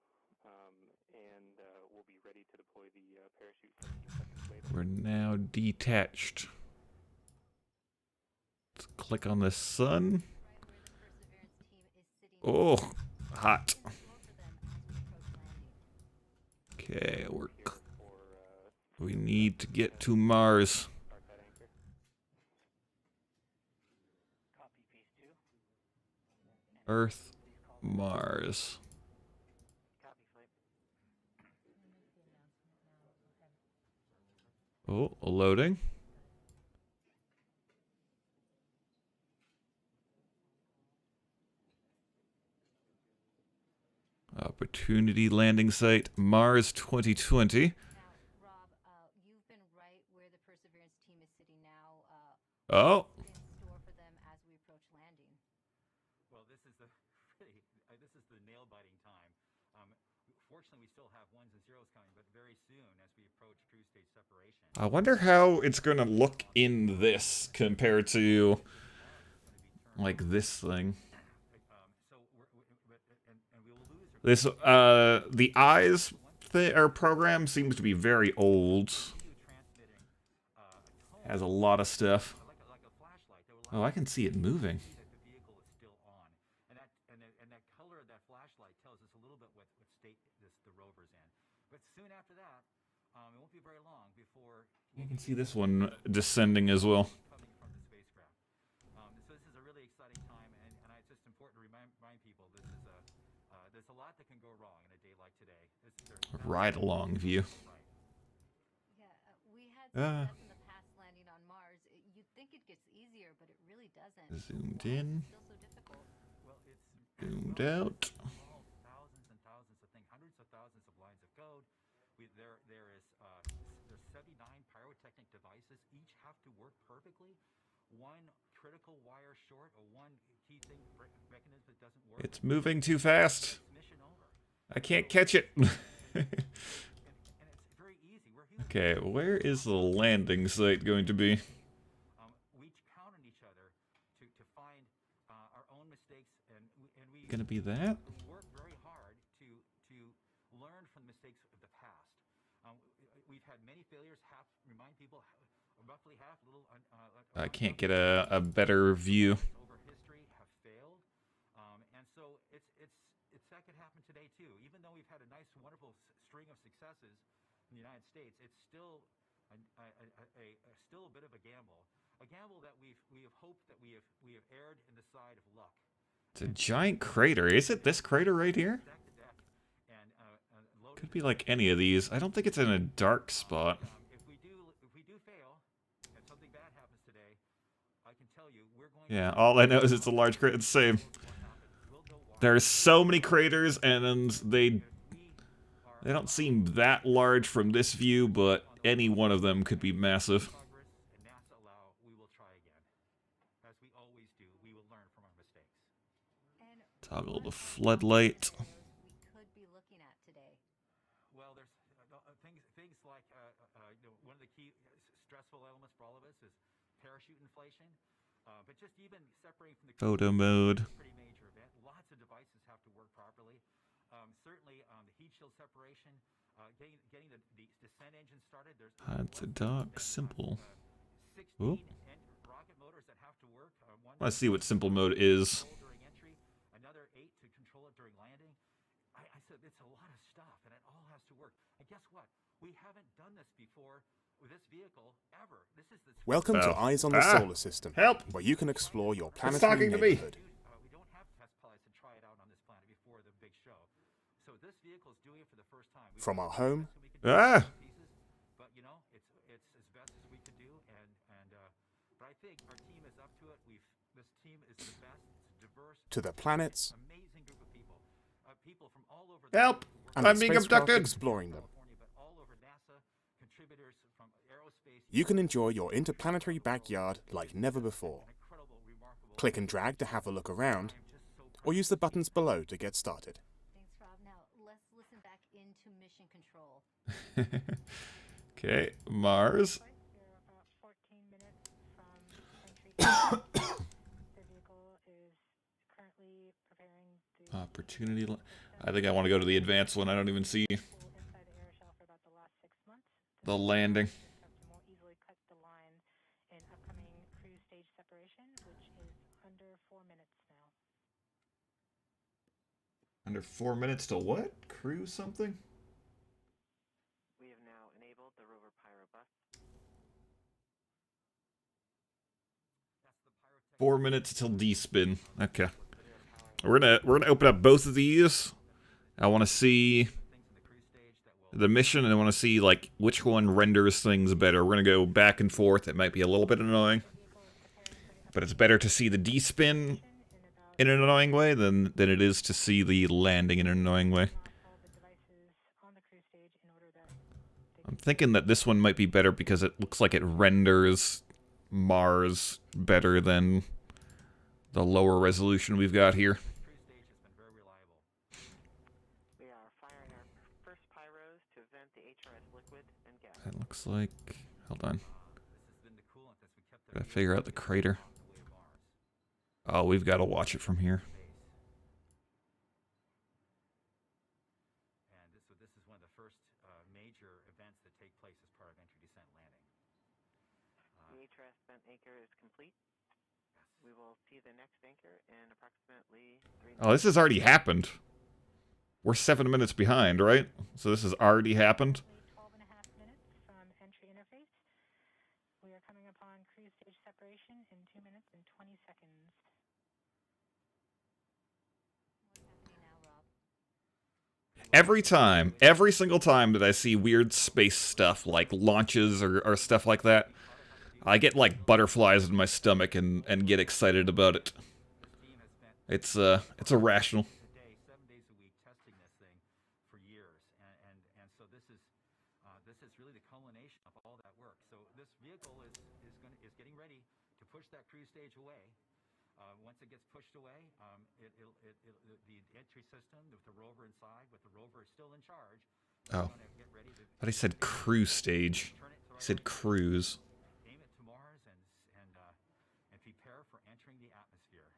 and we'll be ready to deploy the parachute 17 seconds later. We're now detached. Let's click on the sun. Oh, hot. Okay, we need to get to Mars. Earth, Mars. Oh, loading. Opportunity landing site, Mars 2020. Now, Rob, you've been right where the Perseverance team is sitting now. Oh. What's in store for them as we approach landing? Well, this is the nail-biting time. Fortunately, we still have ones and zeros coming, but very soon, as we approach cruise stage separation. I wonder how it's gonna look in this compared to like this thing. This the eyes program seems to be very old. Has a lot of stuff. Oh, I can see it moving. that flashlight tells us a little bit what state the rover's in. But soon after that, it won't be very long before You can see this one descending as well. coming from the spacecraft. So this is a really exciting time, and it's just important to remind people this is there's a lot that can go wrong in a day like today. Ride along view. Yeah, we had Ah. success in the past landing on Mars. You'd think it gets easier, but it really doesn't. Zoomed in. Still so difficult. Well, it's Zoomed out. thousands and thousands of things, hundreds of thousands of lines of code. There's 79 pyrotechnic devices. Each have to work perfectly. One critical wire short or one key thing mechanism that doesn't work. It's moving too fast. I can't catch it. Okay, where is the landing site going to be? We each count on each other to find our own mistakes, and we Gonna be that? work very hard to learn from the mistakes of the past. We've had many failures. Remind people, roughly half, I can't get a better view. over history have failed, and so it's that could happen today too. Even though we've had a nice, wonderful string of successes in the United States, it's still still a bit of a gamble that we have hoped that we have erred in the side of luck. It's a giant crater. Is it this crater right here? Could be like any of these. I don't think it's in a dark spot. If we do fail, and something bad happens today, I can tell you we're going. Yeah, all I know is it's a large crater. It's the same. There's so many craters, and they don't seem that large from this view, but any one of them could be massive. And NASA allow, we will try again. As we always do, we will learn from our mistakes. Toggle the floodlight. We could be looking at today. Well, there's things like one of the key stressful elements for all of us is parachute inflation. But just even separating from the Photo mode. pretty major event. Lots of devices have to work properly. Certainly, the heat shield separation, getting the descent engine started. There's Hide to dock. Simple. 16 Oop. rocket motors that have to work. One I want to see what simple mode is. during entry, another 8 to control it during landing. I said it's a lot of stuff, and it all has to work. And guess what? We haven't done this before with this vehicle ever. This is the Welcome to Eyes on the Solar System, where you can explore your planetary talking to me. neighborhood. we don't have test pilots to try it out on this planet before the big show. So this vehicle is doing it for the first time. From our home Ah! But you know, it's as best as we could do, but I think our team is up to it. This team is the best. It's diverse. to the planets Amazing group of people. People from all over the Help! and I'm the being spacecraft abducted! exploring them. but all over NASA, contributors from aerospace. You can enjoy your interplanetary backyard like never before. Click and drag to have a look around, or use the buttons below to get started. Thanks, Rob. Now, let's listen back into mission control. Okay, Mars. Opportunity. I think I want to go to the advanced one. I don't even see the landing. Under 4 minutes to what? Cruise something? We have now enabled the rover pyro bus. 4 minutes till D-spin. Okay. We're gonna open up both of these. I want to see the mission, and I want to see like which one renders things better. We're gonna go back and forth. It might be a little bit annoying, but it's better to see the D-spin in an annoying way than it is to see the landing in an annoying way. I'm thinking that this one might be better because it looks like it renders Mars better than the lower resolution we've got here. We are firing our first pyros to vent the HRS liquid and gas. That looks like... Hold on. Gotta figure out the crater. Oh, we've got to watch it from here. And this is one of the first major events that take place as part of entry descent landing. The HRS vent anchor is complete. We will see the next anchor in approximately 3 minutes. Oh, this has already happened. We're 7 minutes behind, right? So this has already happened. 12.5 minutes from entry interface. We are coming upon cruise stage separation in 2 minutes and 20 seconds. Every single time that I see weird space stuff like launches or stuff like that, I get like butterflies in my stomach and get excited about it. It's irrational. 7 days a week testing this thing for years, and so this is really the culmination of all that work. So this vehicle is getting ready to push that cruise stage away. Once it gets pushed away, the entry system with the rover inside, with the rover still in charge. Oh, but he said cruise stage. He said cruise. Aim it to Mars and prepare for entering the atmosphere.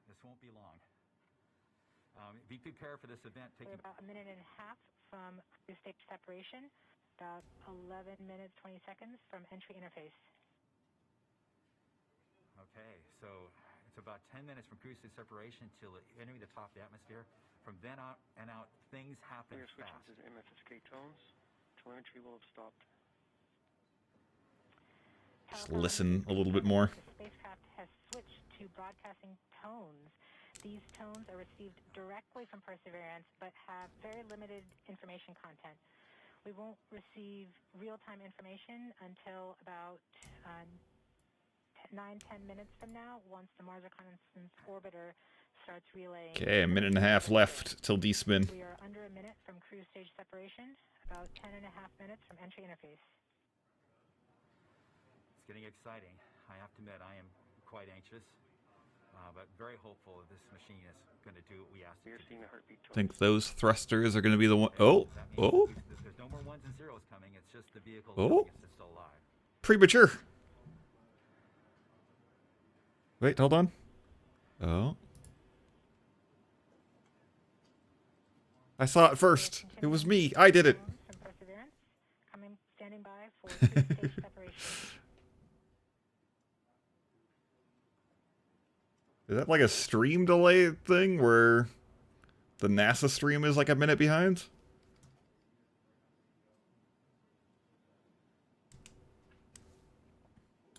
This won't be long. Be prepared for this event. We're about 1.5 minutes from cruise stage separation. About 11 minutes, 20 seconds from entry interface. Okay, so it's about 10 minutes from cruise stage separation till entering the top of the atmosphere. From then out, things happen We're switching fast. to MFSK tones. Telemetry will have stopped. Just listen a little bit more. The spacecraft has switched to broadcasting tones. These tones are received directly from Perseverance, but have very limited information content. We won't receive real-time information until about 9-10 minutes from now, once the Mars Reconnaissance Orbiter starts relaying. Okay, 1.5 minutes left till D-spin. We are under 1 minute from cruise stage separation, about 10.5 minutes from entry interface. It's getting exciting. I have to admit, I am quite anxious, but very hopeful that this machine is going to do what we asked it to do. I think those thrusters are going to be the one. Oh, oh. There's no more ones and zeros coming. It's just the vehicle Oh. is still alive. Premature. Wait, hold on. Oh. I saw it first. It was me. I did it. From Perseverance, standing by for cruise stage separation. Is that like a stream delay thing where the NASA stream is like a minute behind?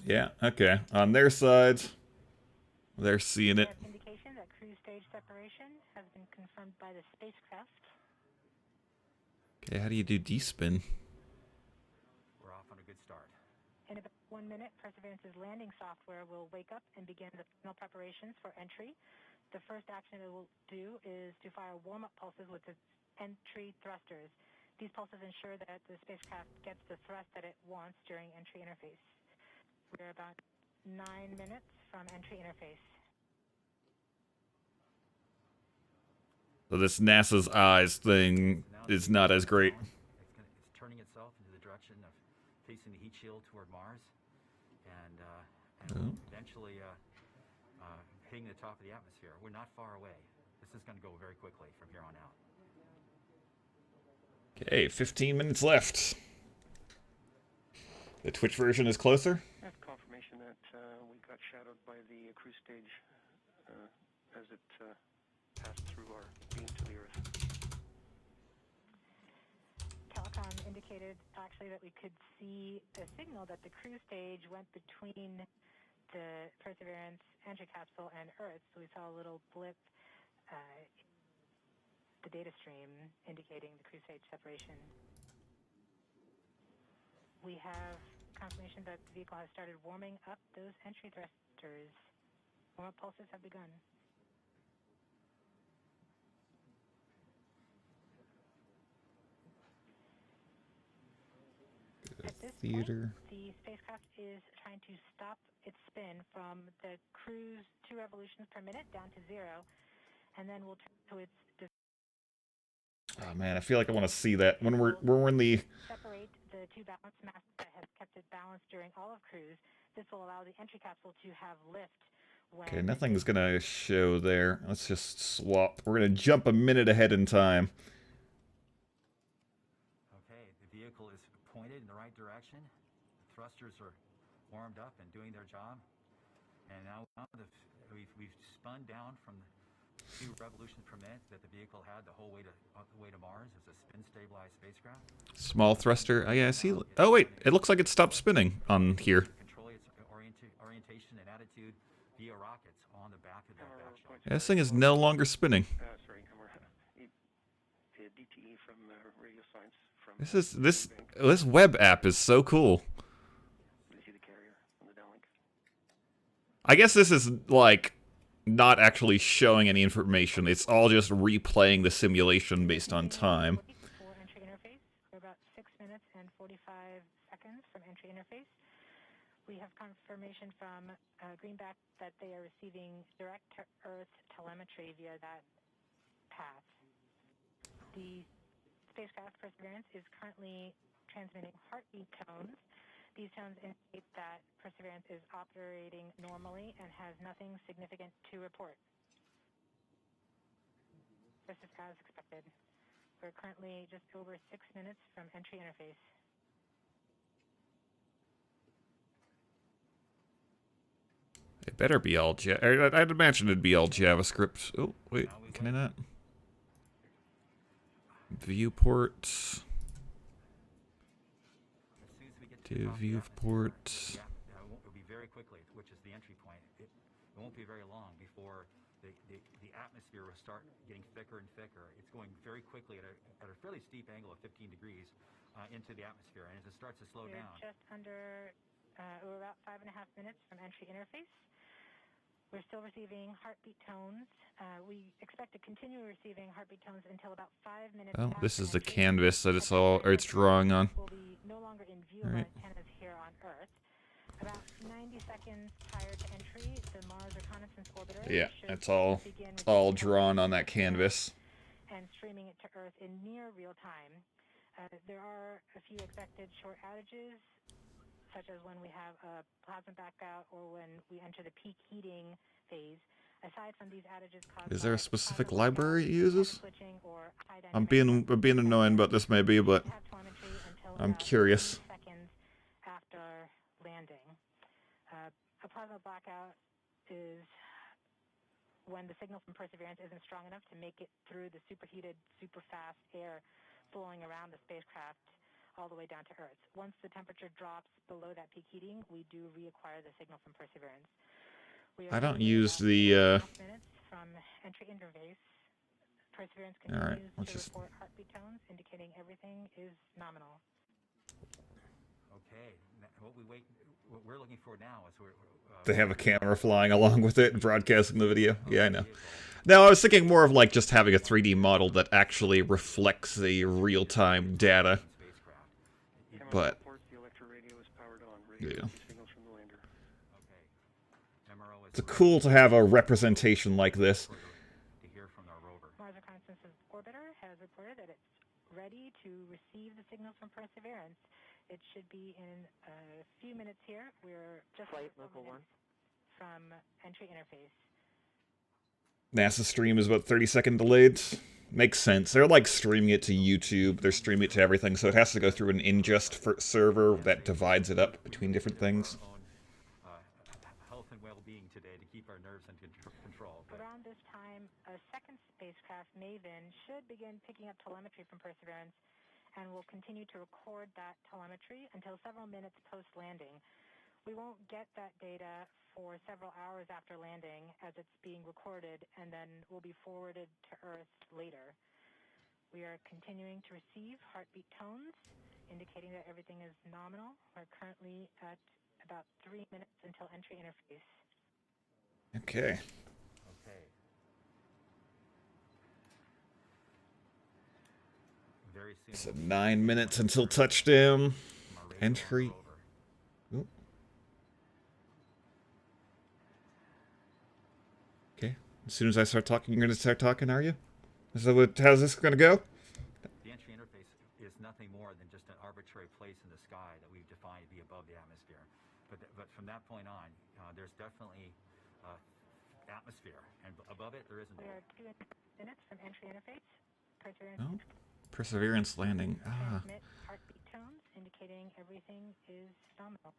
Yeah, okay. On their side, they're seeing it. Indication that cruise stage separation has been confirmed by the spacecraft. Okay, how do you do D-spin? We're off on a good start. In about 1 minute, Perseverance's landing software will wake up and begin the final preparations for entry. The first action it will do is to fire warm-up pulses with its entry thrusters. These pulses ensure that the spacecraft gets the thrust that it wants during entry interface. We're about 9 minutes from entry interface. So this NASA's eyes thing is not as great. It's turning itself into the direction of facing the heat shield toward Mars, and eventually hitting the top of the atmosphere. We're not far away. This is going to go very quickly from here on out. Okay, 15 minutes left. The Twitch version is closer. I have confirmation that we got shadowed by the cruise stage as it passed through our beam to the Earth. Telecom indicated actually that we could see a signal that the cruise stage went between the Perseverance entry capsule and Earth. So we saw a little blip the data stream indicating the cruise stage separation. We have confirmation that the vehicle has started warming up those entry thrusters. Warm-up pulses have begun. At this point, the spacecraft is trying to stop its spin from the cruise 2 revolutions per minute down to 0, and then we'll turn to its. Oh man, I feel like I want to see that when we're in the. Separate the 2 balance masks that have kept it balanced during all of cruise. This will allow the entry capsule to have lift. Okay, nothing's gonna show there. Let's just swap. We're gonna jump a minute ahead in time. Okay, the vehicle is pointed in the right direction. The thrusters are warmed up and doing their job. And now we've spun down from the 2 revolutions per minute that the vehicle had the whole way to Mars as a spin-stabilized spacecraft. Small thruster. Oh, yeah, I see. Oh, wait. It looks like it stopped spinning on here. Control its orientation and attitude via rockets on the back of that back. Yeah, this thing is no longer spinning. Sorry, DTE from Radio Science from. This web app is so cool. You see the carrier on the downlink? I guess this is like not actually showing any information. It's all just replaying the simulation based on time. For entry interface, we're about 6 minutes and 45 seconds from entry interface. We have confirmation from Greenback that they are receiving direct-to-Earth telemetry via that path. The spacecraft Perseverance is currently transmitting heartbeat tones. These tones indicate that Perseverance is operating normally and has nothing significant to report. This is as expected. We're currently just over 6 minutes from entry interface. It better be all I'd imagine it'd be all JavaScript. Oh, wait, can I not? Viewport. To viewport. It'll be very quickly, which is the entry point. It won't be very long before the atmosphere will start getting thicker and thicker. It's going very quickly at a fairly steep angle of 15 degrees into the atmosphere, and as it starts to slow down. Just under, we're about 5.5 minutes from entry interface. We're still receiving heartbeat tones. We expect to continue receiving heartbeat tones until about 5 minutes. Oh, this is the canvas that it's drawing on. Will be no longer in view of our antennas here on Earth. About 90 seconds prior to entry, the Mars Reconnaissance Orbiter. Yeah, it's all drawn on that canvas. And streaming it to Earth in near real time. There are a few expected short outages, such as when we have a plasma blackout or when we enter the peak heating phase. Aside from these outages caused is there a specific library it uses? I'm being annoying about this maybe, but I'm curious. Seconds after landing. A plasma blackout is when the signal from Perseverance isn't strong enough to make it through the superheated, super fast air flowing around the spacecraft all the way down to Earth. Once the temperature drops below that peak heating, we do reacquire the signal from Perseverance. I don't use the minutes from entry interface. Perseverance continues to report heartbeat tones, indicating everything is nominal. Okay, what we're looking for now is they have a camera flying along with it and broadcasting the video. Yeah, I know. No, I was thinking more of like just having a 3D model that actually reflects the real-time data. But yeah. It's cool to have a representation like this. Mars Reconnaissance Orbiter has reported that it's ready to receive the signals from Perseverance. It should be in a few minutes here. We're just flight local 1 from entry interface. NASA stream is about 30-second delayed. Makes sense. They're like streaming it to YouTube. They're streaming it to everything, so it has to go through an ingest server that divides it up between different things. Health and well-being today to keep our nerves under control. Around this time, a second spacecraft, Maven, should begin picking up telemetry from Perseverance and will continue to record that telemetry until several minutes post-landing. We won't get that data for several hours after landing as it's being recorded and then will be forwarded to Earth later. We are continuing to receive heartbeat tones, indicating that everything is nominal. We're currently at about 3 minutes until entry interface. Okay. Very soon. So 9 minutes until touchdown. Entry. Ooh. Okay. As soon as I start talking, you're going to start talking, are you? How's this going to go? The entry interface is nothing more than just an arbitrary place in the sky that we've defined to be above the atmosphere. But from that point on, there's definitely atmosphere, and above it there isn't. We are 2 minutes from entry interface. Perseverance. Oh, Perseverance landing. Transmit heartbeat tones, indicating everything is nominal.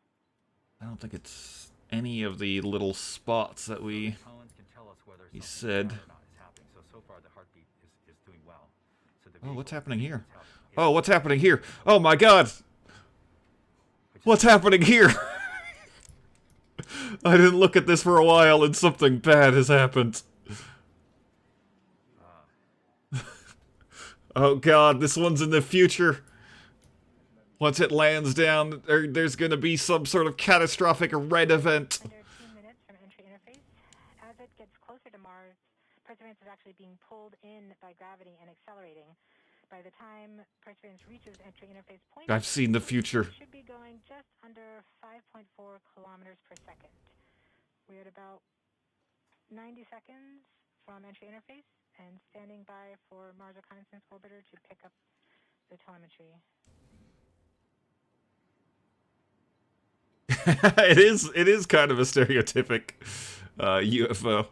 I don't think it's any of the little spots that he said. Oh, what's happening here? Oh, what's happening here? Oh my god! What's happening here? I didn't look at this for a while and something bad has happened. Oh god, this one's in the future. Once it lands down, there's gonna be some sort of catastrophic red event. Under 2 minutes from entry interface. As it gets closer to Mars, Perseverance is actually being pulled in by gravity and accelerating. By the time Perseverance reaches entry interface point, I've seen the future. it should be going just under 5.4 kilometers per second. We're at about 90 seconds from entry interface and standing by for Mars Reconnaissance Orbiter to pick up the telemetry. It is kind of a stereotypic UFO.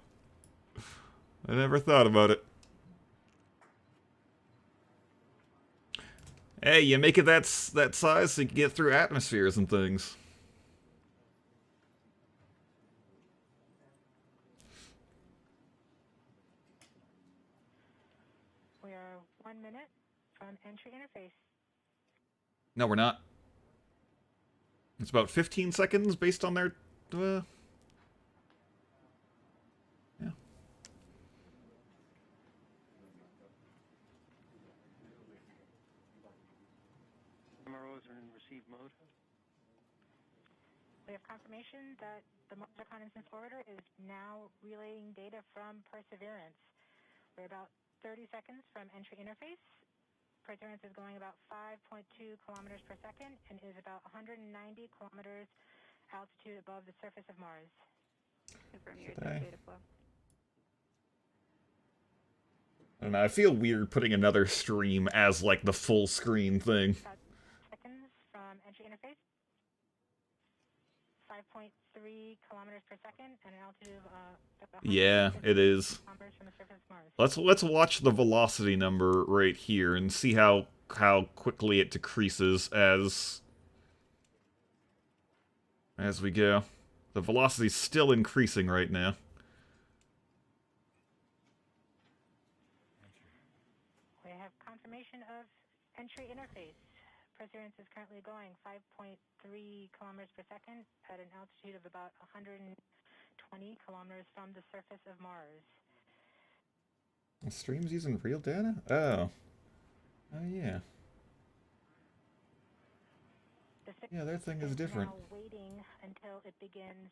I never thought about it. Hey, you make it that size so you can get through atmospheres and things. We are 1 minute from entry interface. No, we're not. It's about 15 seconds based on their... yeah. MROs are in receive mode. We have confirmation that the Mars Reconnaissance Orbiter is now relaying data from Perseverance. We're about 30 seconds from entry interface. Perseverance is going about 5.2 kilometers per second and is about 190 kilometers altitude above the surface of Mars. Confirm your data flow. I don't know, I feel weird putting another stream as, like, the full screen thing. About seconds from entry interface. 5.3 kilometers per second and an altitude of about Yeah, it is. kilometers from the surface of Mars. Let's watch the velocity number right here and see how quickly it decreases as we go. The velocity's still increasing right now. We have confirmation of entry interface. Perseverance is currently going 5.3 kilometers per second at an altitude of about 120 kilometers from the surface of Mars. The stream's using real data? Oh. Oh, yeah. Yeah, their thing is different. Now waiting until it begins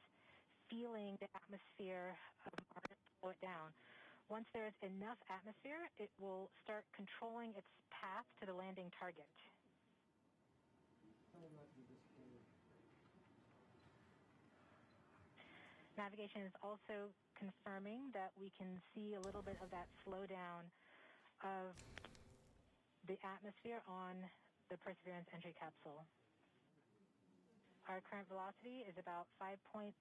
feeling the atmosphere of Mars slow it down. Once there is enough atmosphere, it will start controlling its path to the landing target. Navigation is also confirming that we can see a little bit of that slowdown of the atmosphere on the Perseverance entry capsule. Our current velocity is about 5.36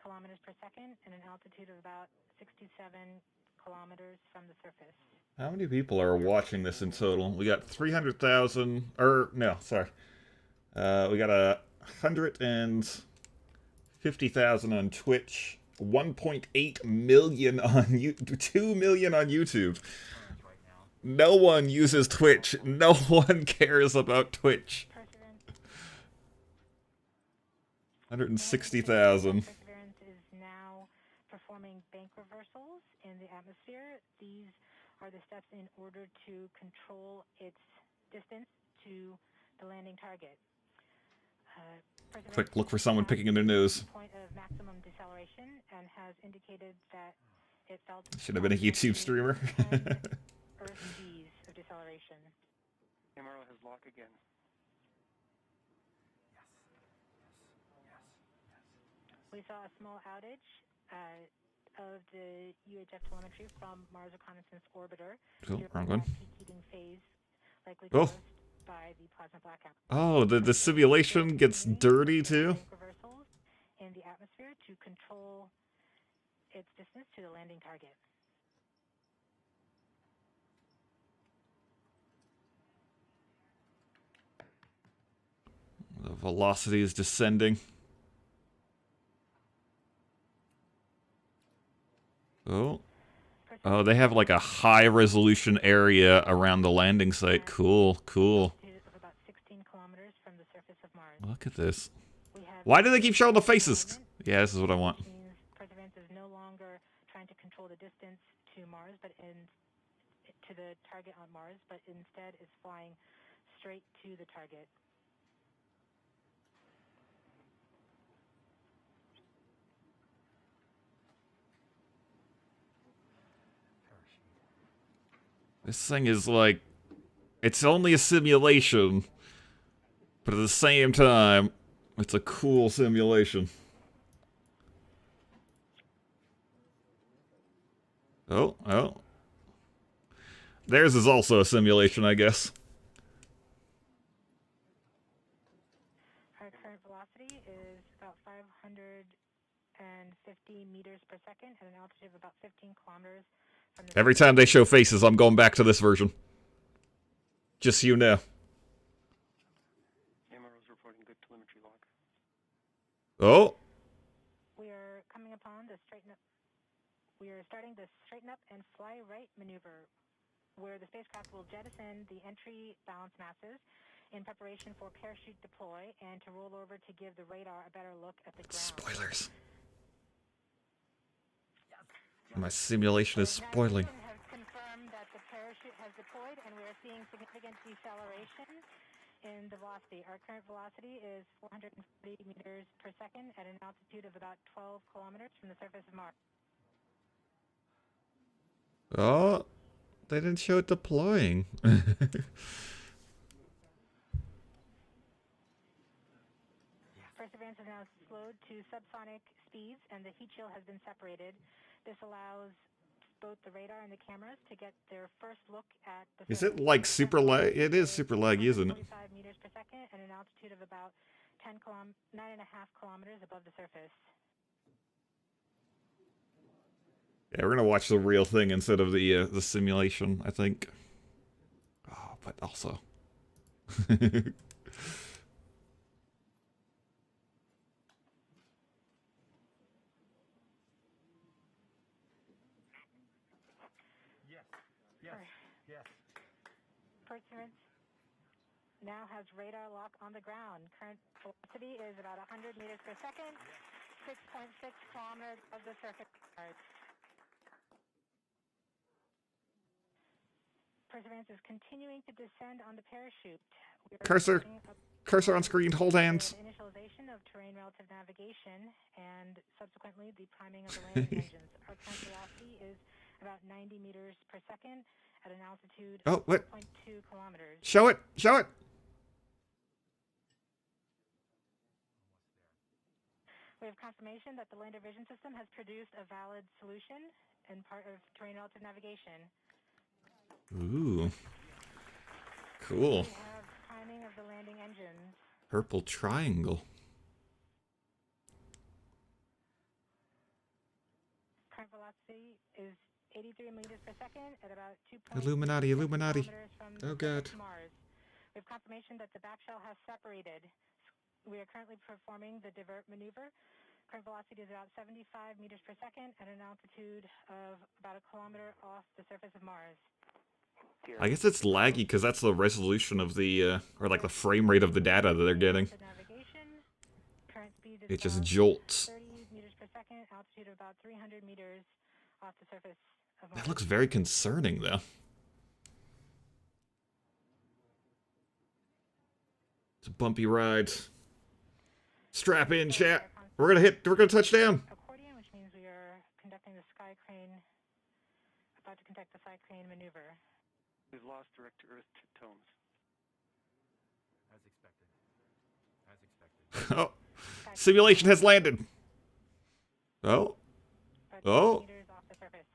kilometers per second and an altitude of about 67 kilometers from the surface. How many people are watching this in total? We got 300,000, or no, sorry. We got 150,000 on Twitch, 1.8 million on YouTube, 2 million on YouTube. No one uses Twitch. No one cares about Twitch. 160,000. Perseverance is now performing bank reversals in the atmosphere. These are the steps in order to control its distance to the landing target. Quick, look for someone picking in their nose. Point of maximum deceleration and has indicated that it felt Should have been a YouTube streamer. Earth G's of deceleration. MRO has lock again. We saw a small outage of the UHF telemetry from Mars Reconnaissance Orbiter. Oh, wrong one. Peak heating phase likely Oh. caused by the plasma blackout. Oh, the simulation gets dirty too? Reversals in the atmosphere to control its distance to the landing target. The velocity is descending. Oh. Oh, they have like a high resolution area around the landing site. Cool, cool. Look at this. Why do they keep showing the faces? Yeah, this is what I want. Perseverance is no longer trying to control the distance to Mars, but to the target on Mars, but instead is flying straight to the target. This thing is like, it's only a simulation, but at the same time, it's a cool simulation. Oh, oh. Theirs is also a simulation, I guess. Our current velocity is about 550 meters per second at an altitude of about 15 kilometers. Every time they show faces, I'm going back to this version. Just so you know. MRO's reporting good telemetry log. Oh. We are coming upon the straighten up. We are starting the straighten up and fly right maneuver, where the spacecraft will jettison the entry balance masses in preparation for parachute deploy and to roll over to give the radar a better look at the ground. Spoilers. My simulation is spoiling. Have confirmed that the parachute has deployed, and we are seeing significant deceleration in the velocity. Our current velocity is 440 meters per second at an altitude of about 12 kilometers from the surface of Mars. Oh, they didn't show it deploying. Perseverance is now slowed to subsonic speeds, and the heat shield has been separated. This allows both the radar and the cameras to get their first look at the Is it like super lag? It is super laggy, isn't it? 45 meters per second at an altitude of about 9.5 kilometers above the surface. Yeah, we're gonna watch the real thing instead of the simulation, I think. Oh, but also. Perseverance now has radar lock on the ground. Current velocity is about 100 meters per second, 6.6 kilometers of the surface. Perseverance is continuing to descend on the parachute. Cursor on screen, hold hands. Initialization of terrain relative navigation and subsequently the priming of the landing engines. Our current velocity is about 90 meters per second at an altitude of 0.2 kilometers. Show it! Show it! We have confirmation that the lander vision system has produced a valid solution and part of terrain relative navigation. Ooh. Cool. We have priming of the landing engines. Purple triangle. Current velocity is 83 meters per second at about 2. Illuminati, Illuminati. Oh god. Mars. We have confirmation that the back shell has separated. We are currently performing the divert maneuver. Current velocity is about 75 meters per second at an altitude of about 1 kilometer off the surface of Mars. I guess it's laggy because that's the resolution of the, or like the frame rate of the data that they're getting. It just jolts. 30 meters per second, altitude of about 300 meters off the surface of Mars. That looks very concerning, though. It's a bumpy ride. Strap in, chat. We're gonna touch down. Accordion, which means we are conducting the sky crane, about to conduct the sky crane maneuver. We've lost direct-to-earth tones. As expected. Oh, simulation has landed. Oh. Oh. Meters off the surface.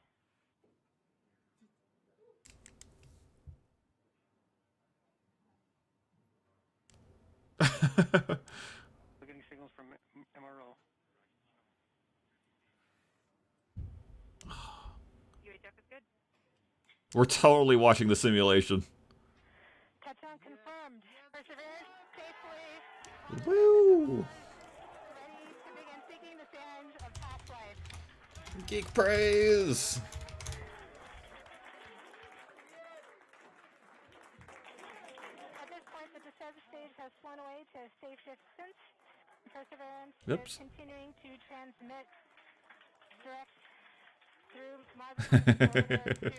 We're getting signals from MRO. UHF is good. We're totally watching the simulation. Touchdown confirmed. Perseverance safely. Woo! Ready to begin seeking the sands of past life. Geek praise. At this point, the descent stage has flown away to safe distance. Perseverance Oops. is continuing to transmit direct through Mars to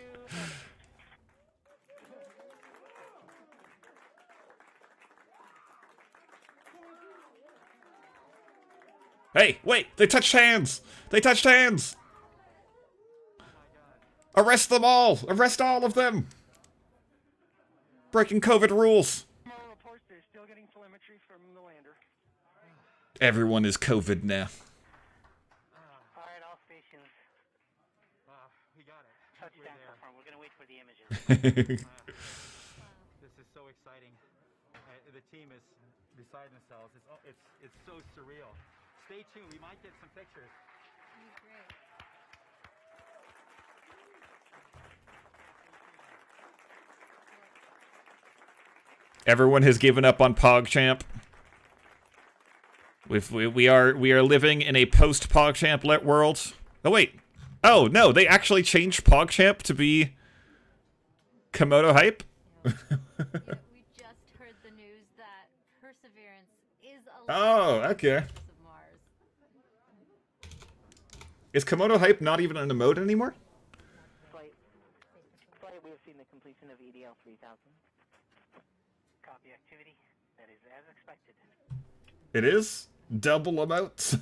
Hey, wait! They touched hands! They touched hands! Arrest them all! Arrest all of them! Breaking COVID rules. Reports they're still getting telemetry from the lander. Everyone is COVID now. Alright, all stations. We got it. Touchdown confirmed. We're gonna wait for the images. This is so exciting. The team is beside themselves. It's so surreal. Stay tuned. We might get some pictures. Everyone has given up on PogChamp. We are living in a post PogChamp let world. Oh wait. Oh no, they actually changed PogChamp to be Komodo Hype? We just heard the news that Perseverance is Oh, okay. Is Komodo Hype not even an emote anymore? Flight, we have seen the completion of EDL 3000. Copy activity. That is as expected. It is? Double emotes?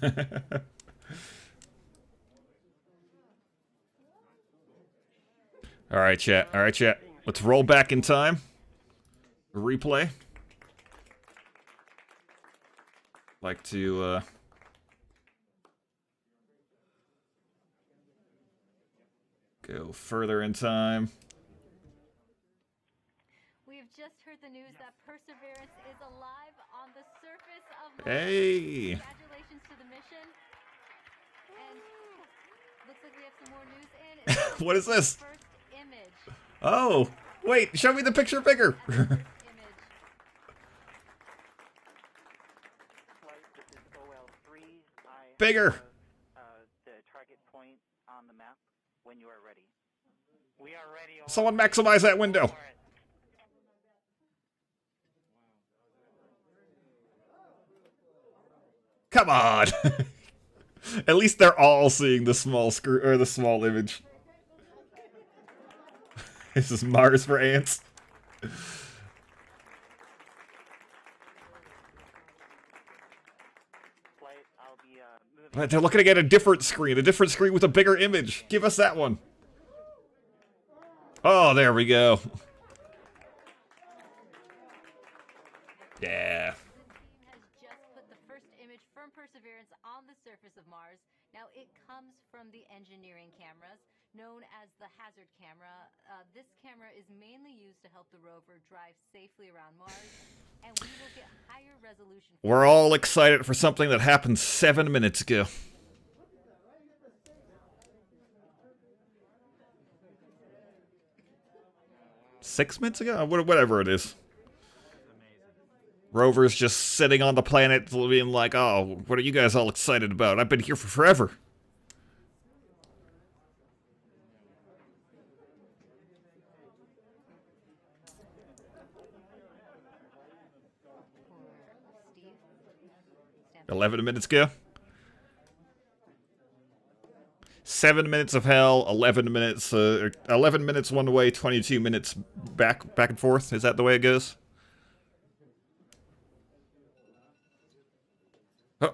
Alright, chat. Alright, chat. Let's roll back in time. Replay. Like to, go further in time. We have just heard the news that Perseverance is alive on the surface of Mars. Hey! Congratulations to the mission. And looks like we have some more news in. What is this? First image. Oh! Wait, show me the picture bigger! Bigger! The target point on the map when you are ready. We are ready. Someone maximize that window! Come on! At least they're all seeing the small or the small image. This is Mars for ants. But they're looking at a different screen with a bigger image. Give us that one. Oh, there we go. Yeah. Has just put the first image from Perseverance on the surface of Mars. Now it comes from the engineering cameras, known as the Hazard camera. This camera is mainly used to help the rover drive safely around Mars, and we will get higher resolution. We're all excited for something that happened 7 minutes ago. Six minutes ago? Whatever it is. Rover's just sitting on the planet being like, oh, what are you guys all excited about? I've been here for forever. Steve? 11 minutes ago. 7 minutes of hell, 11 minutes, 11 minutes one way, 22 minutes back and forth. Is that the way it goes? Oh,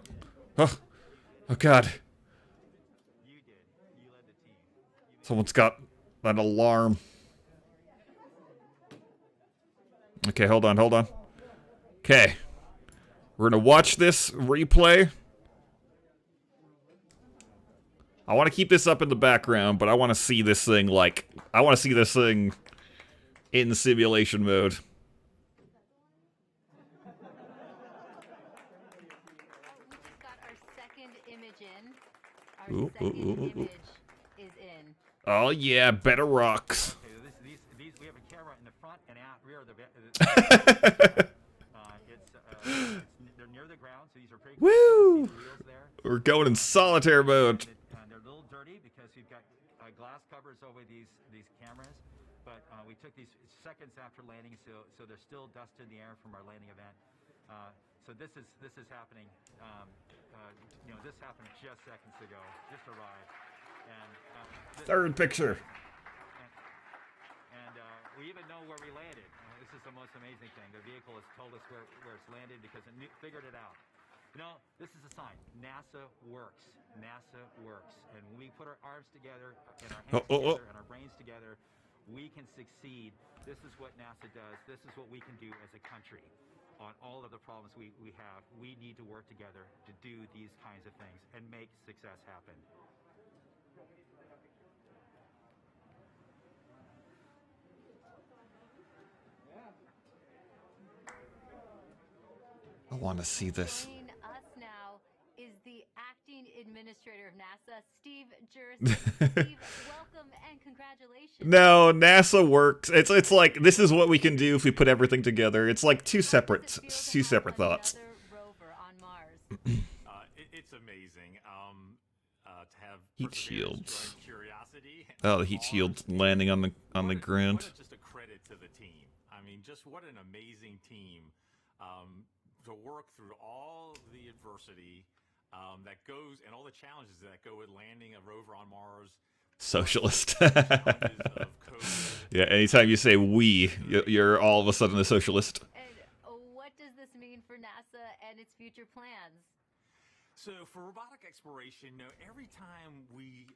oh God. Someone's got an alarm. Okay, hold on. Okay. We're gonna watch this replay. I want to keep this up in the background, but I want to see this thing, in simulation mode. Ooh. Is in. Oh yeah, better rocks. Okay, these we have a camera in the front and rear of the they're near the ground, so these are pretty. Woo! We're going in solitaire mode. They're a little dirty because we've got glass covers over these cameras. But we took these seconds after landing, so there's still dust in the air from our landing event. So this is happening. This happened just seconds ago. Just arrived. And third picture. And we even know where we landed. This is the most amazing thing. The vehicle has told us where it's landed because it figured it out. This is a sign. NASA works. NASA works. And when we put our arms together and our hands together and our brains together, we can succeed. This is what NASA does. This is what we can do as a country. On all of the problems we have, we need to work together to do these kinds of things and make success happen. I want to see this. Joining us now is the acting administrator of NASA, Steve Jurison. Steve, welcome and congratulations. No, NASA works. It's like this is what we can do if we put everything together. It's like two separate thoughts. Rover on Mars. It's amazing to have Heat shields. Curiosity. Oh, the heat shields landing on the ground. What just a credit to the team. I mean, just what an amazing team to work through all the adversity that goes and all the challenges that go with landing a rover on Mars. Socialist. Yeah, anytime you say we, you're all of a sudden a socialist. And what does this mean for NASA and its future plans? So for robotic exploration, every time we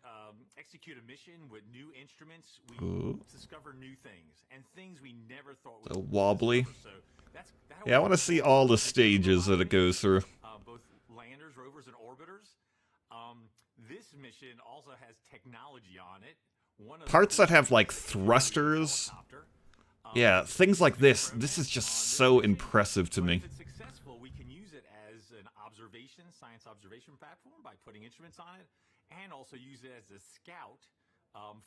execute a mission with new instruments, we discover new things and things we never thought we would Wobbly. discover. So Yeah, I want to see all the stages that it goes through. Both landers, rovers, and orbiters. This mission also has technology on it. Parts that have like thrusters. Yeah, things like this. This is just so impressive to me. If it's successful, we can use it as an science observation platform by putting instruments on it, and also use it as a scout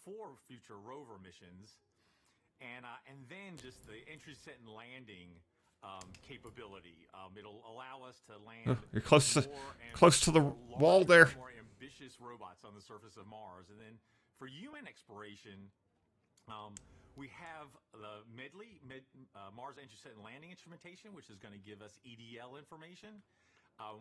for future rover missions. And then just the entry, set, and landing capability. It'll allow us to land. You're close to the wall there. More ambitious robots on the surface of Mars, and then for human exploration, we have the MEDLI, Mars Entry, Set, and Landing Instrumentation, which is going to give us EDL information.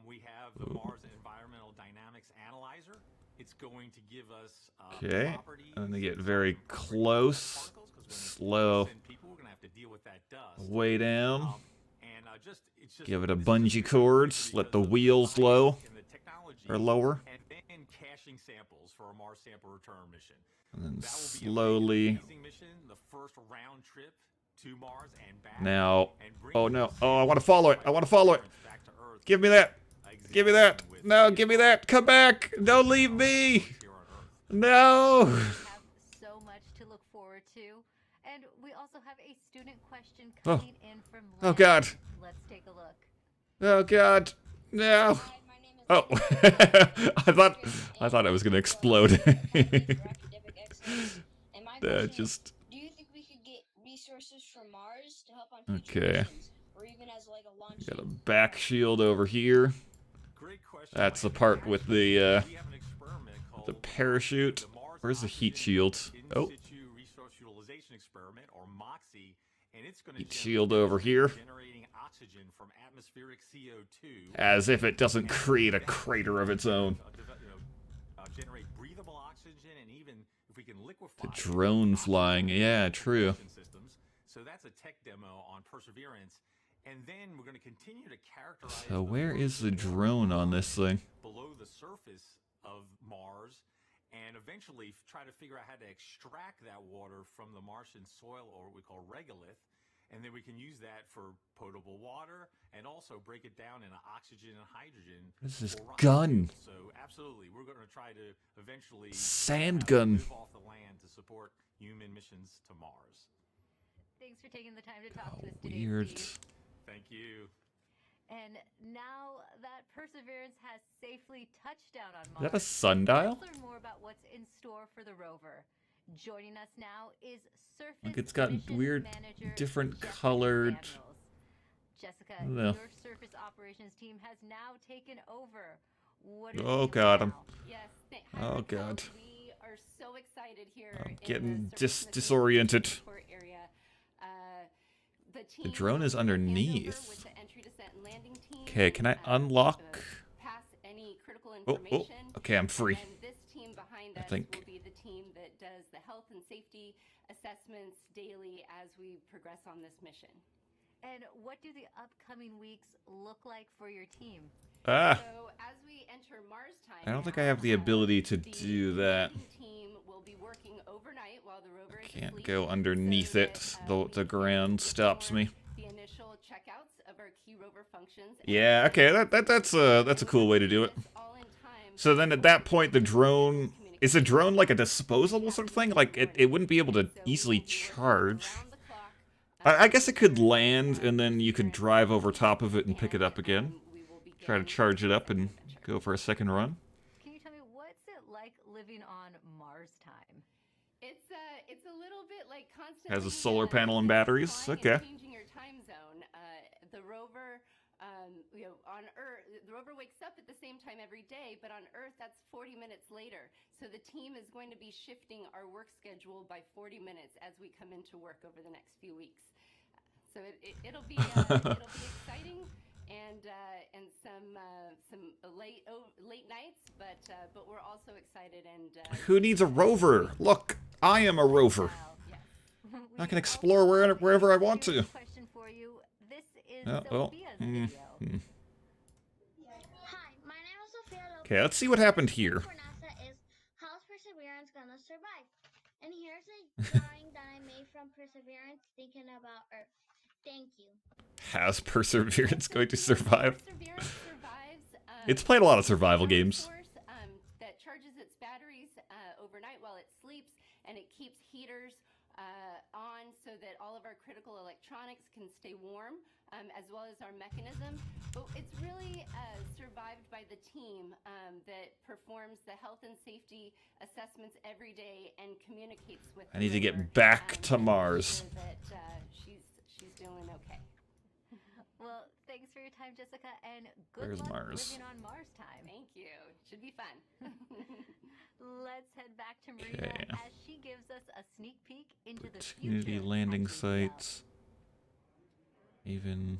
We have the Mars Environmental Dynamics Analyzer. It's going to give us Okay, and they get very close, slow, we're gonna have to deal with that dust. way down. It's just Give it a bungee cord, let the wheels low or lower, and then caching samples for a Mars sample return mission. and then That will be slowly. an amazing mission, the first round trip to Mars and back. Now, and bring oh no, oh I want to follow it. I want to follow it. back to Earth. Give me that. Give me that. No, give me that. Come back. Don't leave me. No. We have so much to look forward to. And we also have a student question coming in from Oh Lynn. God. Let's take a look. Oh God. No. Oh. I thought I was gonna explode. Just. Do you think we could get resources from Mars to help on future Okay. missions, or even as like a launch? Got a back shield over here. That's the part with the parachute. Where's the heat shield? Oh. Resource Utilization Experiment, or MOXIE, and it's going to Heat shield over here. generating oxygen from atmospheric CO2. As if it doesn't create a crater of its own. Generate breathable oxygen, and even if we can liquefy The drone flying. Yeah, true. systems. So that's a tech demo on Perseverance. And then we're going to continue to characterize So where is the drone on this thing? below the surface of Mars, and eventually try to figure out how to extract that water from the Martian soil, or what we call regolith, and then we can use that for potable water, and also break it down into oxygen and hydrogen. What is this for rocket gun? fuel. So absolutely, we're going to try to eventually Sand gun. move off the land to support human missions to Mars. Thanks for taking the time to talk to us today, Weird. Steve. Thank you. And now that Perseverance has safely touched down on Is Mars, that a sundial? let's learn more about what's in store for the rover. Joining us now is Surface Like it's got Mission weird, Manager different Jessica colored. Samuels. Jessica, I don't know. your surface operations team has now taken over. What are Oh they doing God, now? Yes. Oh God. We here I'm in getting the Surface disoriented. Support area. The The team drone is will hand over underneath. with the entry, descent, and landing team, Okay, can I unlock? pass any critical Oh, information. okay, I'm free. And this team behind I us think. will be the team that does the health and safety assessments daily as we progress on this mission. And what do the upcoming weeks look like for your team? Ah. So as we enter Mars time, I don't think I have the ability to do that. team will be working overnight while the rover is Can't asleep. go underneath it. The ground stops me. The initial checkouts of our key rover functions. Yeah, okay, that's a cool way to do it. So then at that point the drone is a drone like a disposable sort of thing? Like it wouldn't be able to easily charge. I guess it could land and then you could drive over top of it and pick it up again. Try to charge it up and go for a second run. Can you tell me what's it like living on Mars time? It's a little bit like constantly Has a solar panel and batteries. Okay. changing your time zone. The rover, on Earth, the rover wakes up at the same time every day, but on Earth that's 40 minutes later. So the team is going to be shifting our work schedule by 40 minutes as we come into work over the next few weeks. So it'll be exciting and some late nights, but we're also excited and. Who needs a rover? Look, I am a rover. I can explore wherever I want to. Question for you. This is Oh, well. Sophia's video. Hi, my name is Sophia. Okay, let's see what happened here. For NASA is how's Perseverance gonna survive? And here's a drawing that I made from Perseverance thinking about Earth. Thank you. How's Perseverance going to survive? Perseverance survives. It's played a lot of survival games. Source, that charges its batteries overnight while it sleeps, and it keeps heaters on so that all of our critical electronics can stay warm, as well as our mechanism. But it's really survived by the team that performs the health and safety assessments every day and communicates with. I need to the rover, get back to make Mars. sure that she's doing okay. Well, thanks for your time, Jessica, and good Where's luck Mars? living on Mars time. Thank you. Should be fun. Let's head back to Marina Okay. as she gives us a sneak peek into the Community future. landing sites. Even.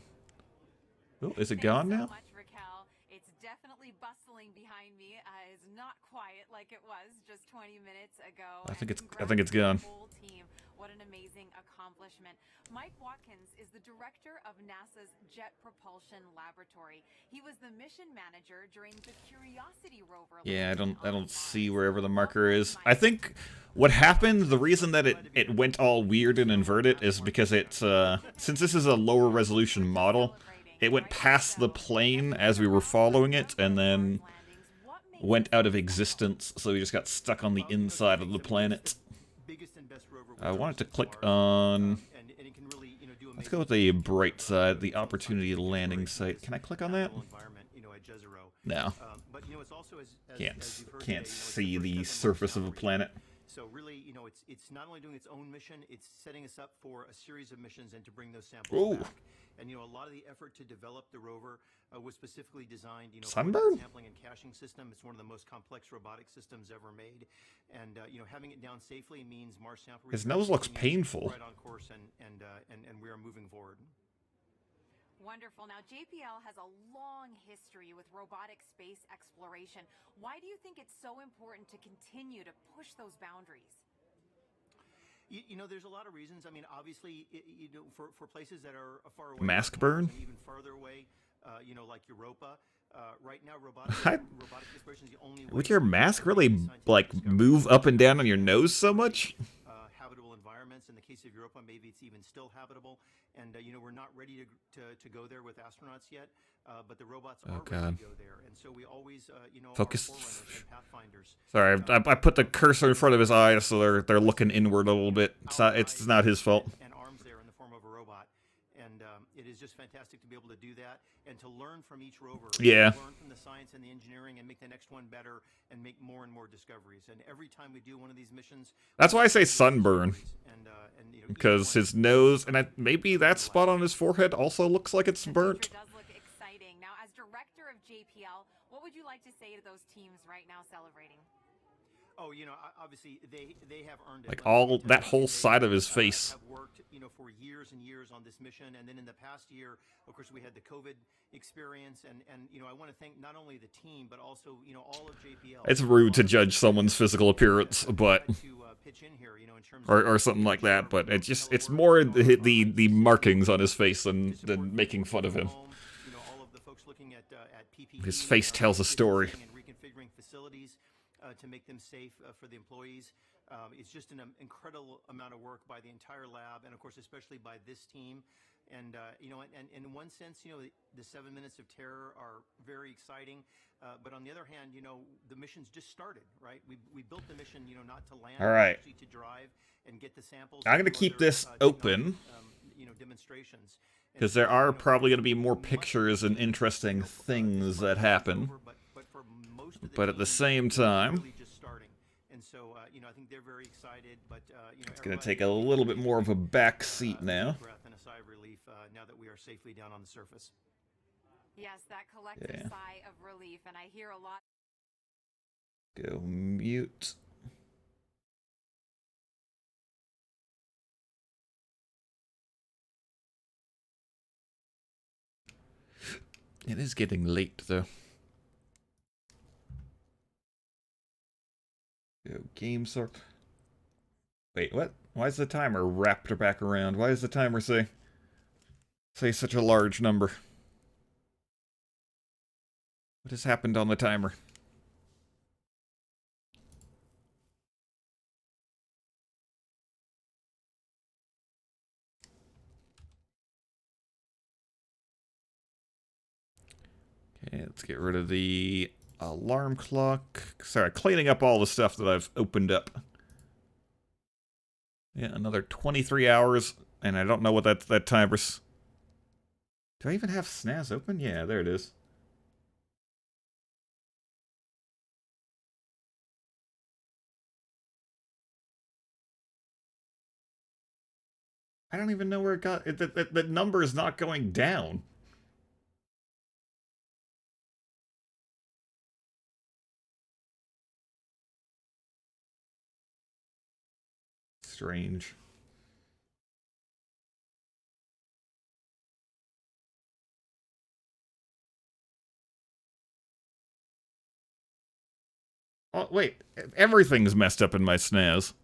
Oh, is it gone now? Much, Raquel. It's definitely bustling behind me. It's not quiet like it was just 20 minutes ago. I think And it's gone. congrats to the whole team. What an amazing accomplishment. Mike Watkins is the director of NASA's Jet Propulsion Laboratory. He was the mission manager during the Curiosity rover. Yeah, I don't see wherever the marker is. I think what happened, the reason that it went all weird and inverted is because since this is a lower resolution model, it went past the plane as we were following it and then went out of existence, so we just got stuck on the inside of the planet. I wanted to click on. Let's go with the bright side, the opportunity landing site. Can I click on that? No. Can't see the surface of a planet. So really, it's not only doing its own mission, it's setting us up for a series of missions and to bring those samples back. And a lot of the effort to develop the rover was specifically designed, for Sunburn? the sampling and caching system. It's one of the most complex robotic systems ever made, and having it down safely means Mars sample. His nose looks painful. Right on course, and we are moving forward. Wonderful. Now, JPL has a long history with robotic space exploration. Why do you think it's so important to continue to push those boundaries? There's a lot of reasons. I mean, obviously, for places that are far away, Mask burn? even farther away, like Europa. Right now, robotic exploration is the only way. Would your mask really move up and down on your nose so much? Habitable environments. In the case of Europa, maybe it's even still habitable. And we're not ready to go there with astronauts yet, but the robots are ready to go there. And so we always, Focus. are forerunners and pathfinders. Sorry, I put the cursor in front of his eyes, so they're looking inward a little bit. It's not his fault. And arms there in the form of a robot, and it is just fantastic to be able to do that and to learn from each rover. Yeah. Learn from the science and the engineering and make the next one better and make more and more discoveries. And every time we do one of these missions, That's why I say sunburn. Because his nose, and maybe that spot on his forehead also looks like it's burnt. It does look exciting. Now, as director of JPL, what would you like to say to those teams right now celebrating? Oh, you know, obviously they have earned it. Like all that whole side of his face. Have worked, you know, for years and years on this mission, and then in the past year, of course, we had the COVID experience, and you know, I want to thank not only the team but also, you know, all of JPL. It's rude to judge someone's physical appearance, but or something like that. But it's more the markings on his face than making fun of him. His face tells a story. And reconfiguring facilities to make them safe for the employees. It's just an incredible amount of work by the entire lab, and of course, especially by this team. And you know, and in one sense, you know, the 7 minutes of terror are very exciting. But on the other hand, you know, the mission's just started, right? We built the mission, you know, not to land, all right, actually to drive and get the samples. I'm gonna keep this open. You know, demonstrations. Because there are probably going to be more pictures and interesting things that happen. But at the same time, it's going to take a little bit more of a back seat now. Now that we are safely down on the surface. Yes, that collective sigh of relief, and I hear a lot. Go mute. It is getting late, though. Go game sort. Wait, what? Why is the timer wrapped back around? Why does the timer say such a large number? What has happened on the timer? Okay, let's get rid of the alarm clock. Sorry, cleaning up all the stuff that I've opened up. Yeah, another 23 hours, and I don't know what that timer's... Do I even have SNAS open? Yeah, there it is. I don't even know where it got... That number is not going down. Strange. Oh, wait. Everything's messed up in my SNAS. It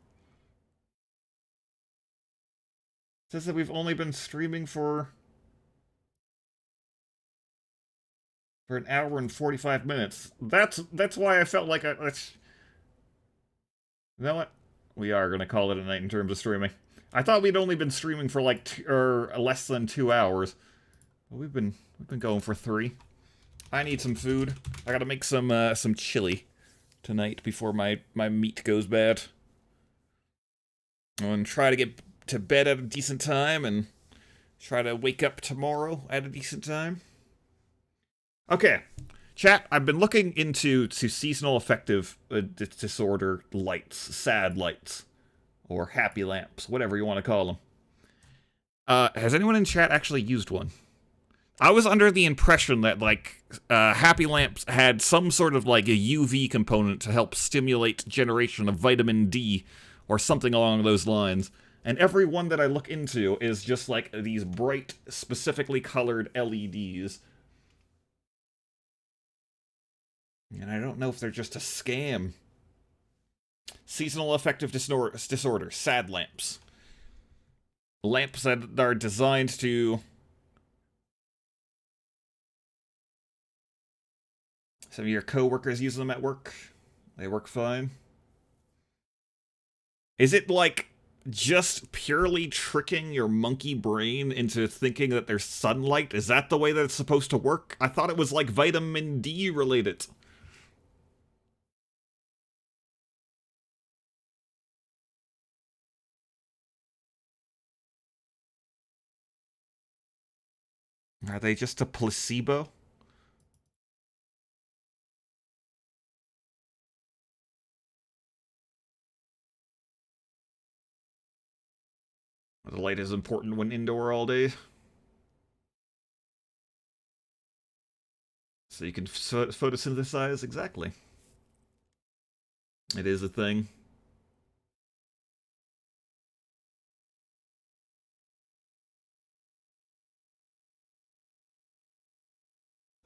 says that we've only been streaming for an hour and 45 minutes. That's why I felt like you know what? We are going to call it a night in terms of streaming. I thought we'd only been streaming for like less than 2 hours. But we've been going for 3. I need some food. I got to make some chili tonight before my meat goes bad. And try to get to bed at a decent time and try to wake up tomorrow at a decent time. Okay. Chat, I've been looking into seasonal affective disorder lights, SAD lights, or happy lamps, whatever you want to call them. Has anyone in chat actually used one? I was under the impression that, like, happy lamps had some sort of, like, a UV component to help stimulate generation of vitamin D, or something along those lines. And every one that I look into is just, like, these bright, specifically colored LEDs. And I don't know if they're just a scam. Seasonal affective disorder, SAD lamps. Lamps that are designed to... Some of your coworkers use them at work. They work fine. Is it, like, just purely tricking your monkey brain into thinking that there's sunlight? Is that the way that it's supposed to work? I thought it was, like, vitamin D related. Are they just a placebo? The light is important when indoor all day. So you can photosynthesize, exactly. It is a thing.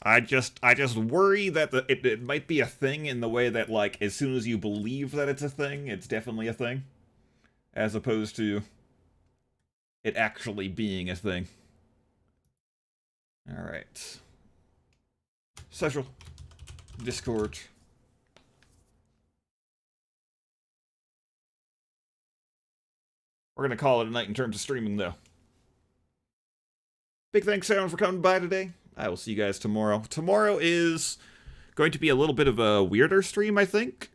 I just worry that it might be a thing in the way that, like, as soon as you believe that it's a thing, it's definitely a thing, as opposed to it actually being a thing. All right. Social. Discord. We're gonna call it a night in terms of streaming, though. Big thanks, everyone, for coming by today. I will see you guys tomorrow. Tomorrow is going to be a little bit of a weirder stream, I think.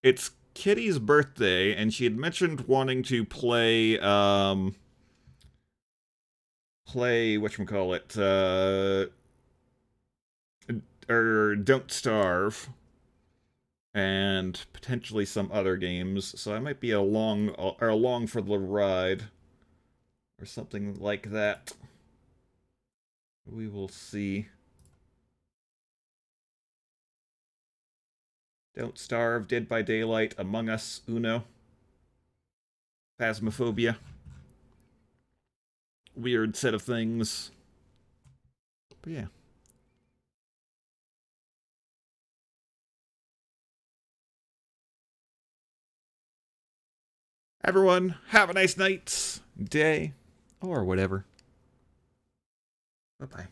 It's Kitty's birthday, and she had mentioned wanting to play, whatchamacallit, or Don't Starve, and potentially some other games, so I might be along for the ride, or something like that. We will see. Don't Starve, Dead by Daylight, Among Us, Uno, Phasmophobia. Weird set of things. But yeah. Everyone, have a nice night, day, or whatever. Bye-bye.